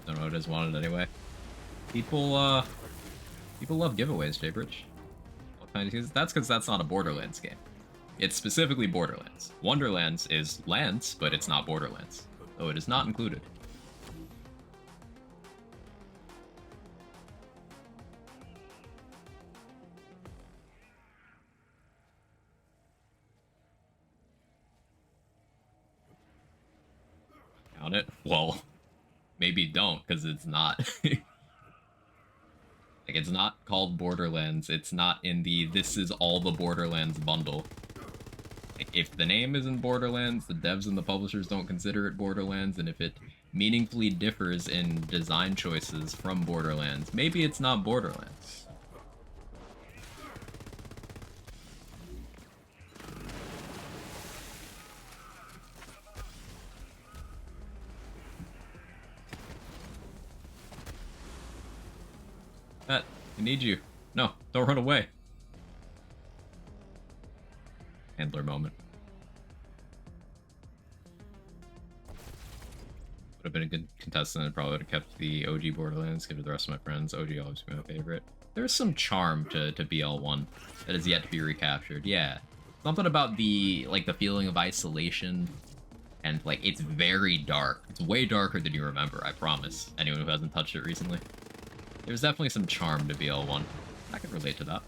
Don't know what it is wanted anyway. People love giveaways, Jaybridge. That's because that's not a Borderlands game. It's specifically Borderlands. Wonderlands is lands, but it's not Borderlands, though it is not included. Count it? Well, maybe don't, because it's not. Like, it's not called Borderlands. It's not in the This Is All the Borderlands bundle. Like, if the name isn't Borderlands, the devs and the publishers don't consider it Borderlands, and if it meaningfully differs in design choices from Borderlands, maybe it's not Borderlands. Matt, I need you. No, don't run away. Handler moment. Would have been a good contestant and probably would have kept the OG Borderlands, give it to the rest of my friends. OG always been my favorite. There's some charm to BL1 that is yet to be recaptured. Yeah. Something about the feeling of isolation, and like it's very dark. It's way darker than you remember, I promise. Anyone who hasn't touched it recently. There's definitely some charm to BL1. I can relate to that.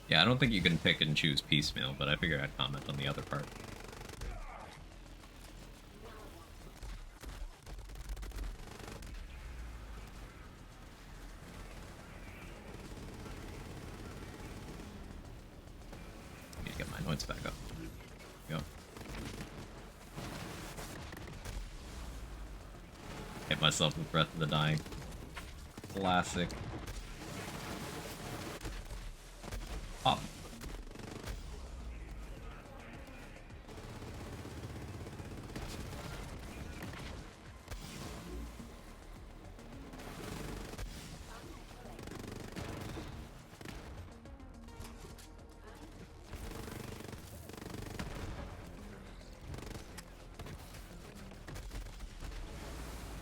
Yeah, I don't think you can pick and choose piecemeal, but I figured I'd comment on the other part. I need to get my notes back up. There we go. Hit myself with Breath of the Dying. Classic. Up.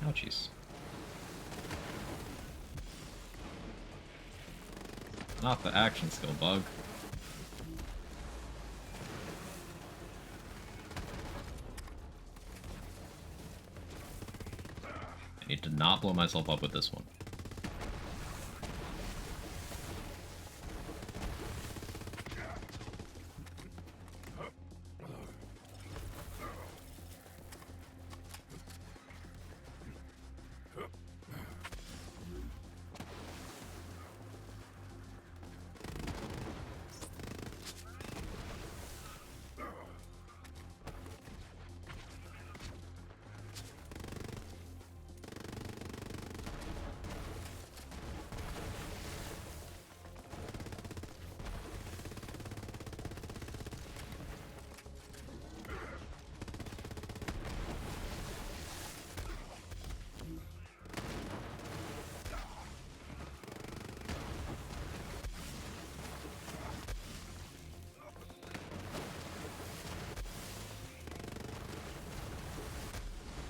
Ouchies. Not the action skill bug. I need to not blow myself up with this one.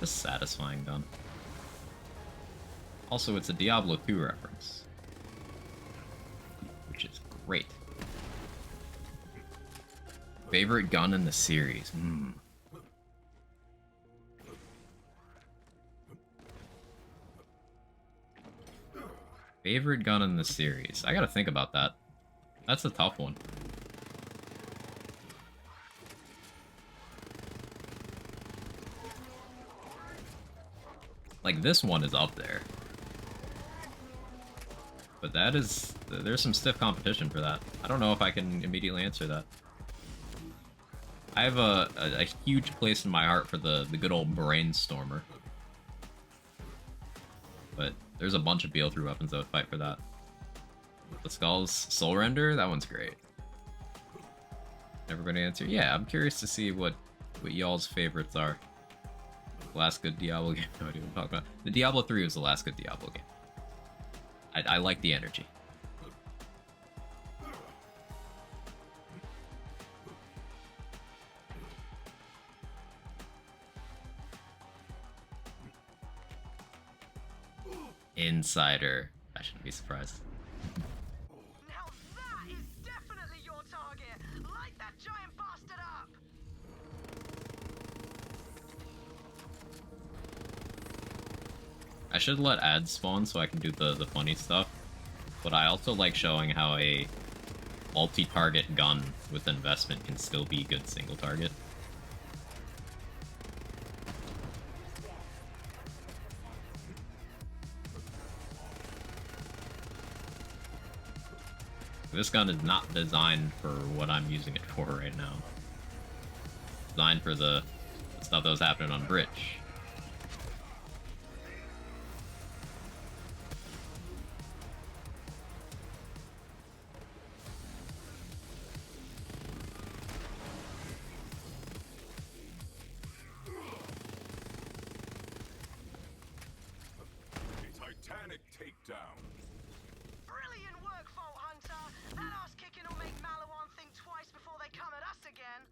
Just satisfying gun. Also, it's a Diablo 2 reference, which is great. Favorite gun in the series? Favorite gun in the series? I gotta think about that. That's a tough one. Like, this one is up there. But that is... There's some stiff competition for that. I don't know if I can immediately answer that. I have a huge place in my heart for the good old Brainstormer. But there's a bunch of BL3 weapons that would fight for that. The Skull's Soul Render? That one's great. Never gonna answer? Yeah, I'm curious to see what y'all's favorites are. Last good Diablo game. No idea what I'm talking about. The Diablo 3 was the last good Diablo game. I like the energy. Insider. I shouldn't be surprised. Now that is definitely your target. Light that giant bastard up. I should let ads spawn so I can do the funny stuff, but I also like showing how a multi-target gun with investment can still be good single target. This gun is not designed for what I'm using it for right now. Designed for the stuff that was happening on Bridge. Titanic takedown. Brilliant work, Vault Hunter. That ass kicking will make Malawan think twice before they come at us again.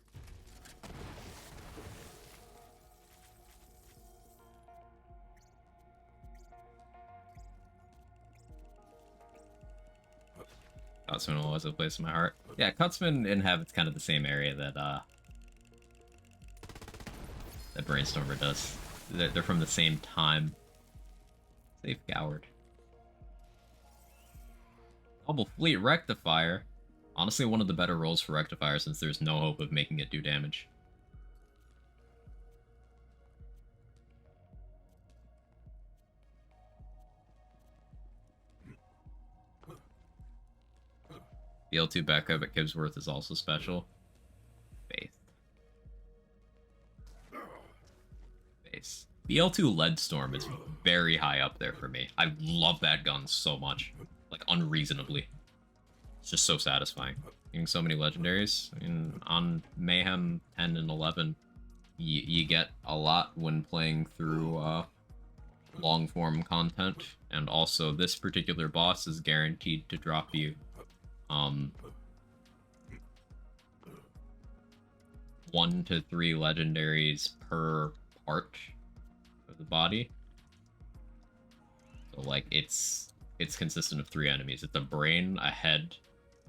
Cutsman will always have a place in my heart. Yeah, Cutsman inhabits kind of the same area that that Brainstormer does. They're from the same time. Safe Coward. Double Fleet Rectifier. Honestly, one of the better rolls for Rectifier since there's no hope of making it do damage. BL2 backup at Kibsworth is also special. Faith. Face. BL2 Leadstorm is very high up there for me. I love that gun so much. Like, unreasonably. It's just so satisfying. Getting so many legendaries. I mean, on Mayhem 10 and 11, you get a lot when playing through long-form content. And also, this particular boss is guaranteed to drop you 1 to 3 legendaries per part of the body. So like it's consistent of 3 enemies. It's a brain, a head,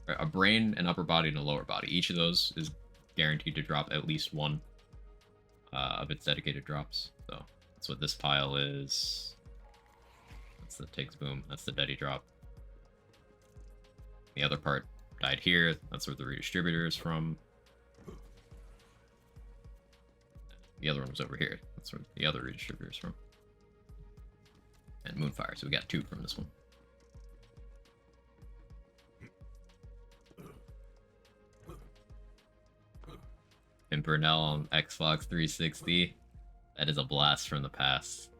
a brain, an upper body, and a lower body. Each of those is guaranteed to drop at least 1 of its dedicated drops. So that's what this pile is. That's the Tiggs Boom. That's the Deddy drop. The other part died here. That's where the redistributor is from. The other one was over here. That's where the other redistributor is from. And Moonfire. So we got 2 from this one. Pimpernel on Xbox 360. That is a blast from the past.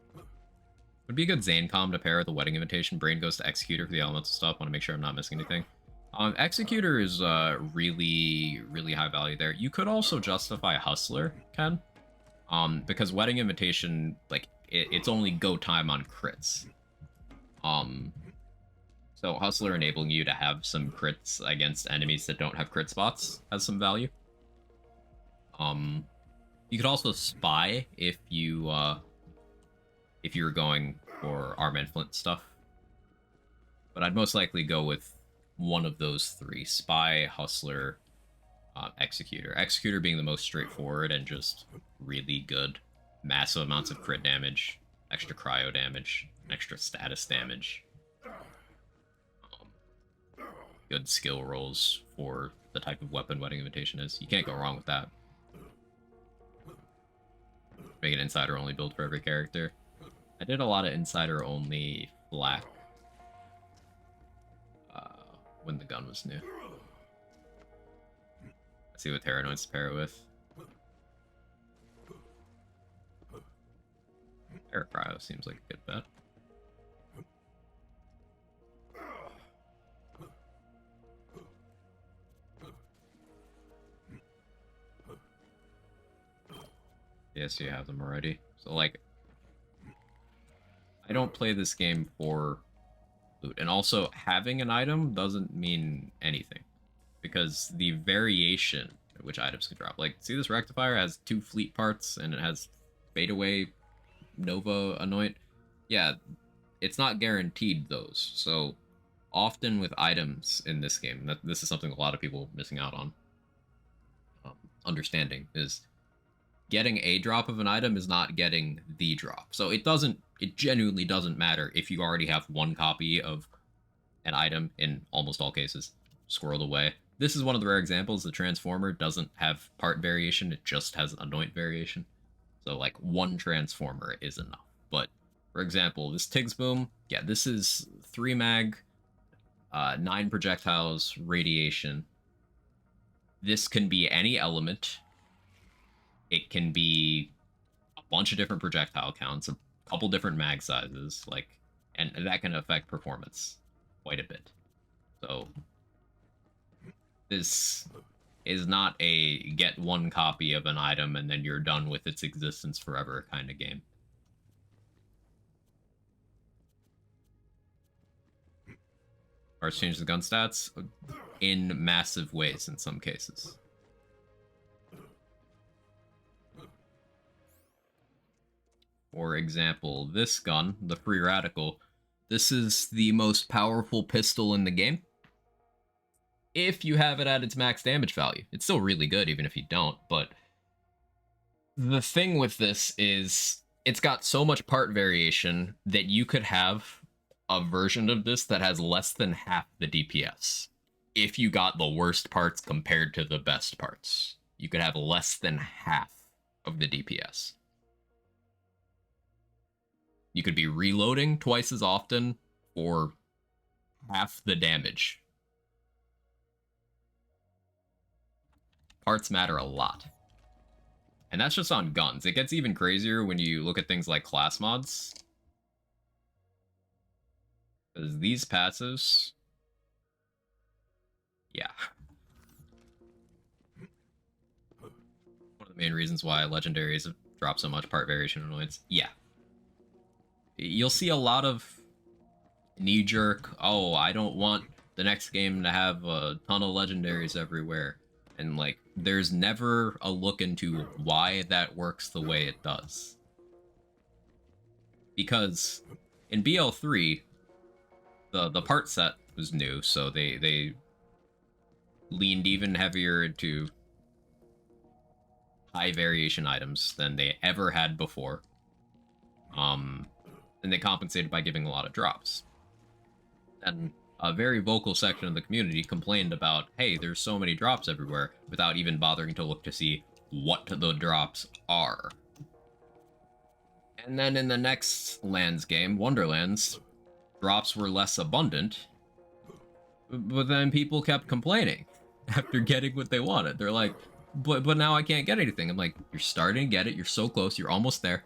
Would be a good Zanecom to pair with the Wedding Invitation. Brain goes to Executor for the elemental stuff. Want to make sure I'm not missing anything. Executor is really, really high value there. You could also justify Hustler, Ken. Because Wedding Invitation, like, it's only go time on crits. So Hustler enabling you to have some crits against enemies that don't have crit spots has some value. You could also Spy if you if you're going for arm and flint stuff. But I'd most likely go with one of those three: Spy, Hustler, Executor. Executor being the most straightforward and just really good. Massive amounts of crit damage, extra cryo damage, extra status damage. Good skill rolls for the type of weapon Wedding Invitation is. You can't go wrong with that. Make an insider-only build for every character. I did a lot of insider-only flak when the gun was new. Let's see what Terranoids to pair it with. Air Cryo seems like a good bet. Yes, you have them already. So, like, I don't play this game for loot. And also, having an item doesn't mean anything. Because the variation at which items can drop. Like, see this Rectifier has 2 fleet parts, and it has fadeaway Nova Anoint? Yeah, it's not guaranteed those. So, often with items in this game, this is something a lot of people are missing out on. Understanding is getting a drop of an item is not getting the drop. So it genuinely doesn't matter if you already have one copy of an item in almost all cases squirreled away. This is one of the rare examples. The Transformer doesn't have part variation. It just has anoint variation. So like one Transformer is enough. But for example, this Tiggs Boom, yeah, this is 3 mag, 9 projectiles, radiation. This can be any element. It can be a bunch of different projectile counts, a couple different mag sizes, like, and that can affect performance quite a bit. So this is not a get one copy of an item and then you're done with its existence forever kind of game. Parts change the gun stats in massive ways in some cases. For example, this gun, the Free Radical, this is the most powerful pistol in the game. If you have it at its max damage value. It's still really good even if you don't, but the thing with this is it's got so much part variation that you could have a version of this that has less than half the DPS. If you got the worst parts compared to the best parts, you could have less than half of the DPS. You could be reloading twice as often for half the damage. Parts matter a lot. And that's just on guns. It gets even crazier when you look at things like class mods. Because these passives... yeah. One of the main reasons why legendaries have dropped so much part variation annoyance. Yeah. You'll see a lot of knee-jerk, oh, I don't want the next game to have a ton of legendaries everywhere. And, like, there's never a look into why that works the way it does. Because in BL3, the part set was new, so they leaned even heavier into high variation items than they ever had before. And they compensated by giving a lot of drops. And a very vocal section of the community complained about, hey, there's so many drops everywhere, without even bothering to look to see what the drops are. And then in the next Lands game, Wonderlands, drops were less abundant, but then people kept complaining after getting what they wanted. They're like, but now I can't get anything. I'm like, you're starting to get it, you're so close, you're almost there.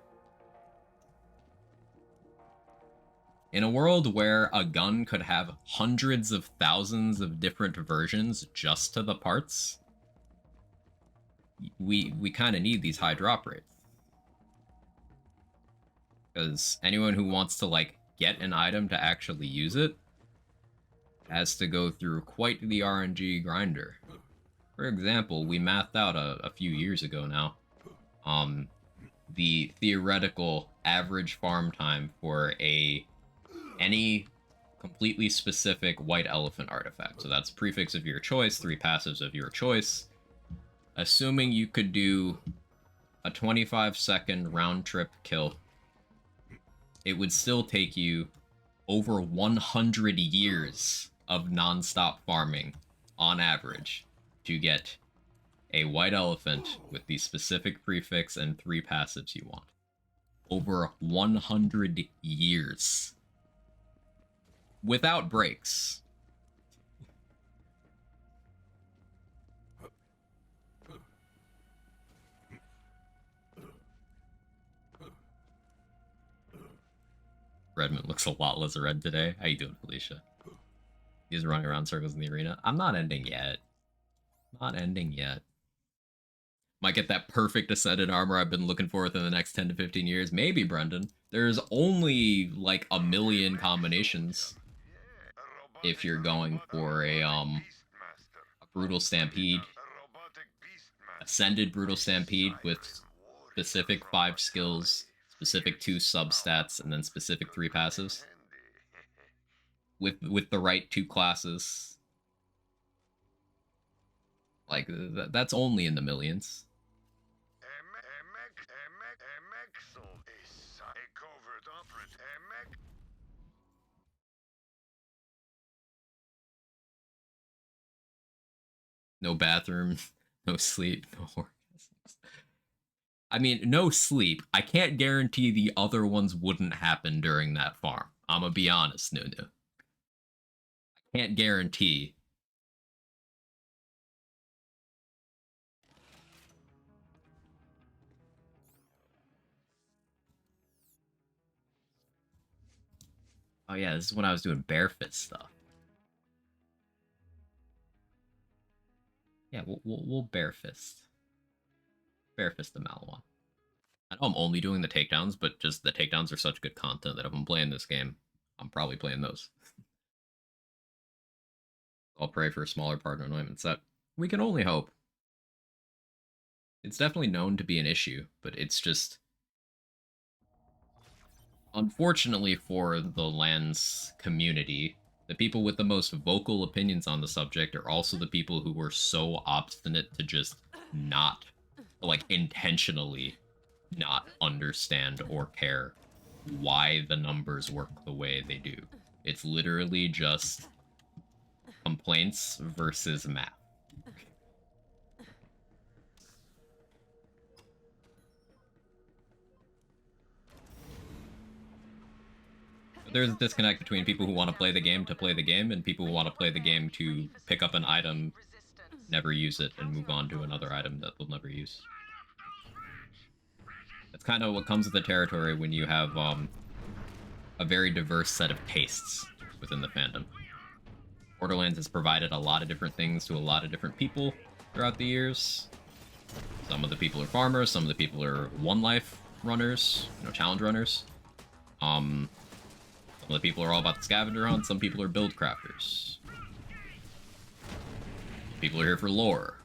In a world where a gun could have hundreds of thousands of different versions just to the parts, we kind of need these high drop rates. Because anyone who wants to, like, get an item to actually use it has to go through quite the RNG grinder. For example, we mathed out a few years ago now the theoretical average farm time for any completely specific white elephant artifact. So that's prefix of your choice, 3 passives of your choice. Assuming you could do a 25-second round-trip kill, it would still take you over 100 years of non-stop farming on average to get a white elephant with the specific prefix and 3 passives you want. Over 100 years. Without breaks. Redmond looks a lot less red today. How you doing, Felicia? He's running around circles in the arena. I'm not ending yet. Not ending yet. Might get that perfect ascended armor I've been looking for within the next 10 to 15 years. Maybe, Brendan. There's only like a million combinations if you're going for a Brutal Stampede. Ascended Brutal Stampede with specific 5 skills, specific 2 substats, and then specific 3 passives. With the right 2 classes. Like, that's only in the millions. No bathroom, no sleep, no orgasms. I mean, no sleep. I can't guarantee the other ones wouldn't happen during that farm. I'm gonna be honest, Nunu. I can't guarantee. Oh yeah, this is when I was doing bare fist stuff. Yeah, we'll bare fist. Bare fist the Malawan. I know I'm only doing the takedowns, but just the takedowns are such good content that if I'm playing this game, I'm probably playing those. I'll pray for a smaller partner anointment set. We can only hope. It's definitely known to be an issue, but it's just... Unfortunately for the LAN's community, the people with the most vocal opinions on the subject are also the people who were so obstinate to just not, like, intentionally not understand or care why the numbers work the way they do. It's literally just complaints versus math. There's a disconnect between people who want to play the game and people who want to play the game to pick up an item, never use it, and move on to another item that they'll never use. That's kind of what comes with the territory when you have a very diverse set of tastes within the fandom. Borderlands has provided a lot of different things to a lot of different people throughout the years. Some of the people are farmers, some of the people are one life runners, challenge runners. Some of the people are all about the scavenger hunt, some people are build crafters. People are here for lore.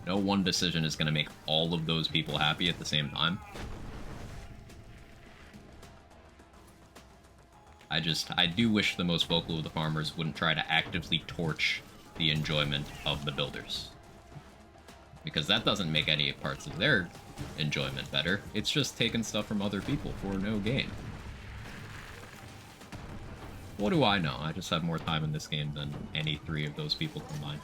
No one decision is going to make all of those people happy at the same time. I do wish the most vocal of the farmers wouldn't try to actively torch the enjoyment of the builders. Because that doesn't make any parts of their enjoyment better. It's just taking stuff from other people for no gain. What do I know? I just have more time in this game than any 3 of those people combined.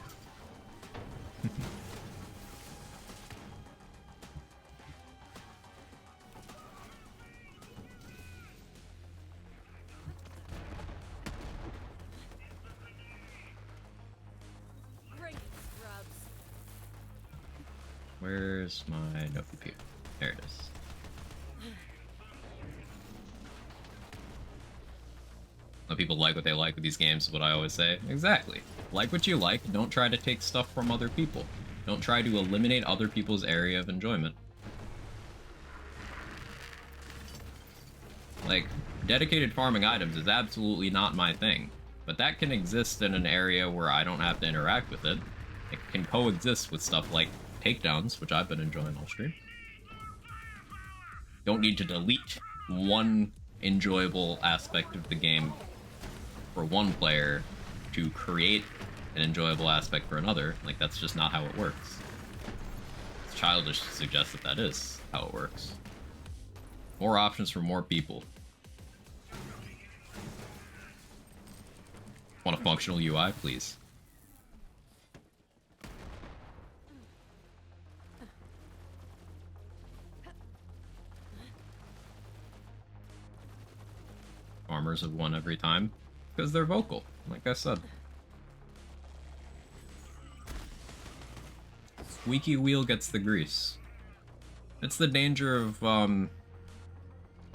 Where's my note computer? There it is. Let people like what they like with these games is what I always say. Exactly. Like what you like, don't try to take stuff from other people. Don't try to eliminate other people's area of enjoyment. Like, dedicated farming items is absolutely not my thing, but that can exist in an area where I don't have to interact with it. It can coexist with stuff like takedowns, which I've been enjoying all stream. don't need to delete one enjoyable aspect of the game for one player to create an enjoyable aspect for another. Like, that's just not how it works. It's childish to suggest that that is how it works. More options for more people. Want a functional UI, please? Farmers have won every time because they're vocal, like I said. Squeaky wheel gets the grease. It's the danger of, you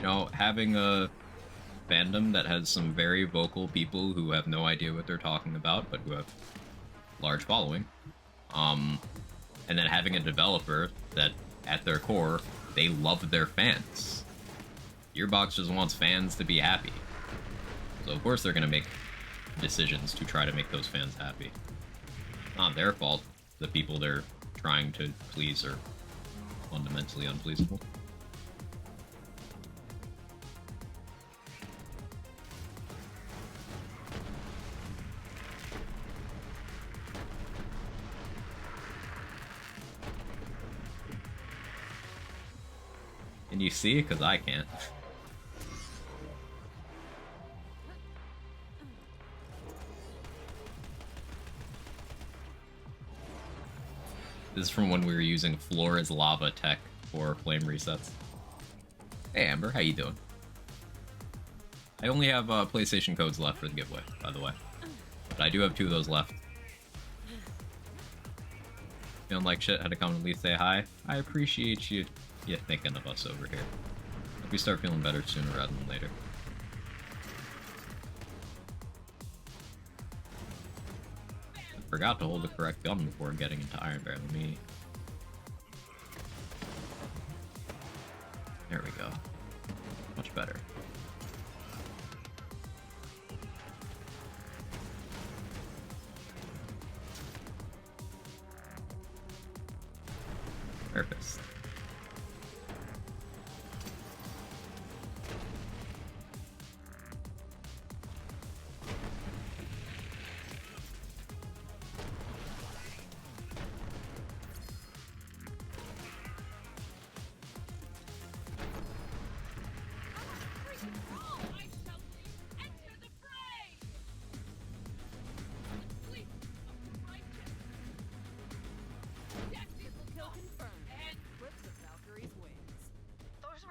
know, having a fandom that has some very vocal people who have no idea what they're talking about, but who have large following. And then having a developer that, at their core, they love their fans. Gearbox just wants fans to be happy. So of course they're going to make decisions to try to make those fans happy. Not their fault. The people they're trying to please are fundamentally unpleasable. Can you see? Because I can't. This is from when we were using floor as lava tech for flame resets. Hey Amber, how you doing? I only have PlayStation codes left for the giveaway, by the way. But I do have 2 of those left. Feeling like shit, had to come and at least say hi. I appreciate you thinking of us over here. Hope we start feeling better sooner rather than later. I forgot to hold the correct gun before getting into Iron Bear. Let me... There we go. Much better. Purpose.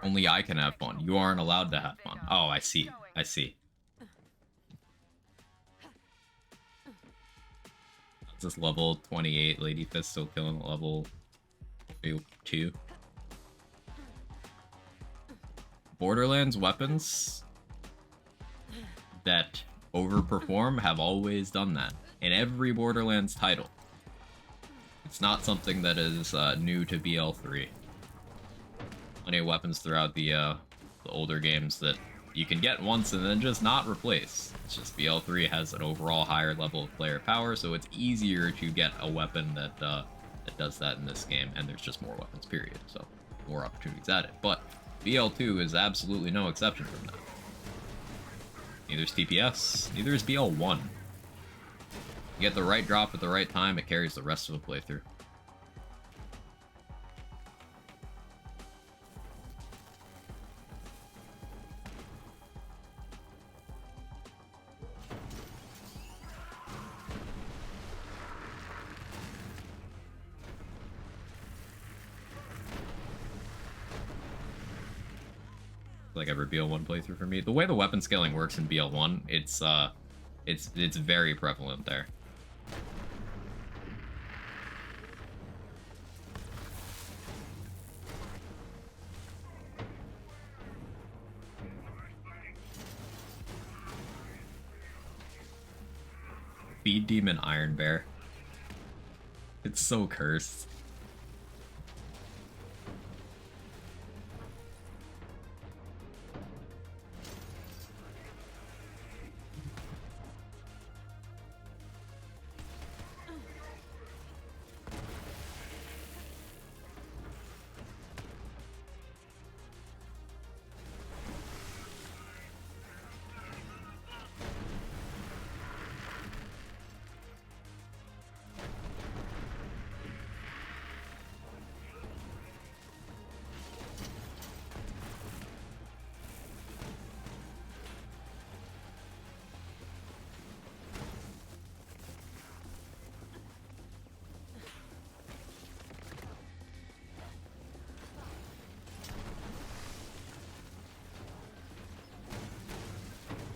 Only I can have fun. You aren't allowed to have fun. Oh, I see. I see. Is this level 28 Lady Fist still killing at level 2? Borderlands weapons that overperform have always done that. In every Borderlands title. It's not something that is new to BL3. Plenty of weapons throughout the older games that you can get once and then just not replace. It's just BL3 has an overall higher level of player power, so it's easier to get a weapon that that does that in this game, and there's just more weapons, period. So more opportunities at it. But BL2 is absolutely no exception from that. Neither is TPS, neither is BL1. You get the right drop at the right time, it carries the rest of the playthrough. Like every BL1 playthrough for me. The way the weapon scaling works in BL1, it's very prevalent there. Feed Demon Iron Bear. It's so cursed.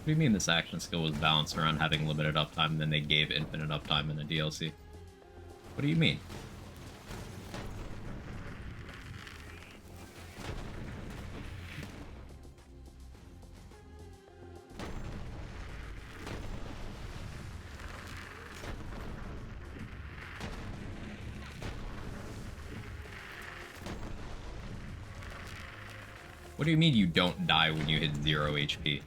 What do you mean this action skill was balanced around having limited uptime and then they gave infinite uptime in the DLC? What do you mean? What do you mean you don't die when you hit 0 HP?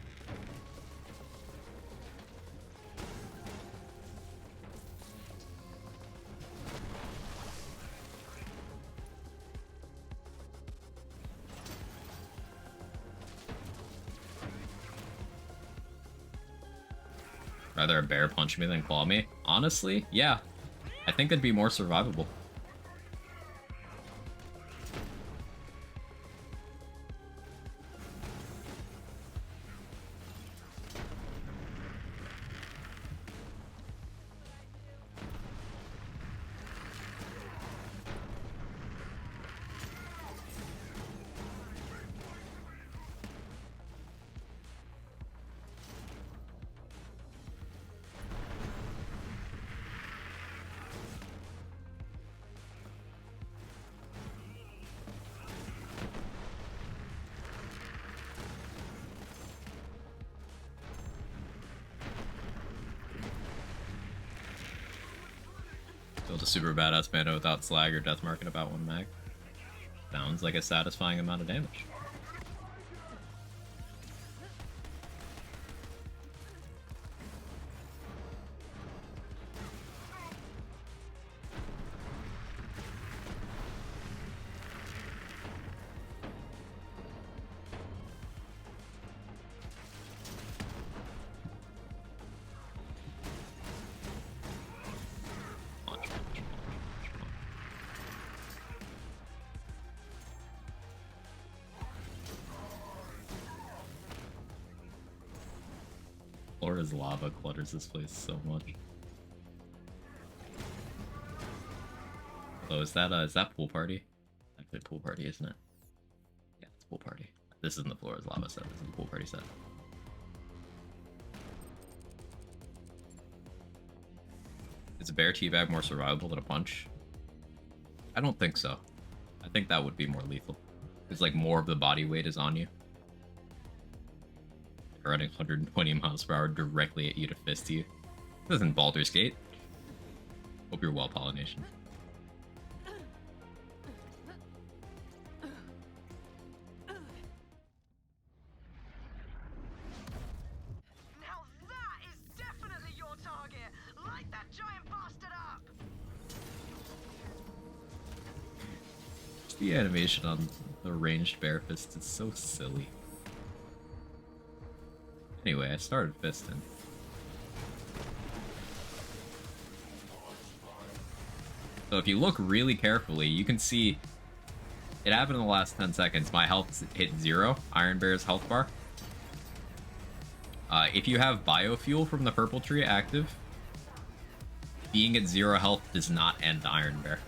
Rather a bear punch me than claw me? Honestly, yeah. I think it'd be more survivable. Build a super badass mana without slag or death mark in about 1 mag. Sounds like a satisfying amount of damage. Pandora's lava clutters this place so much. Oh, is that pool party? Actually, pool party, isn't it? Yeah, it's pool party. This isn't the Flora's lava set. This is the pool party set. Is a bear teabag more survivable than a punch? I don't think so. I think that would be more lethal. Because like more of the body weight is on you. Running 120 miles per hour directly at you to fist you. This isn't Baldur's Gate. Hope you're well, Pollination. Now that is definitely your target. Light that giant bastard up. The animation on the ranged bear fist is so silly. Anyway, I started fisting. So if you look really carefully, you can see it happened in the last 10 seconds. My health hit 0, Iron Bear's health bar. If you have biofuel from the purple tree active, being at 0 health does not end Iron Bear.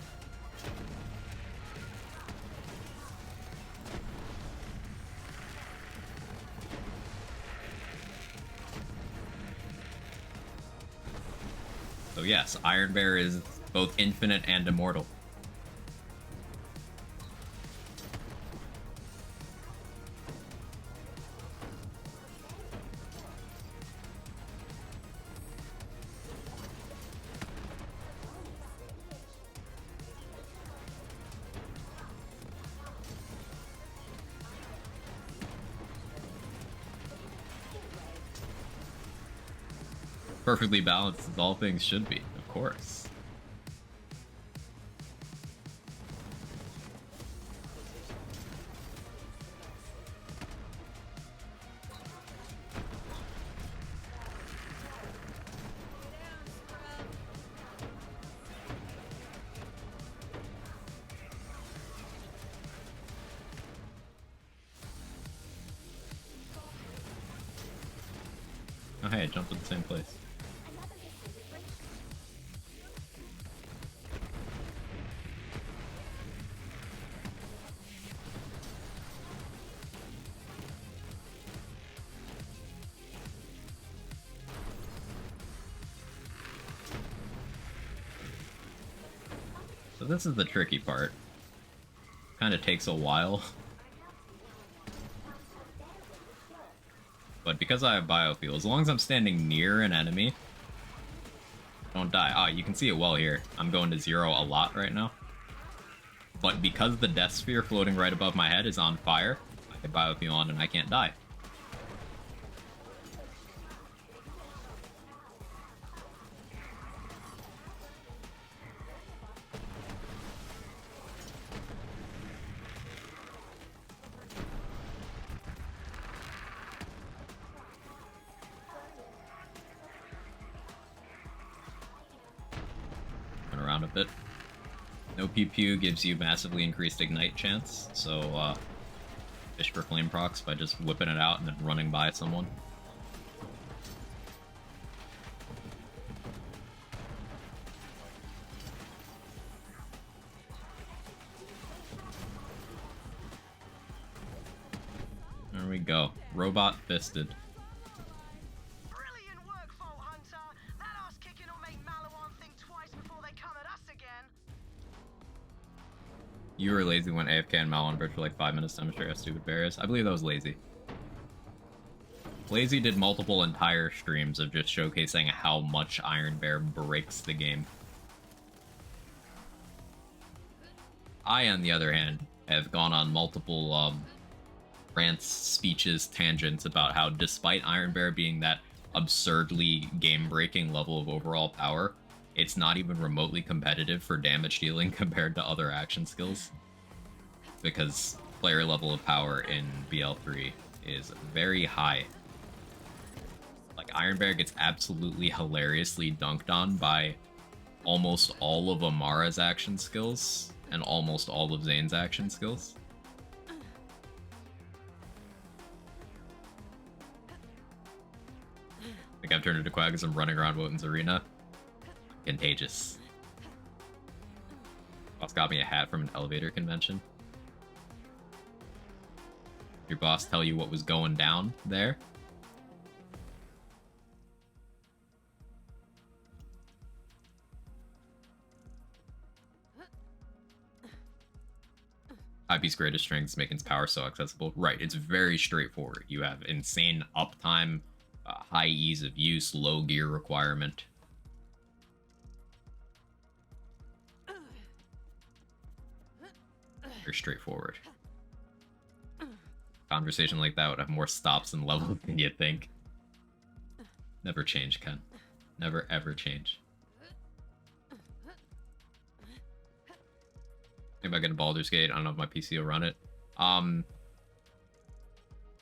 So yes, Iron Bear is both infinite and immortal. Perfectly balanced as all things should be, of course. Oh hey, I jumped in the same place. So this is the tricky part. Kind of takes a while. But because I have biofuel, as long as I'm standing near an enemy, I don't die. Ah, you can see it well here. I'm going to 0 a lot right now. But because the death sphere floating right above my head is on fire, I can biofuel on and I can't die. Around a bit. No pew pew gives you massively increased ignite chance, so fish for flame procs by just whipping it out and then running by someone. There we go. Robot fisted. Brilliant work, Vault Hunter. That ass kicking will make Malawan think twice before they come at us again. You were lazy when AFK and Malon bridge for like 5 minutes to demonstrate how stupid Bear is. I believe that was lazy. Lazy did multiple entire streams of just showcasing how much Iron Bear breaks the game. I, on the other hand, have gone on multiple rants, speeches, tangents about how despite Iron Bear being that absurdly game-breaking level of overall power, it's not even remotely competitive for damage dealing compared to other action skills. Because player level of power in BL3 is very high. Like, Iron Bear gets absolutely hilariously dunked on by almost all of Amara's action skills and almost all of Zane's action skills. I think I've turned into Quag as I'm running around Wotan's arena. Contagious. Boss got me a hat from an elevator convention. Your boss tell you what was going down there? IP's greatest strength is making its power so accessible. Right, it's very straightforward. You have insane uptime, high ease of use, low gear requirement. Very straightforward. Conversation like that would have more stops and levels than you think. Never change, Ken. Never ever change. Think about getting Baldur's Gate. I don't know if my PC will run it. Of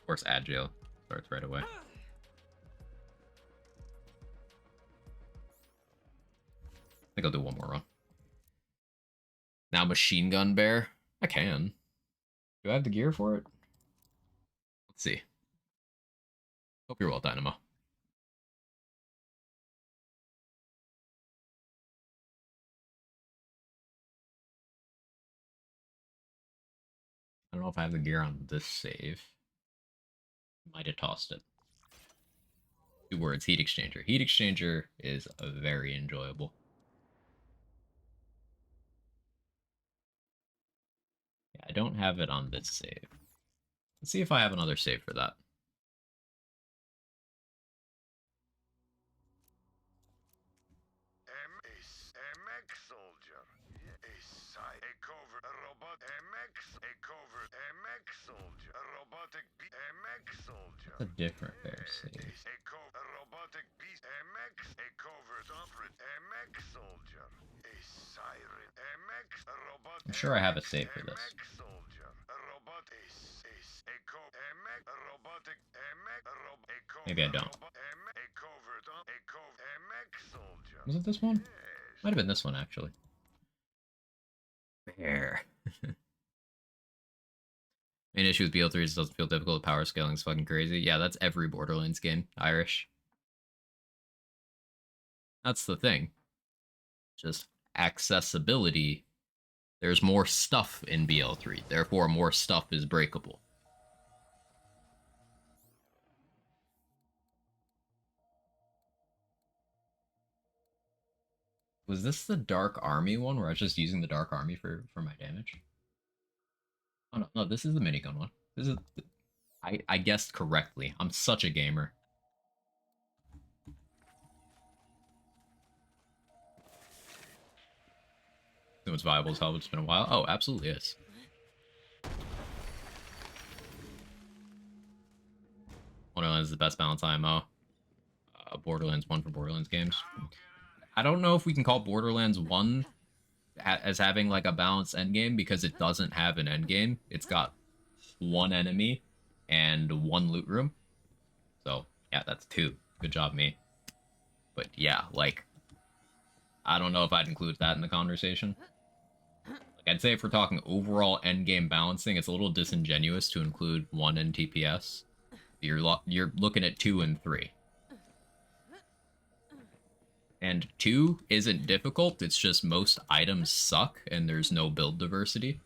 course, Agile starts right away. I think I'll do one more run. Now Machine Gun Bear? I can. Do I have the gear for it? Let's see. Hope you're well, Dynamo. I don't know if I have the gear on this save. Might have tossed it. 2 words, Heat Exchanger. Heat Exchanger is very enjoyable. Yeah, I don't have it on this save. Let's see if I have another save for that. MX soldier. A covert, a robot. A covert. MX soldier. A robotic MX soldier. That's a different bear save. A robotic beast. MX. A covert operative. MX soldier. A siren. MX. A robot. I'm sure I have a save for this. MX soldier. A robot. A MX. A robotic. MX. A robot. A covert. Maybe I don't. A covert. A covert. MX soldier. Was it this one? Might have been this one, actually. Bear. Main issue with BL3 is it doesn't feel difficult. Power scaling is fucking crazy. Yeah, that's every Borderlands game, Irish. That's the thing. Just accessibility. There's more stuff in BL3, therefore more stuff is breakable. Was this the Dark Army one where I was just using the Dark Army for my damage? Oh no, no, this is the minigun one. This is I guessed correctly. I'm such a gamer. It was viable as hell. It's been a while. Oh, absolutely is. Borderlands is the best balance IMO. Borderlands 1 for Borderlands games. I don't know if we can call Borderlands 1 as having like a balanced endgame because it doesn't have an endgame. It's got one enemy and one loot room. So, yeah, that's 2. Good job, me. But yeah, like, I don't know if I'd include that in the conversation. Like, I'd say if we're talking overall endgame balancing, it's a little disingenuous to include 1 in TPS. You're looking at 2 and 3. And 2 isn't difficult, it's just most items suck and there's no build diversity.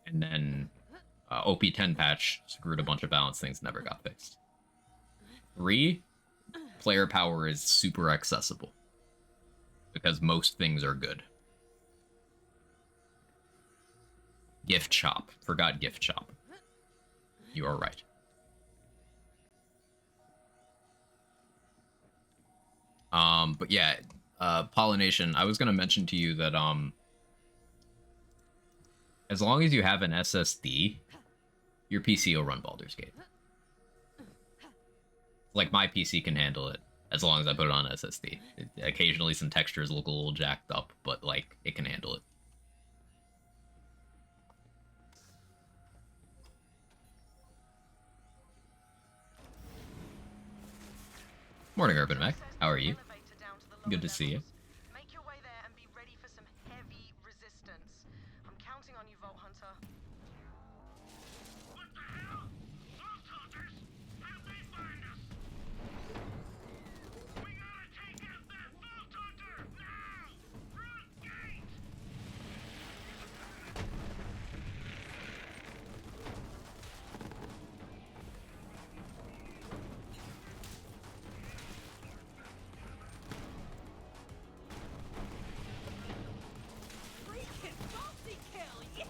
And then OP10 patch screwed a bunch of balance things, never got fixed. 3, player power is super accessible. Because most things are good. Gift shop. Forgot gift shop. You are right. But yeah, Pollination, I was gonna mention to you that, as long as you have an SSD, your PC will run Baldur's Gate. Like, my PC can handle it, as long as I put it on SSD. Occasionally some textures look a little jacked up, but, like, it can handle it. Morning, Urban Mech. How are you? Good to see you. Make your way there and be ready for some heavy resistance. I'm counting on you, Vault Hunter. What the hell? Vault Hunters? How'd they find us? We gotta take out that Vault Hunter! Now! Front gate! Freaking bossy kill, yeah!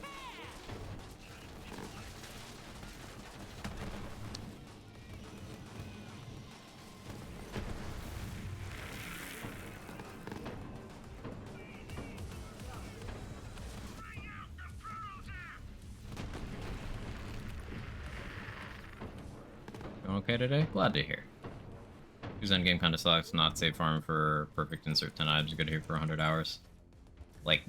Bring out the prototype! Doing okay today? Glad to hear. Whose endgame kind of sucks. Not safe farm for perfect insert 10 items. Good here for 100 hours. Like,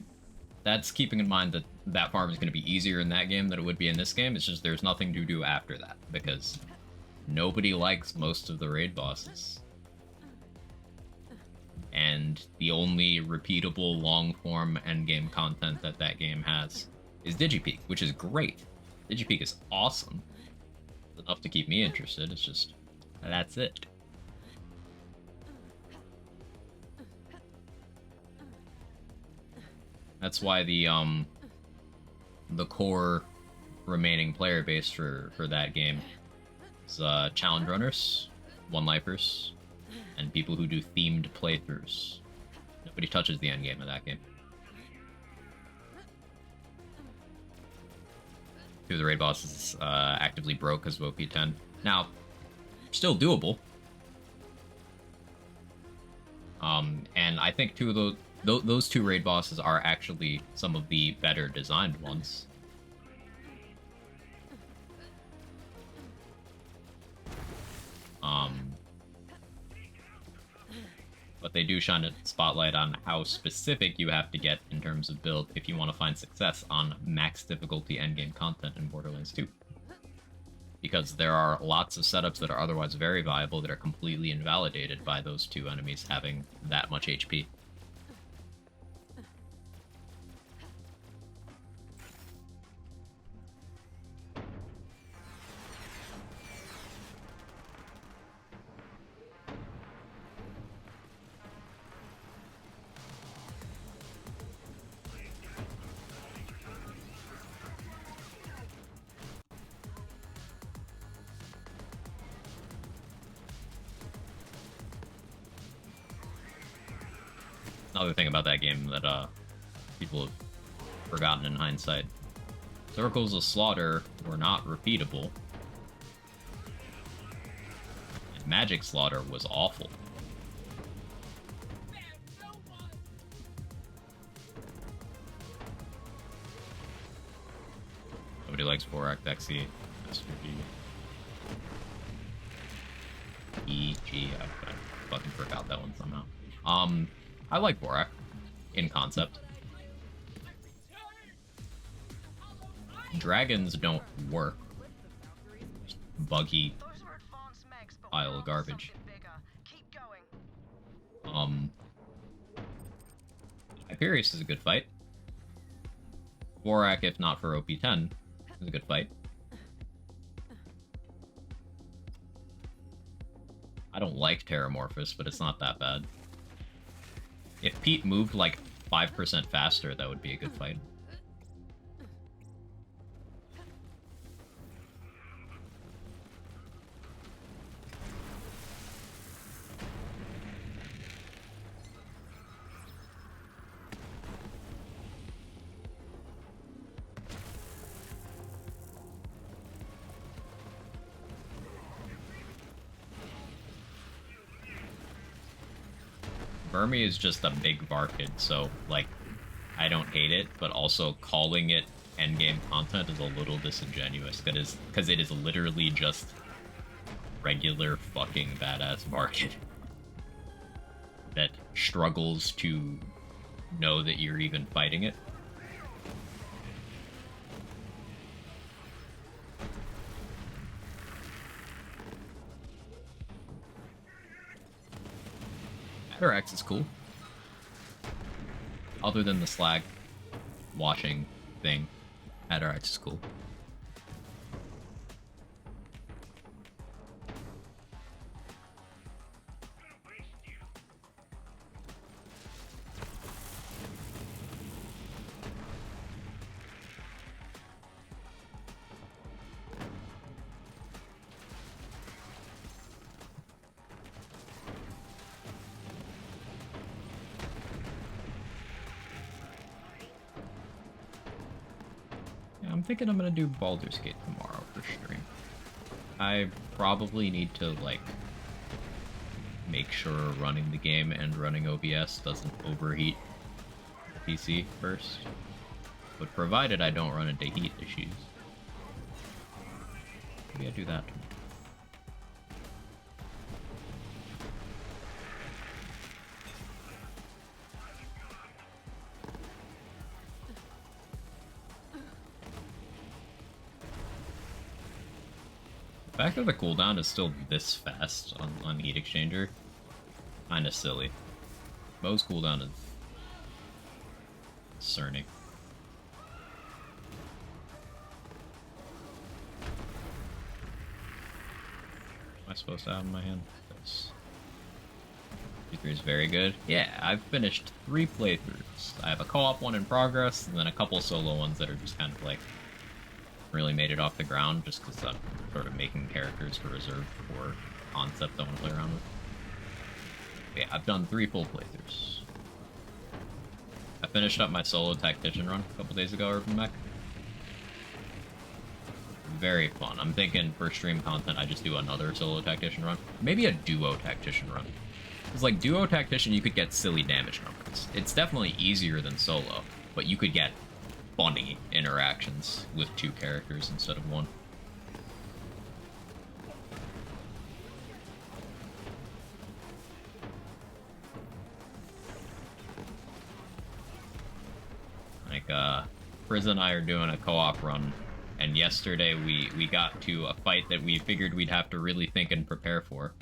that's keeping in mind that that farm is going to be easier in that game than it would be in this game. It's just there's nothing to do after that because nobody likes most of the raid bosses. And the only repeatable long-form endgame content that that game has is Digipeak, which is great. Digipeak is awesome. It's enough to keep me interested. It's just, that's it. That's why the core remaining player base for that game is challenge runners, one-lifers, and people who do themed playthroughs. Nobody touches the end game of that game. 2 of the raid bosses actively broke because of OP10. Now, still doable. And I think 2 of those 2 raid bosses are actually some of the better designed ones. But they do shine a spotlight on how specific you have to get in terms of build if you want to find success on max difficulty endgame content in Borderlands 2. Because there are lots of setups that are otherwise very viable that are completely invalidated by those 2 enemies having that much HP. Another thing about that game that people have forgotten in hindsight. Circles of Slaughter were not repeatable. And Magic Slaughter was awful. Nobody likes Borak, Dexy, Mr. G. E.G. I fucking forgot that one somehow. I like Borak in concept. Dragons don't work. Just buggy Those are advanced mechs, but pile we're of after garbage. something bigger. Keep going. Hyperius is a good fight. Borak, if not for OP10, is a good fight. I don't like Terramorphous, but it's not that bad. If Pete moved like 5% faster, that would be a good fight. Vermi is just a big Varkid, so, like, I don't hate it, but also calling it endgame content is a little disingenuous, because it is literally just regular fucking badass Varkid that struggles to know that you're even fighting it. X is cool. Other than the slag washing thing, X is cool. I'm thinking I'm gonna do Baldur's Gate tomorrow for stream. I probably need to, like, make sure running the game and running OBS doesn't overheat the PC first. But provided I don't run into heat issues. Maybe I do that tomorrow. The fact that the cooldown is still this fast on Heat Exchanger, kinda silly. Bo's cooldown is concerning. Am I supposed to have in my hand? This. G3 is very good. Yeah, I've finished 3 playthroughs. I have a co-op one in progress, and then a couple solo ones that are just kind of like really made it off the ground just because I'm sort of making characters for reserve for concept I want to play around with. But yeah, I've done 3 full playthroughs. I finished up my solo tactician run a couple days ago, Urban Mech. Very fun. I'm thinking for stream content I just do another solo tactician run. Maybe a duo tactician run. Because like duo tactician you could get silly damage numbers. It's definitely easier than solo, but you could get funny interactions with 2 characters instead of 1. Like, Friz and I are doing a co-op run, and yesterday we got to a fight that we figured we'd have to really think and prepare for.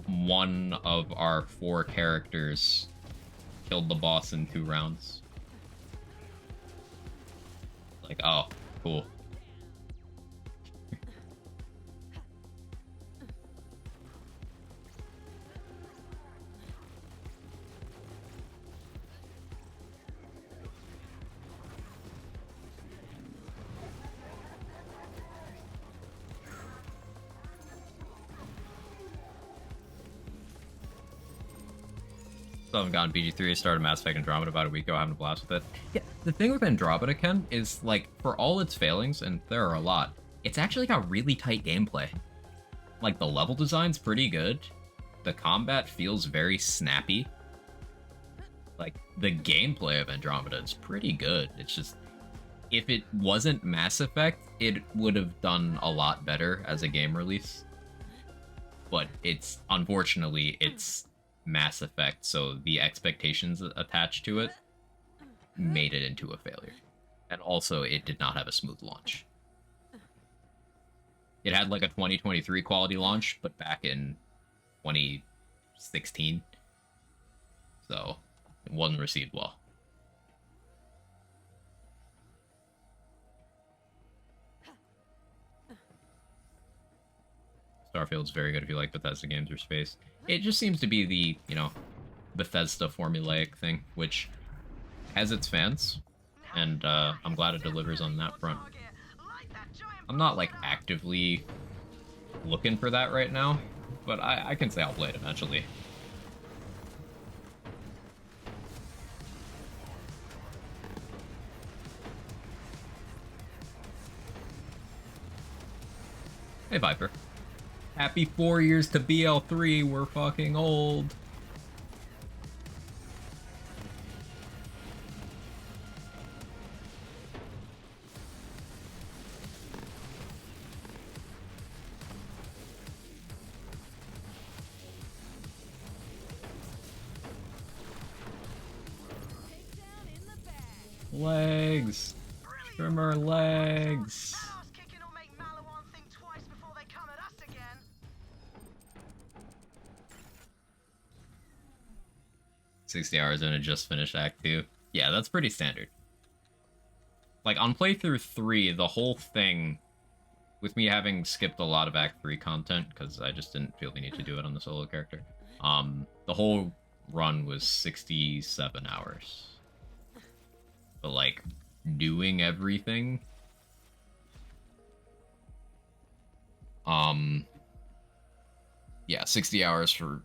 One of our 4 characters killed the boss in 2 rounds. Like, oh, cool. Still haven't gotten BG3. Started Mass Effect Andromeda about a week ago, having a blast with it. Yeah, the thing with Andromeda, Ken, is like, for all its failings, and there are a lot, it's actually got really tight gameplay. Like, the level design's pretty good. The combat feels very snappy. Like, the gameplay of Andromeda is pretty good. It's just, if it wasn't Mass Effect, it would have done a lot better as a game release. But it's, unfortunately, it's Mass Effect, so the expectations attached to it made it into a failure. And also, it did not have a smooth launch. It had like a 2023 quality launch, but back in 2016. So, it wasn't received well. Starfield's very good if you like Bethesda games or space. It just seems to be the, you know, Bethesda formulaic thing, which has its fans, and I'm glad it delivers on that front. I'm not, like, actively looking for that right now, but I can say I'll play it eventually. Hey, Viper. Happy 4 years to BL3, we're fucking old. Legs. Trimmer legs. 60 hours in and just finished Act 2. Yeah, that's pretty standard. Like, on playthrough 3, the whole thing, with me having skipped a lot of Act 3 content, because I just didn't feel the need to do it on the solo character, the whole run was 67 hours. But, like, doing everything, yeah, 60 hours for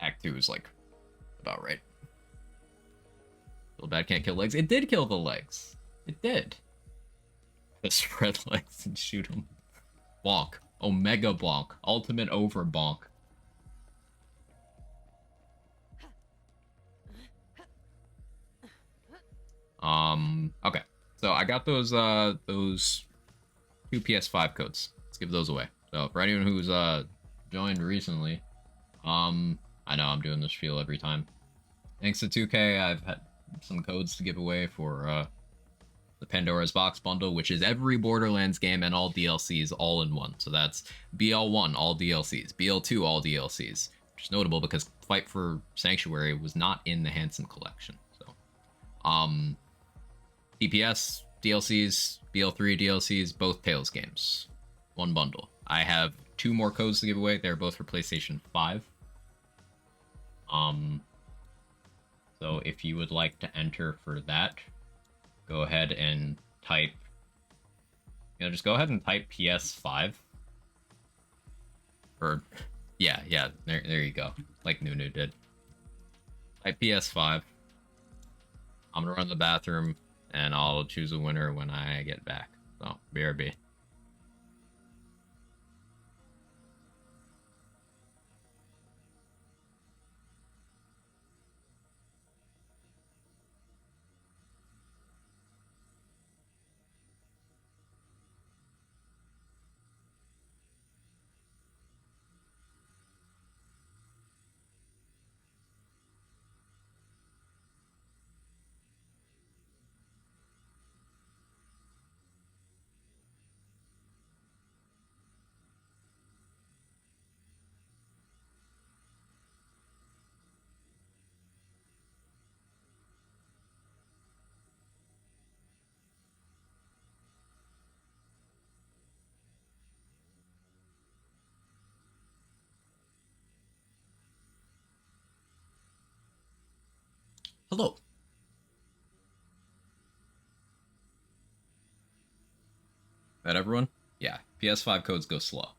Act 2 is, like, about right. Little bad can't kill legs. It did kill the legs. It did. Just spread legs and shoot them. Bonk. Omega bonk. Ultimate over bonk. Okay. So I got those two PS5 codes. Let's give those away. So for anyone who's joined recently, I know I'm doing this spiel every time. Thanks to 2K, I've had some codes to give away for the Pandora's Box bundle, which is every Borderlands game and all DLCs all in one. So that's BL1, all DLCs, BL2, all DLCs, which is notable because Fight for Sanctuary was not in the Hansen collection. So, DPS DLCs, BL3 DLCs, both Tales games, one bundle. I have 2 more codes to give away. They're both for PlayStation 5. So if you would like to enter for that, go ahead and type, just go ahead and type PS5. Or, yeah, there you go. Like Nunu did. Type PS5. I'm gonna run to the bathroom, and I'll choose a winner when I get back. So, BRB. Hello. That everyone? Yeah, PS5 codes go slow.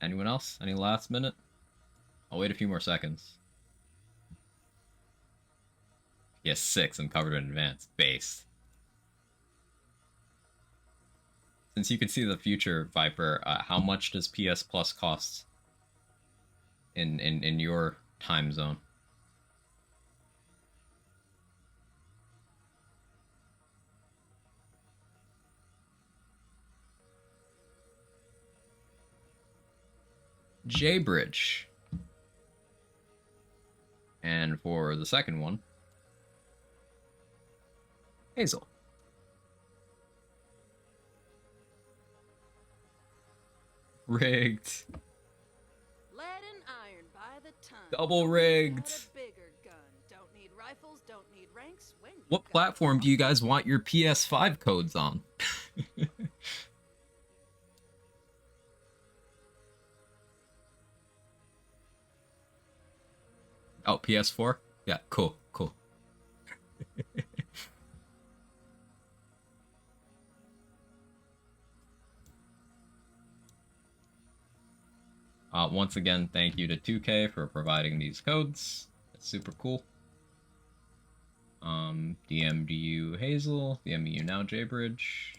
Anyone else? Any last minute? I'll wait a few more seconds. Yes, 6. I'm covered in advance. Base. Since you can see the future, Viper, how much does PS Plus cost in your time zone? J-Bridge. And for the second one, Hazel. Rigged. Lead and iron by the ton. Double rigged. Got a bigger gun. Don't need rifles, don't need ranks. When you What got platform one. do you guys want your PS5 codes on? Oh, PS4? Yeah, cool, cool. Once again, thank you to 2K for providing these codes. That's super cool. DMDU Hazel, DMU now J-Bridge.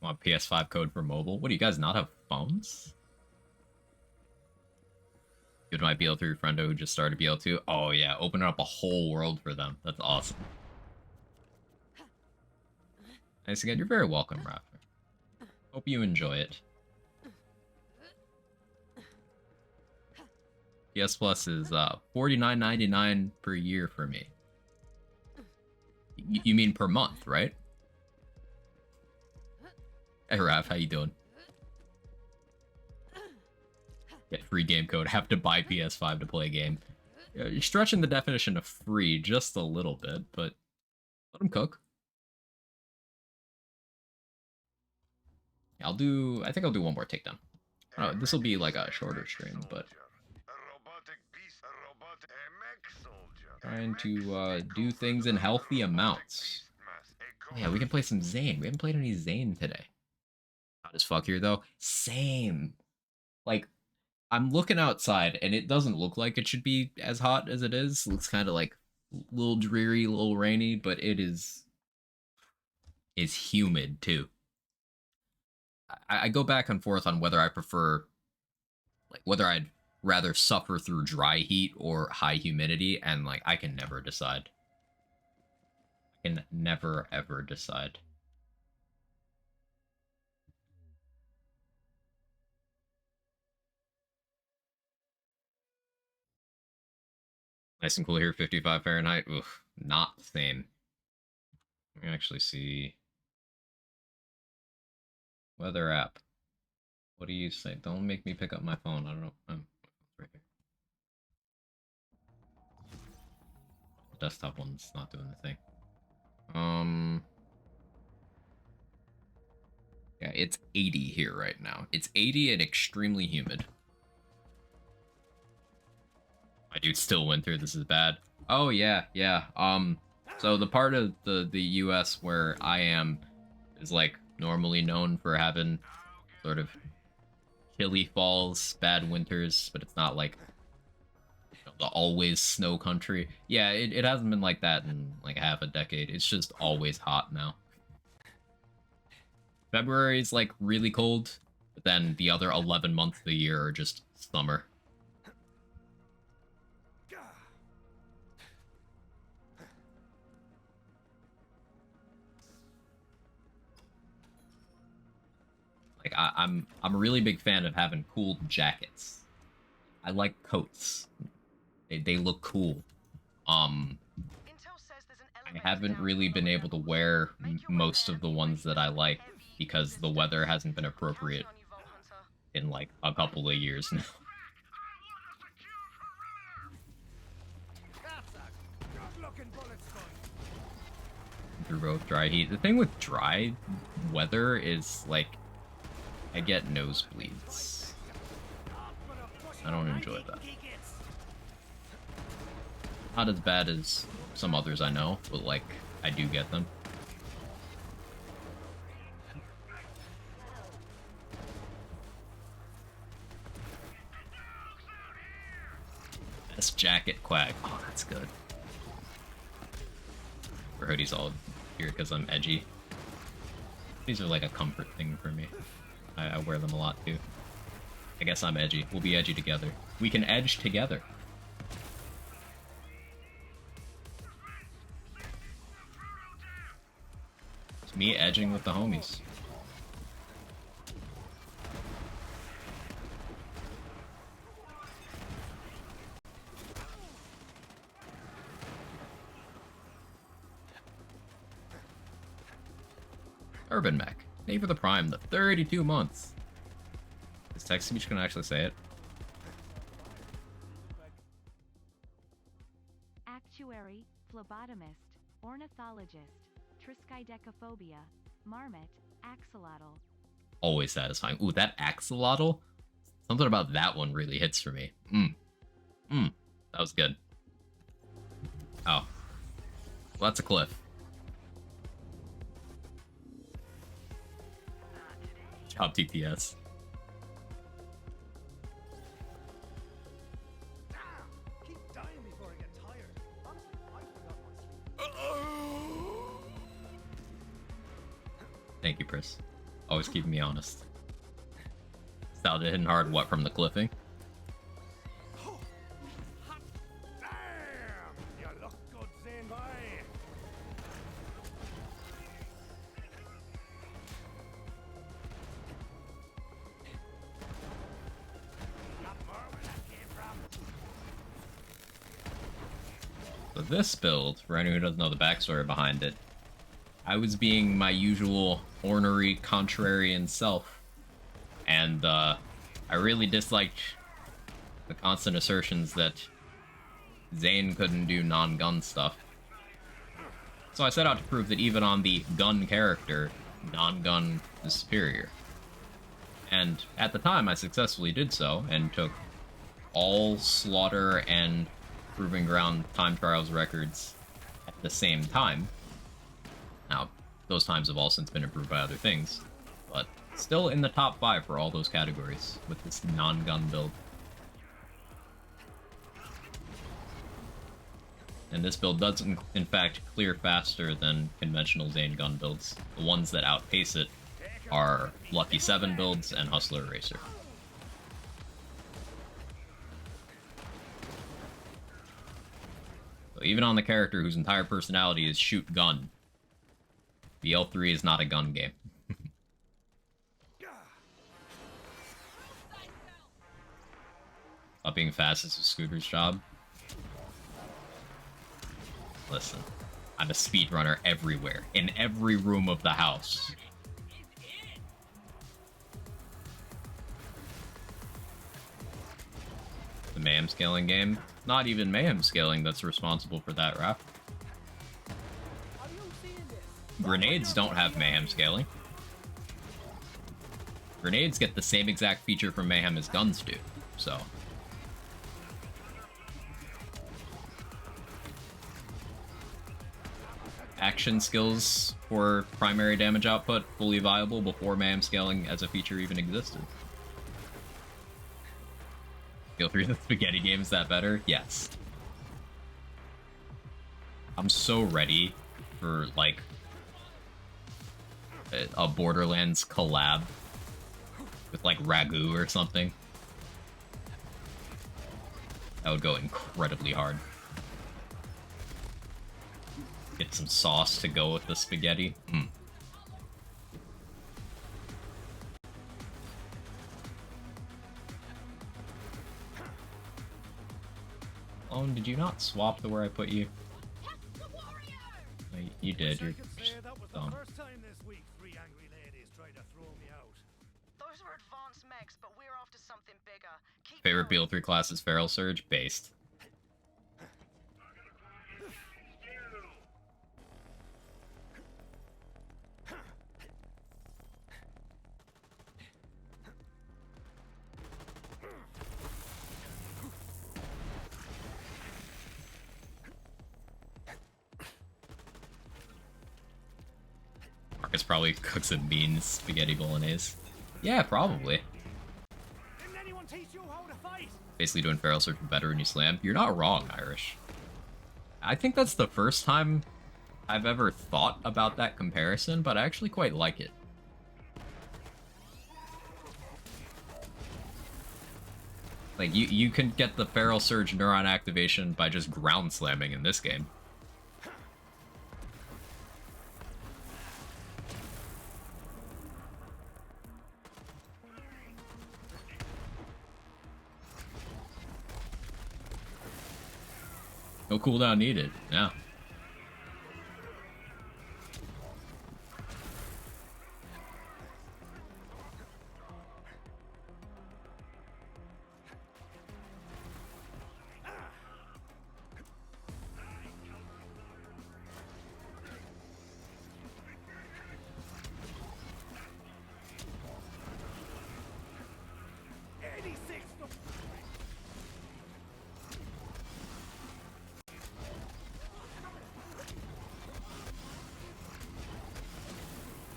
Want PS5 code for mobile? What do you guys not have phones? Good to my BL3 friendo who just started BL2. Oh yeah, opening up a whole world for them. That's awesome. Nice again. You're very welcome, Raptor. Hope you enjoy it. PS Plus is $49.99 per year for me. You mean per month, right? Hey Raph, how you doing? Get free game code. Have to buy PS5 to play a game. You're stretching the definition of free just a little bit, but let them cook. I think I'll do one more takedown. This will be like a shorter stream, but trying to do things in healthy amounts. Oh, yeah, we can play some Zane. We haven't played any Zane today. Hot as fuck here though. Same. Like, I'm looking outside and it doesn't look like it should be as hot as it is. It looks kind of like a little dreary, a little rainy, but it is humid too. I go back and forth on whether I prefer, like, whether I'd rather suffer through dry heat or high humidity, and like I can never decide. I can never ever decide. Nice and cool here, 55 Fahrenheit. Oof, not the same. Let me actually see. Weather app. What do you say? Don't make me pick up my phone. I don't know. Right here. The desktop one's not doing the thing. Yeah, it's 80 here right now. It's 80 and extremely humid. My dude still went through. This is bad. Oh yeah, yeah. So the part of the US where I am is like normally known for having sort of chilly falls, bad winters, but it's not like, you know, the always snow country. Yeah, it hasn't been like that in like half a decade. It's just always hot now. February is like really cold, but then the other 11 months of the year are just summer. Like I'm a really big fan of having cool jackets. I like coats. They look cool. Intel says there's an I elevator haven't down really to the been lower able to levels. wear Make your way most there of the and be ones ready that I for some like heavy because the resistance. weather hasn't been I'm counting appropriate on you, Vault Hunter. in like a couple of years now. That's a good-looking bullet scope. Through both dry heat. The thing with dry weather is like I get nosebleeds. I don't enjoy that. Not as bad as some others I know, but like, I do get them. Best jacket quag. Oh, that's good. Or hoodie's all here because I'm edgy. These are like a comfort thing for me. I wear them a lot too. I guess I'm edgy. We'll be edgy together. We can edge together. It's me edging with the homies. Urban Mech. Name for the Prime, the 32 months. Is text speech gonna actually say it? Actuary, phlebotomist, ornithologist, triskaidekaphobia, marmot, axolotl. Always satisfying. Ooh, that axolotl? Something about that one really hits for me. That was good. Oh. Well, that's a cliff. Job TTS. Keep dying before I get tired. Honestly, I forgot my sleep. Thank you, Pris. Always keeping me honest. Sounded hitting hard, what, from the cliffing? Damn! You look good, Zane boy. So this build, for anyone who doesn't know the backstory behind it, I was being my usual ornery, contrarian self, and I really disliked the constant assertions that Zane couldn't do non-gun stuff. So I set out to prove that even on the gun character, non-gun is superior. And at the time, I successfully did so, and took all Slaughter and Proving Ground time trials records at the same time. Now, those times have all since been improved by other things, but still in the top 5 for all those categories with this non-gun build. And this build does, in fact, clear faster than conventional Zane gun builds. The ones that outpace it are Lucky 7 builds and Hustler Racer. So even on the character whose entire personality is shoot gun, BL3 is not a gun game. Stop being fast is a Scooter's job. Listen, I'm a speedrunner everywhere, in every room of the house. The mayhem scaling game? Not even mayhem scaling that's responsible for that, Raph. Grenades don't have mayhem scaling. Grenades get the same exact feature from mayhem as guns do, so... Action skills for primary damage output, fully viable before mayhem scaling as a feature even existed. Feel free, the spaghetti game, is that better? Yes. I'm so ready for, like, a Borderlands collab with, like, Ragu or something. That would go incredibly hard. Get some sauce to go with the spaghetti. Oh, did you not swap to where I put you? No, you did. You're just dumb. First time this week, 3 angry ladies tried to throw me out. Those were advanced mechs, but we're after something bigger. Keep Favorite going. BL3 class is Feral Surge? Based. Marcus probably cooks a mean spaghetti bolognese. Yeah, probably. Didn't anyone teach you how to fight? Basically doing Feral Surge better when you slam. You're not wrong, Irish. I think that's the first time I've ever thought about that comparison, but I actually quite like it. Like, you can get the Feral Surge neuron activation by just ground slamming in this game. No cooldown needed, yeah.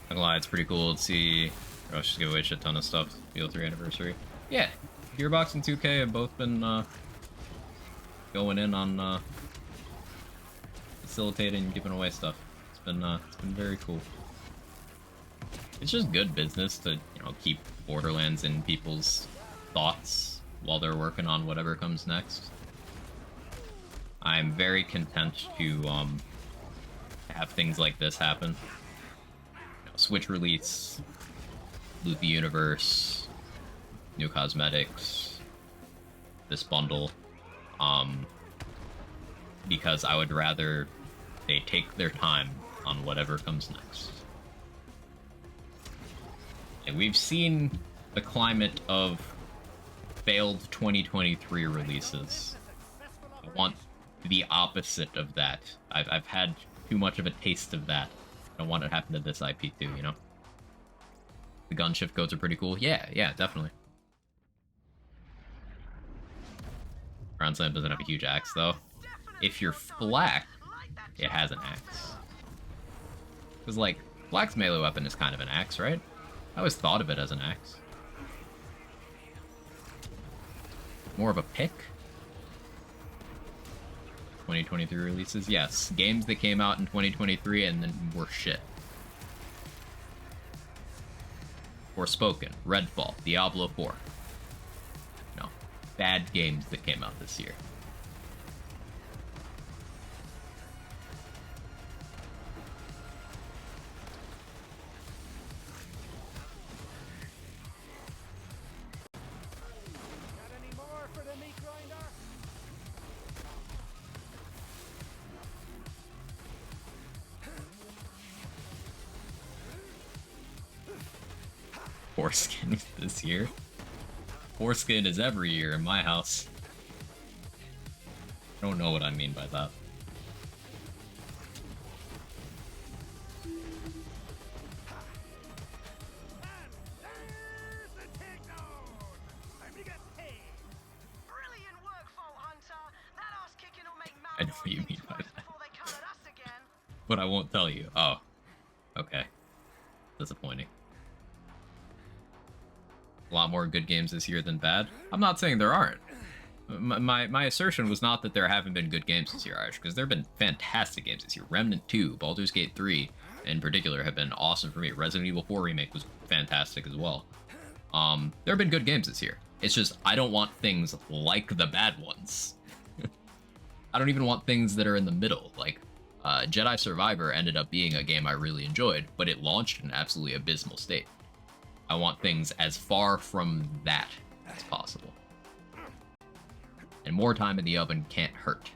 Not gonna lie, it's pretty cool to see Rush just give away a shit ton of stuff. BL3 anniversary. Yeah, Gearbox and 2K have both been going in on facilitating and giving away stuff. It's been very cool. It's just good business to, you know, keep Borderlands in people's thoughts while they're working on whatever comes next. I'm very content to have things like this happen. Switch release, loot the universe, new cosmetics, this bundle, because I would rather they take their time on whatever comes next. And we've seen the climate of failed 2023 releases. I want the opposite of that. I've had too much of a taste of that. I don't want it to happen to this IP too, you know? The gun shift codes are pretty cool. Yeah, definitely. Ground Slam doesn't have a huge axe, though. If you're Black, it has an axe. Because, like, Black's melee weapon is kind of an axe, right? I always thought of it as an axe. More of a pick? 2023 releases? Yes. Games that came out in 2023 and then were shit. Forspoken, Redfall, Diablo 4. No. Bad games that came out this year. Got any more for the meat grinder? Foreskin this year. Foreskin is every year in my house. I don't know what I mean by that. There's the takedown! Time to get paid! Brilliant work, Vault Hunter. That ass kicking will make I know what you mean by that. before they come at us again. But I won't tell you. Oh. Okay. Disappointing. A lot more good games this year than bad. I'm not saying there aren't. My assertion was not that there haven't been good games this year, Irish, because there have been fantastic games this year. Remnant 2, Baldur's Gate 3, in particular, have been awesome for me. Resident Evil 4 Remake was fantastic as well. There have been good games this year. It's just, I don't want things like the bad ones. I don't even want things that are in the middle. Like, Jedi Survivor ended up being a game I really enjoyed, but it launched in an absolutely abysmal state. I want things as far from that as possible. And more time in the oven can't hurt.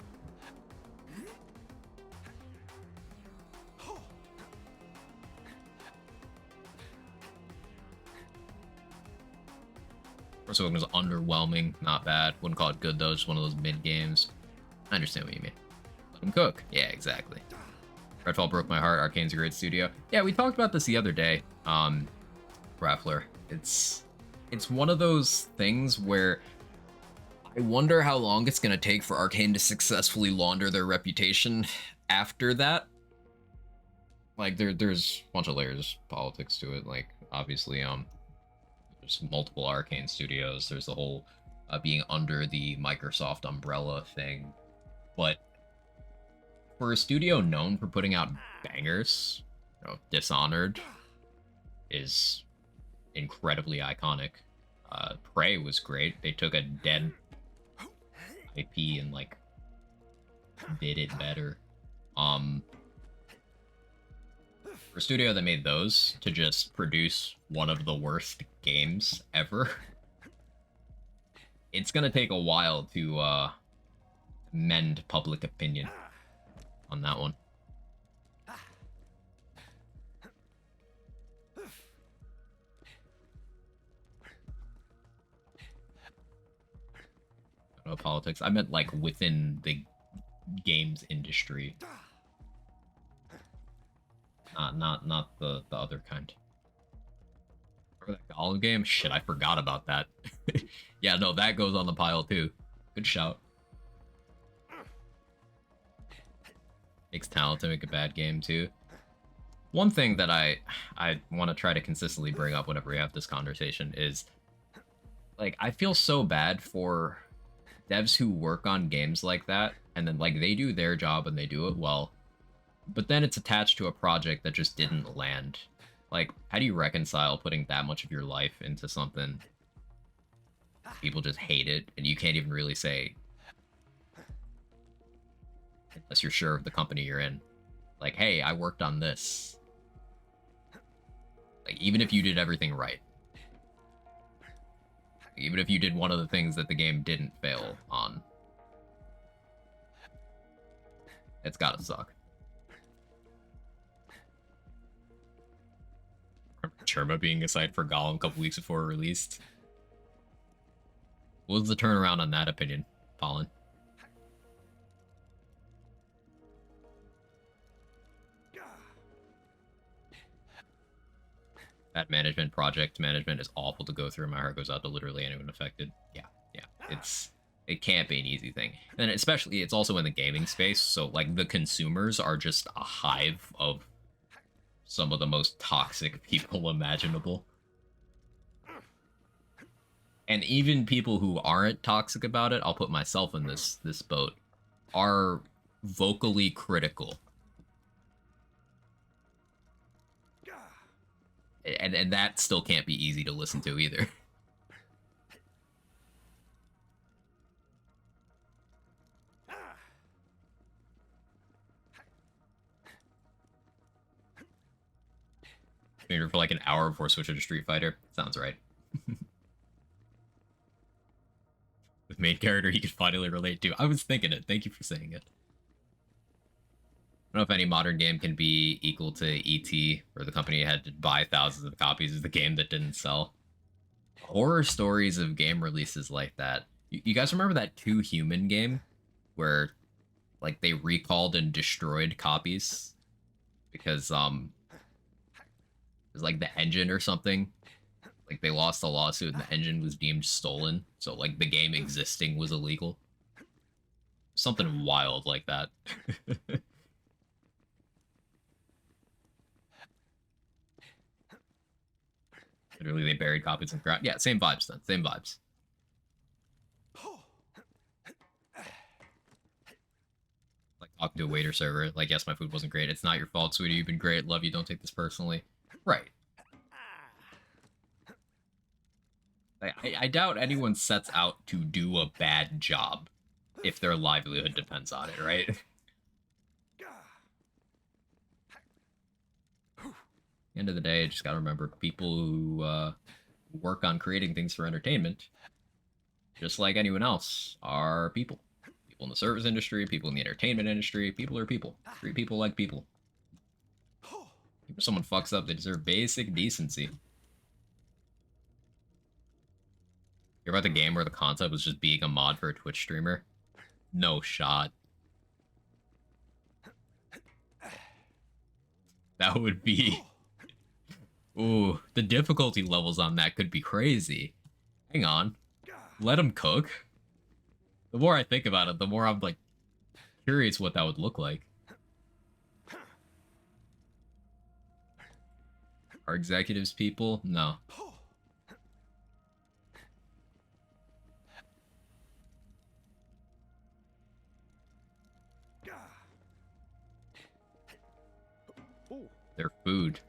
Forspoken was underwhelming, not bad. Wouldn't call it good though, just one of those mid games. I understand what you mean. Let him cook. Yeah, exactly. Redfall broke my heart. Arcane's a great studio. Yeah, we talked about this the other day. Raffler. It's one of those things where I wonder how long it's going to take for Arcane to successfully launder their reputation after that. like there's a bunch of layers of politics to it. Like obviously, there's multiple Arcane studios. There's the whole being under the Microsoft umbrella thing. But for a studio known for putting out bangers, Dishonored is incredibly iconic. Prey was great. They took a dead IP and like did it better. For a studio that made those to just produce one of the worst games ever, it's gonna take a while to mend public opinion on that one. I don't know, politics. I meant like within the games industry. Not the other kind. Remember that Gollum game? Shit, I forgot about that. Yeah, no, that goes on the pile too. Good shout. Takes talent to make a bad game too. One thing that I want to try to consistently bring up whenever we have this conversation is, like, I feel so bad for devs who work on games like that, and then like they do their job and they do it well, but then it's attached to a project that just didn't land. Like, how do you reconcile putting that much of your life into something people just hate it, and you can't even really say, unless you're sure of the company you're in, like, hey, I worked on this. Like, even if you did everything right, even if you did one of the things that the game didn't fail on, it's gotta suck. Remember Cherma being assigned for Gollum a couple weeks before it released? What was the turnaround on that opinion, Pollen? That management, project management is awful to go through. My heart goes out to literally anyone affected. Yeah. It can't be an easy thing. And especially, it's also in the gaming space, so like the consumers are just a hive of some of the most toxic people imaginable. And even people who aren't toxic about it, I'll put myself in this boat, are vocally critical. And that still can't be easy to listen to either. Maybe for like an hour before switching to Street Fighter. Sounds right. With main character he could finally relate to. I was thinking it. Thank you for saying it. I don't know if any modern game can be equal to E.T., where the company had to buy thousands of copies of the game that didn't sell. Horror stories of game releases like that. You guys remember that 2 Human game? Where, like, they recalled and destroyed copies? Because, it was like the engine or something. Like, they lost a lawsuit and the engine was deemed stolen. So, like, the game existing was illegal. Something wild like that. Literally, they buried copies in the ground. Yeah, same vibes then. Same vibes. Like talking to a waiter server. Like, yes, my food wasn't great. It's not your fault, sweetie. You've been great. Love you. Don't take this personally. Right. I doubt anyone sets out to do a bad job if their livelihood depends on it, right? At the end of the day, I just gotta remember people who work on creating things for entertainment, just like anyone else, are people. People in the service industry, people in the entertainment industry, people are people. Treat people like people. If someone fucks up, they deserve basic decency. You're about the game where the concept was just being a mod for a Twitch streamer? No shot. That would be... Ooh, the difficulty levels on that could be crazy. Hang on. Let him cook? The more I think about it, the more I'm, like, curious what that would look like. Are executives people? No. Oh. They're food.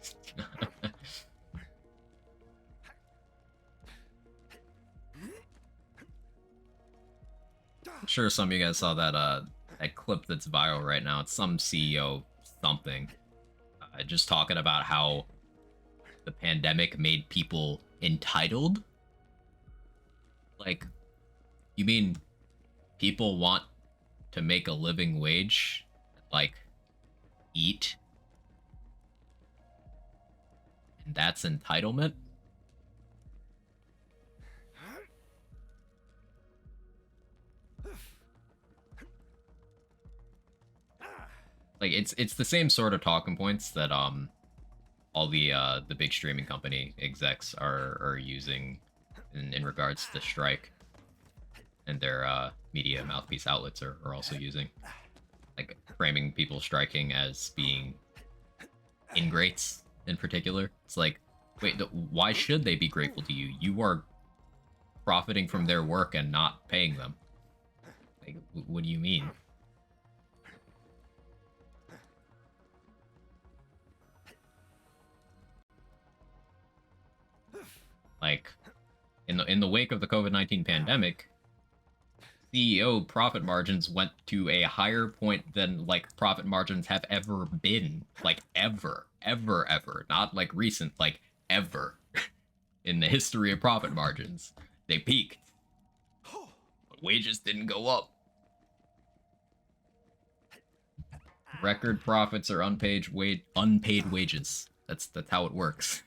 I'm sure some of you guys saw that clip that's viral right now. It's some CEO something just talking about how the pandemic made people entitled. Like, you mean people want to make a living wage, like eat, and that's entitlement? Like, it's the same sort of talking points that all the big streaming company execs are using in regards to the strike, and their media mouthpiece outlets are also using, like framing people striking as being ingrates in particular. It's like, wait, why should they be grateful to you? You are profiting from their work and not paying them. Like, what do you mean? Like, in the wake of the COVID-19 pandemic, CEO profit margins went to a higher point than like profit margins have ever been, like ever, not like recent, like ever in the history of profit margins. They peaked, but wages didn't go up. Record profits are unpaid wages. That's how it works.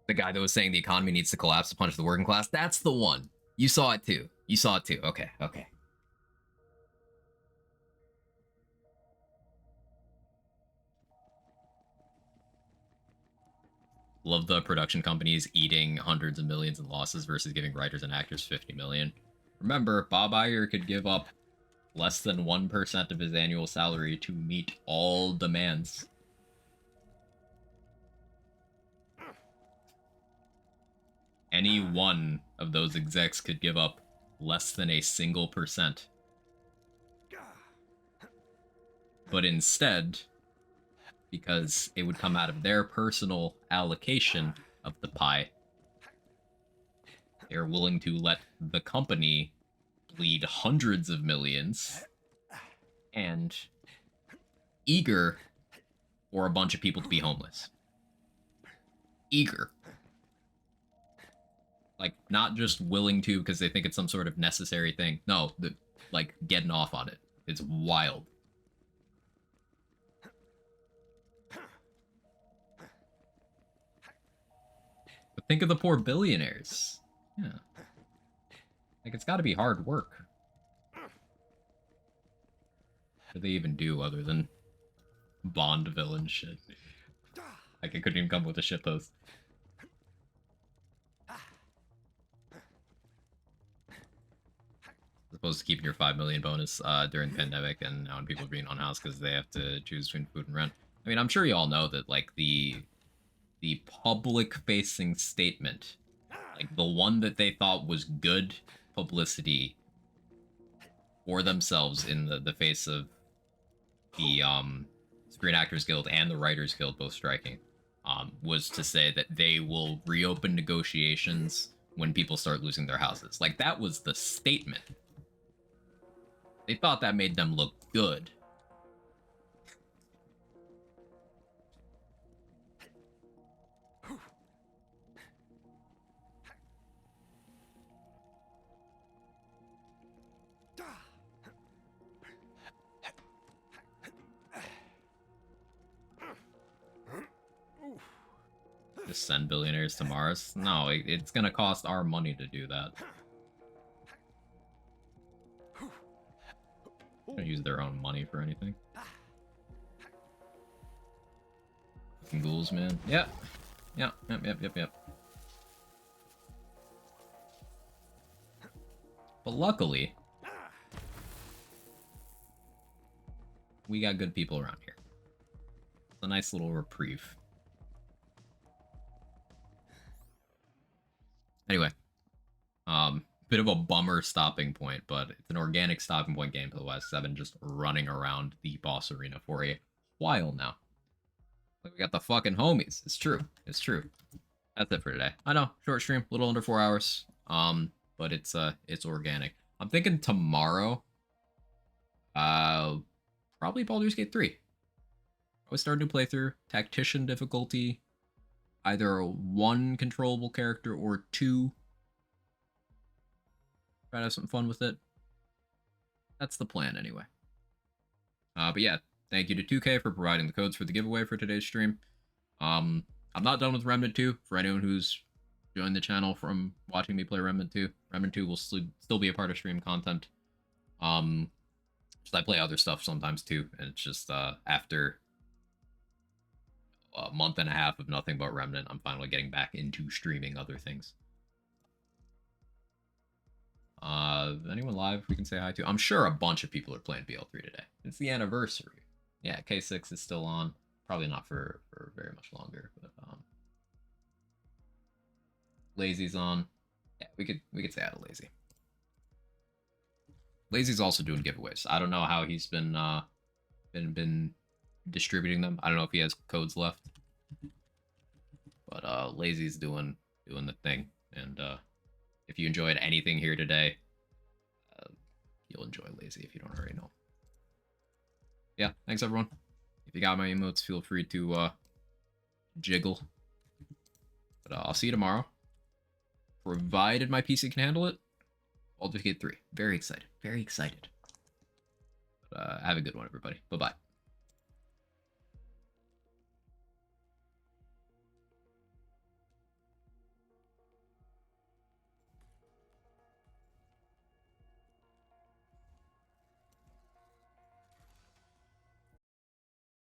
The guy that was saying the economy needs to collapse to punish the working class, that's the one. You saw it too. You saw it too. Okay. Love the production companies eating hundreds of millions in losses versus giving writers and actors 50 million. Remember, Bob Iger could give up less than 1% of his annual salary to meet all demands. Any one of those execs could give up less than a single percent. But instead, because it would come out of their personal allocation of the pie, they're willing to let the company bleed hundreds of millions and eager for a bunch of people to be homeless. Eager. Like, not just willing to because they think it's some sort of necessary thing. No, like, getting off on it. It's wild. But think of the poor billionaires. Yeah. Like, it's gotta be hard work. What do they even do other than Bond villain shit? Like, I couldn't even come up with a shit post. Supposed to keep your 5 million bonus during the pandemic, and now when people are being on house because they have to choose between food and rent. I mean, I'm sure you all know that, like, the public facing statement, like the one that they thought was good publicity for themselves in the face of the Screen Actors Guild and the Writers Guild both striking, was to say that they will reopen negotiations when people start losing their houses. Like, that was the statement. They thought that made them look good. Just send billionaires to Mars? No, it's gonna cost our money to do that. They don't use their own money for anything. Fucking ghouls, man. Yep. Yep. But luckily, we got good people around here. a nice little reprieve. Anyway, bit of a bummer stopping point, but it's an organic stopping point game for the West. I've been just running around the boss arena for a while now. Like, we got the fucking homies. It's true. It's true. That's it for today. I know, short stream, a little under 4 hours. But it's organic. I'm thinking tomorrow, probably Baldur's Gate 3. I would start a new playthrough, tactician difficulty, either 1 controllable character or 2. Try to have some fun with it. That's the plan anyway. But yeah, thank you to 2K for providing the codes for the giveaway for today's stream. I'm not done with Remnant 2. For anyone who's joined the channel from watching me play Remnant 2, Remnant 2 will still be a part of stream content. Just I play other stuff sometimes too, and it's just after a month and a half of nothing but Remnant, I'm finally getting back into streaming other things. Anyone live we can say hi to? I'm sure a bunch of people are playing BL3 today. It's the anniversary. Yeah, K6 is still on. Probably not for very much longer, but Lazy's on. Yeah, we could say hi to Lazy. Lazy's also doing giveaways. I don't know how he's been distributing them. I don't know if he has codes left. But Lazy's doing the thing. And if you enjoyed anything here today, you'll enjoy Lazy if you don't already know. Yeah, thanks everyone. If you got my emotes, feel free to jiggle. But I'll see you tomorrow. Provided my PC can handle it, Baldur's Gate 3. Very excited. Very excited. But have a good one, everybody. Bye-bye.